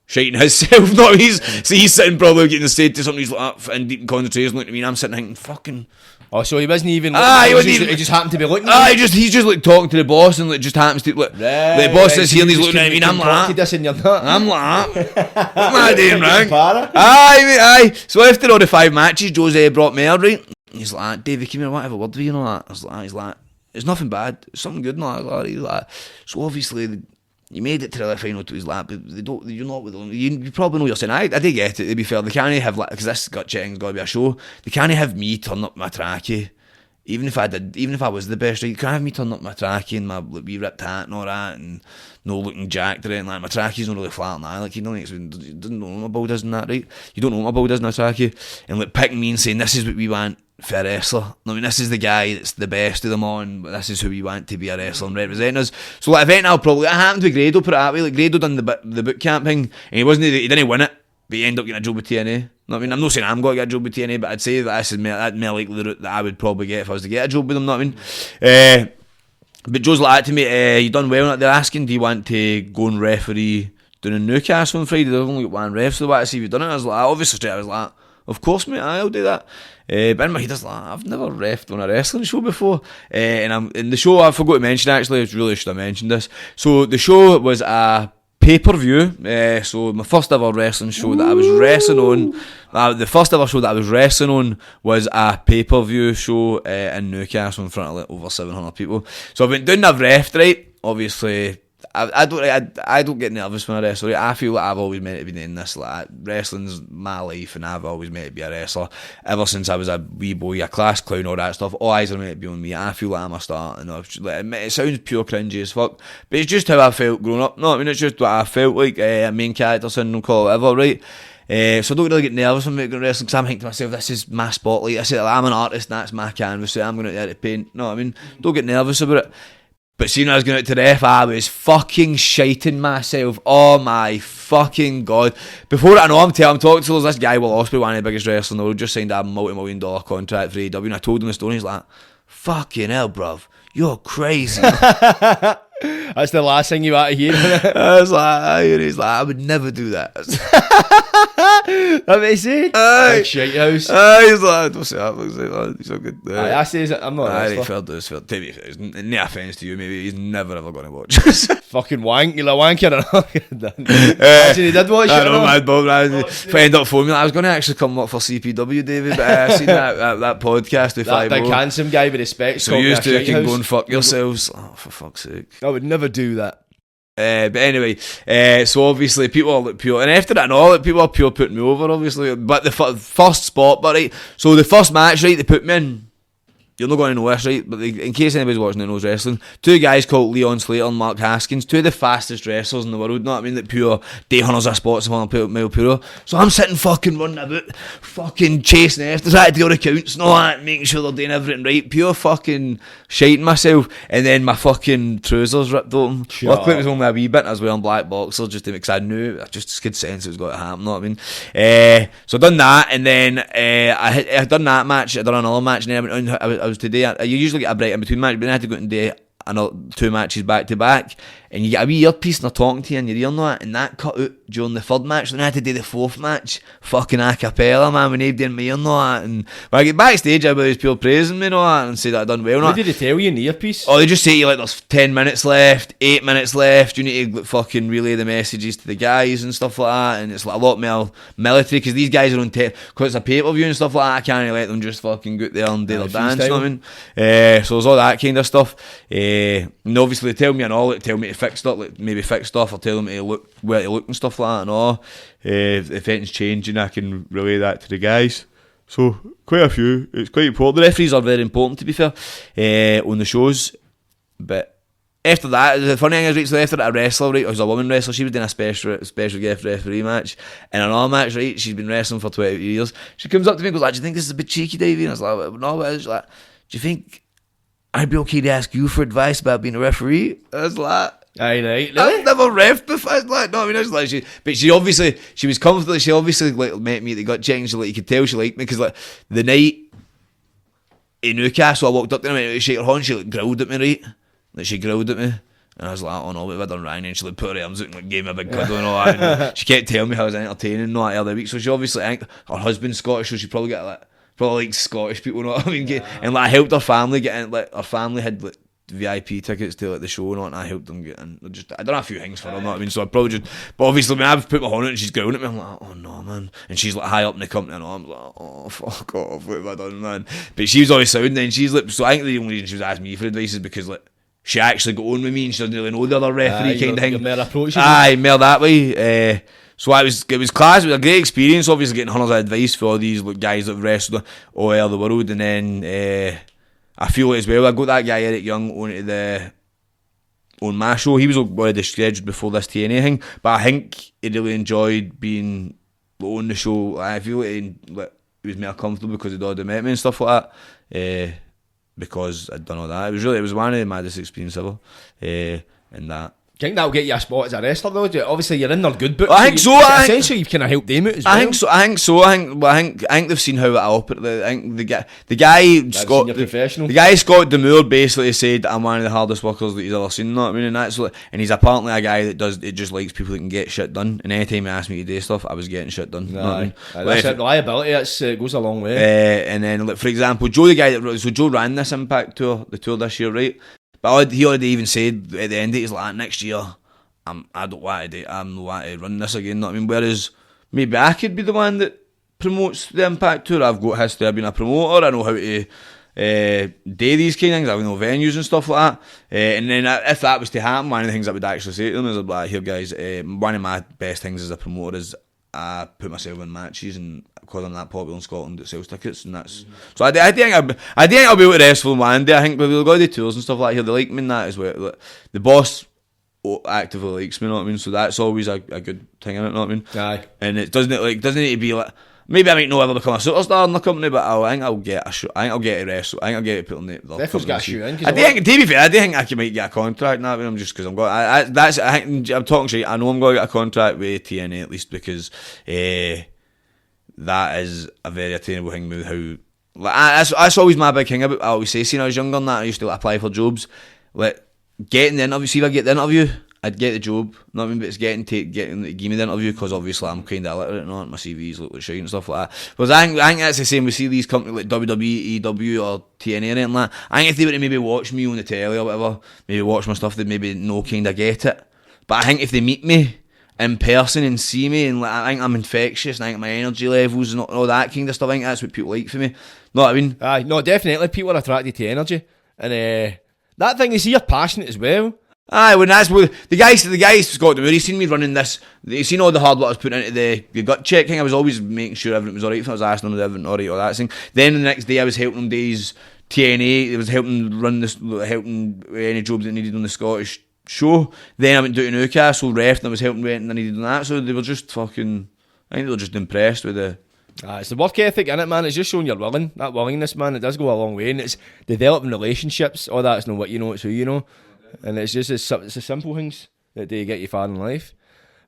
shiting himself. So he's sitting probably getting said to something, he's like in deep concentration looking at me, and I'm sitting thinking, fucking. Oh, so he wasn't even looking, he just happened to be looking at you? He's just like talking to the boss and like just happens to like, the boss is here and he's looking at me and I'm like I'm like what am I doing wrong? Aye. So after all the 5 matches, Jose brought me out, right? He's like, Davey, come here, I want to have a word with you and all that. I was like, he's like, it's nothing bad, it's something good and all that. He's like, so obviously you made it to the final to his lap, but you're not with them. You probably know what you're saying. I did get it, to be fair. They can't have, like, because this gut checking got to be a show, they can't have me turn up my trachea. Even if I was the best, right? You can't have me turn up my trachea and my wee ripped hat and all that, and no looking jacked or anything. Like, my trachea's not really flat now. Like, you doesn't know what my build is and that, right? You don't know what my build is in a trachea. And like picking me and saying, this is what we want for a wrestler. I mean, this is the guy that's the best of them all, and this is who we want to be a wrestler and representing us. So like, event I'll probably, it happened with Grado, put it that way. Like, Grado done the boot camp thing, and he didn't win it, but he ended up getting a job with TNA. I mean, I'm not saying I'm going to get a job with TNA, but I'd say that this is more likely the route that I would probably get if I was to get a job with them. Know what I mean? But Joe's like that to me. You done well. They're asking, do you want to go and referee down in Newcastle on Friday? They've only got one ref, so they want to see if you've done it. I was like, obviously straight. I was like, of course, mate, I'll do that. But in my head, I was like, I've never refed on a wrestling show before. And in the show, I forgot to mention actually. I really should have mentioned this. So the show was a pay-per-view. So my first ever wrestling show that I was wrestling on. The first ever show that I was wrestling on was a pay-per-view show in Newcastle in front of like over 700 people. So I've been doing the ref, right? Obviously, I don't get nervous when I wrestle. Right? I feel like I've always meant to be doing this. Like, wrestling's my life, and I've always meant to be a wrestler ever since I was a wee boy, a class clown, all that stuff. All eyes are meant to be on me. I feel like I'm a star. And it sounds pure cringy as fuck, but it's just how I felt growing up. No, I mean, it's just what I felt like. A main character syndrome, call it whatever, right? So I don't really get nervous when I'm going wrestling, because I'm thinking to myself, this is my spotlight. I say, I'm an artist, and that's my canvas, so I'm going out there to paint. No, I mean, don't get nervous about it. But seeing when I was going out to the ref, I was fucking shiting myself. Oh my fucking god. Before I know, I'm talking to this guy, Will Ospreay, one of the biggest wrestlers in the world, just signed a multi-million-dollar contract for AEW, and I told him the story, and he's like, fucking hell, bruv, you're crazy. That's the last thing you want to hear. I was like, he's like, I would never do that. That's what he said. Big shite house. He's like, don't say that. He's so good. I say, I'm not a wrestler. Fair dues, fair. To be fair, no offence to you, maybe he's never ever going to watch us. Fucking wank, you're a wanker. Imagine he did watch it. I know, mad Bob. If I end up phoning me, I was going to actually come up for CPW, David, but I seen that podcast with that big handsome guy with the specs. So you two can go and fuck yourselves. Oh, for fuck's sake. I would never do that. But anyway, so obviously people are like pure, and after that and all, people are pure putting me over, obviously. But the first spot, but right, so the first match, right, they put me in. You're not going to know this, right? But in case anybody's watching that knows wrestling, two guys called Leon Slater and Mark Haskins, two of the fastest wrestlers in the world, know what I mean? Like pure day hunters of spots and mile pure. So I'm sitting fucking running about, fucking chasing after, trying to do all the counts and all that, making sure they're doing everything right, pure fucking shiting myself, and then my fucking trousers ripped open. Luckily it was only a wee bit, I was wearing black boxers just to, because I knew, I just could sense it was going to happen, know what I mean? So I done that, and then I done that match, I done another match, and then I was today. You usually get a break in between matches, but then I had to go and do another 2 matches back to back, and you get a wee earpiece and they're talking to you in your ear and that, and that cut out during the third match. Then I had to do the fourth match, fucking a cappella, man, with nobody in my ear and that. And when I get backstage, everybody was pure praising me and all that, and say that I done well. What did they tell you in the earpiece? Oh, they just say to you like, there's 10 minutes left, 8 minutes left, you need to like, fucking relay the messages to the guys and stuff like that, and it's like a lot more military, because these guys are on tape, because it's a pay-per-view and stuff like that. I can't really let them just fucking go out there and do their dance, you know what I mean? So there's all that kind of stuff. And obviously they tell me and all, like, tell me to fix stuff, like maybe fix stuff, or tell me to look where to look and stuff like that and all. If anything's changing, I can relay that to the guys. So quite a few. It's quite important. The referees are very important, to be fair, on the shows. But after that, the funny thing is, right, so after that, a wrestler, right, who's a woman wrestler, she was doing a special guest referee match, and another match, right, she's been wrestling for 20 years. She comes up to me and goes, like, do you think this is a bit cheeky, Davey? And I was like, no, but it's like, do you think I'd be okay to ask you for advice about being a referee? I was like, aye, right. I've never reffed before. I was like, no, I mean, I was like, but she was comfortable. She obviously like met me at the gut check, and she, like, you could tell she liked me, because like the night in Newcastle, I walked up to her and shake her hand, she like growled at me, right? Like she growled at me. And I was like, oh no, what have I done wrong? And she like put her arms out and like, gave me a big cuddle and all that. And she kept telling me how I was entertaining and all that the other week. So she obviously, I think her husband's Scottish, so she probably got like, Scottish people, you know what I mean? And like I helped her family get in, like her family had like VIP tickets to like the show and all, and I helped them get in. I done a few things for them, you know what I mean? So I probably just, but obviously when I've put my hand on it and she's growling at me, I'm like, oh no, man. And she's like high up in the company and all, I'm like, oh fuck off, what have I done, man? But she was always sound, and she's like, so I think the only reason she was asking me for advice is because like she actually got on with me and she doesn't really know the other referee kind of thing. More approach. Aye, more that way. So it was class. It was a great experience, obviously, getting hundreds of advice for all these like, guys that have wrestled all over the world. And then I feel as well, I got that guy Eric Young on my show. He was already scheduled before this TNA thing, but I think he really enjoyed being on the show. I feel like he was more comfortable because he'd already met me and stuff like that. Because I'd done all that. It was one of the maddest experiences ever. And that. Do you think that'll get you a spot as a wrestler though? Obviously you're in their good books. I think so. Essentially you've kind of helped them out as well. I think so. I think they've seen how I operate. I think the guy Scott, the guy Scott Demure basically said I'm one of the hardest workers that he's ever seen. You know what I mean? And that's and he's apparently a guy that just likes people that can get shit done. And anytime he asked me to do stuff, I was getting shit done. You know what I mean? That's it. Reliability. It goes a long way. And then, like, for example, Joe, the guy Joe ran this Impact tour, the tour this year, right? But he already even said at the end of it, he's like, next year, I don't want to run this again. You know what I mean? Whereas maybe I could be the one that promotes the Impact tour. I've got history. I've been a promoter. I know how to do these kind of things. I know venues and stuff like that. And then if that was to happen, one of the things I would actually say to them is, like, here guys, one of my best things as a promoter is I put myself in matches, and because I'm that popular in Scotland, it sells tickets, and that's so. I think I'll be able to wrestle one day. I think we'll go to tours and stuff like here. They like me in that as well. Like, the boss actively likes me, you know what I mean? So that's always a good thing in it, you know what I mean? Aye. And it doesn't need to be like, maybe I might not ever become a superstar in the company, but I think I'll get a show. I think I'll get to wrestle. I think I'll get to put on the Definitely got a shoe in. To be fair, I do think I might get a contract now. I'm just because I'm going. I'm talking shit. I know I'm going to get a contract with TNA at least, because that is a very attainable thing with how. Like, that's always my big thing about. I always say, when I was younger than that, I used to apply for jobs. Like, getting the interview, see if I get the interview, I'd get the job. Not I mean, but it's getting to give me the interview, because obviously I'm kind of illiterate, and all my CVs look like shit and stuff like that. But I think that's the same. We see these companies like WWE, EW, or TNA or anything like that. I think if they were to maybe watch me on the telly or whatever, maybe watch my stuff, they'd maybe no kind of get it. But I think if they meet me in person and see me, and like, I think I'm infectious, and I think my energy levels and all that kind of stuff, I think that's what people like for me. Know what I mean? Aye, no, definitely. People are attracted to energy, and that thing is, you're passionate as well. Aye, when that's the guys Scott Demure, he's seen me running this, he's seen all the hard work I was putting into the gut check thing. I was always making sure everything was alright. If I was asking them everything alright or that thing. Then the next day I was helping them days TNA. It was helping run this, helping any jobs that needed on the Scottish show. Then I went down to Newcastle, ref, and I was helping with anything I needed on that. So they were just fucking, I think they were just impressed with the. It's the work ethic in it, man. It's just showing you're willing. That willingness, man, it does go a long way, and it's developing relationships. All that's not what you know, it's who you know. And it's just it's the simple things that do get you far in life.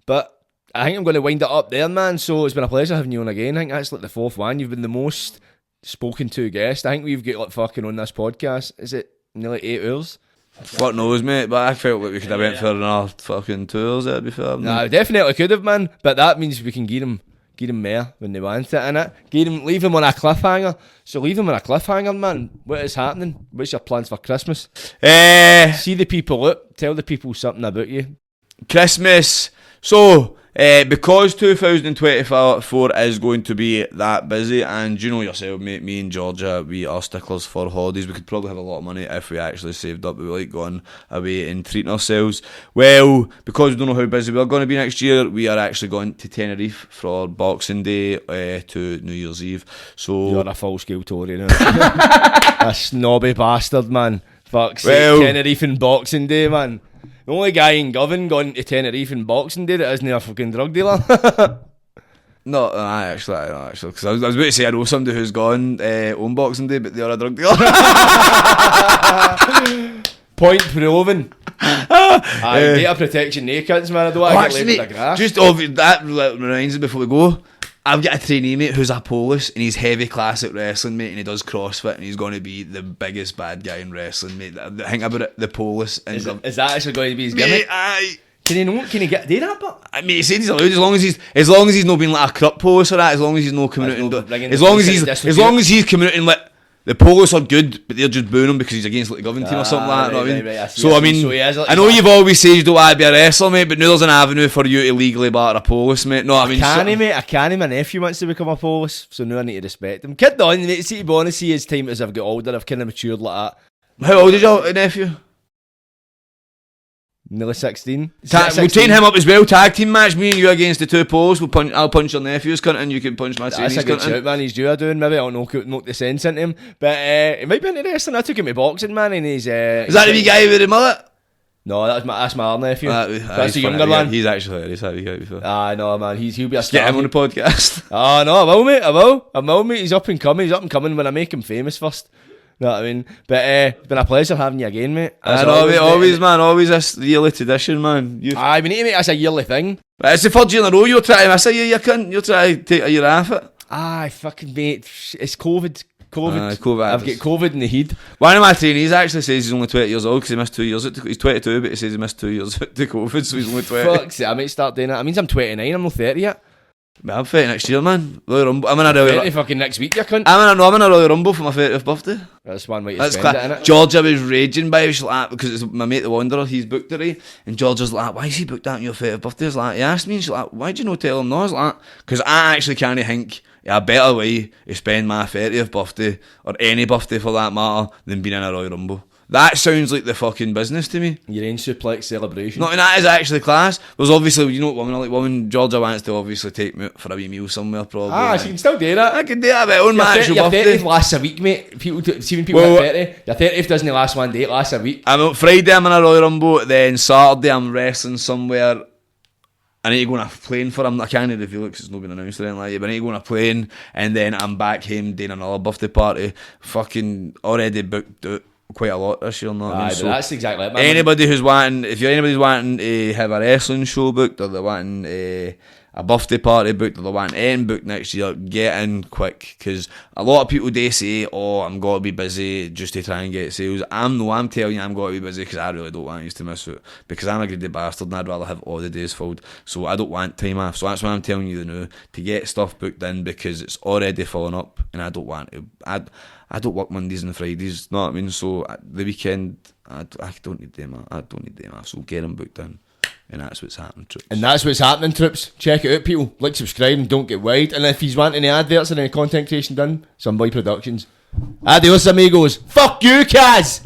But I think I'm going to wind it up there, man. So it's been a pleasure having you on again. I think that's like the fourth one. You've been the most spoken to guest. I think we've got like fucking on this podcast. Is it nearly 8 hours? Fuck knows, mate. But I felt like we could have went for another fucking 2 hours there, to be fair. Nah, definitely could have, man. But that means we can give them more when they want it, innit? Leave them on a cliffhanger. So leave them on a cliffhanger, man. What is happening? What's your plans for Christmas? See the people out. Tell the people something about you. Christmas. So, because 2024 is going to be that busy, and you know yourself, mate, me and Georgia, we are sticklers for holidays. We could probably have a lot of money if we actually saved up, but we like going away and treating ourselves. Well, because we don't know how busy we're going to be next year, we are actually going to Tenerife for Boxing Day to New Year's Eve. So you're a full-scale Tory now. A snobby bastard, man. Fuck's sake, Tenerife and Boxing Day, man. The only guy in Govan going to Tenerife and Boxing Day that isn't a fucking drug dealer. No, actually, because I was about to say I know somebody who's gone on Boxing Day, but they are a drug dealer. Point proven. Data protection nakeds, man. I don't want to get laid with the grass. Just that reminds me before we go. I've got a trainee, mate, who's a Polish, and he's heavy classic wrestling, mate, and he does CrossFit, and he's going to be the biggest bad guy in wrestling, mate. Think about it, the Polish. Is that actually going to be his gimmick? Aye. Can he get do that? But I mean, he said he's allowed as long as he's not being like a corrupt Polish or that. As long as he's not coming out and as long as he's coming out and like. The Polish are good, but they're just booing him because he's against like the Govan team or something like that. Right, you know what I mean? Right, so I mean, I know you've always said you don't want to be a wrestler, mate, but now there's an avenue for you to legally batter a Polish, mate. No, I mean, mate. I can't. My nephew wants to become a Polish, so now I need to respect him. Kid on, mate. See, to be honest, as time as I've got older, I've kind of matured like that. How old is your nephew? Nearly 16. We'll train him up as well. Tag team match, me and you against the two Poles. I'll punch your nephew's cunt and you can punch my That's a good shout, man. He's due a doing. Maybe I'll knock the sense into him. But he might be into wrestling. I took him to boxing, man. And he's... is that the wee guy with the mullet? No, that's my other nephew. That's the he's younger funny. one. He's actually hilarious. That guy before. No, man, he'll be a star. Get him on the podcast. Oh no, I will, mate. I will, mate. He's up and coming when I make him famous first. You know what I mean? But it's been a pleasure having you again, mate. I know, mate, always this yearly tradition, man. We need to make this a yearly thing. But it's the third year in a row you're trying to miss a year, you cunt. You're trying to take a year off it. Fucking mate, it's COVID. COVID. I've got COVID in the head. One of my trainees actually says he's only 20 years old because he missed 2 years. He's 22, but he says he missed 2 years to COVID, so he's only 20. Fuck's it, I might start doing that. That means I'm 29, I'm not 30 yet. Man, I'm 30 next year, man. Royal Rumble. I'm in a Royal 30 fucking next week, you cunt. I'm in a Royal Rumble for my 30th birthday. That's one way to That's spend it, innit? Georgia was raging by it, like, because it's my mate the Wanderer, he's booked it, and Georgia's like, why is he booked that on your 30th birthday? He's like, he asked me, and she's like, why'd you not tell him no? I was like, because I actually can't think a better way to spend my 30th birthday, or any birthday for that matter, than being in a Royal Rumble. That sounds like the fucking business to me. Your own suplex celebration. No, and that is actually class. There's obviously, you know what women are like. Women, Georgia wants to obviously take me out for a wee meal somewhere, probably. She can still do that. I can do that, but on my actual your birthday. 30th lasts a week, mate. See when people hit 30, your 30th doesn't last one day, it lasts a week. I'm out Friday, I'm in a Royal Rumble. Then Saturday, I'm wrestling somewhere. I need to go on a plane for him. I can't reveal it because it's not been announced or anything like that. But I need to go on a plane, and then I'm back home doing another birthday party. Fucking already booked out quite a lot this year. Know what I mean? So that's exactly it, man. anybody's wanting to have a wrestling show booked, or they're wanting a birthday party booked, or they're wanting anything booked next year, get in quick, because a lot of people do say, I'm going to be busy just to try and get sales. I'm telling you, I'm going to be busy because I really don't want you to miss out, because I'm a greedy bastard and I'd rather have all the days filled, so I don't want time off. So that's why I'm telling you now, to get stuff booked in, because it's already filling up and I don't want to. I don't work Mondays and Fridays, know what I mean? So the weekend, I don't need them. I don't need them off. So get them booked in, and that's what's happening, troops. And that's what's happening, troops. Check it out, people. Like, subscribe, and don't get wide. And if he's wanting any adverts or any content creation done, Some Boy Productions. Adios, amigos. Fuck you, Caz.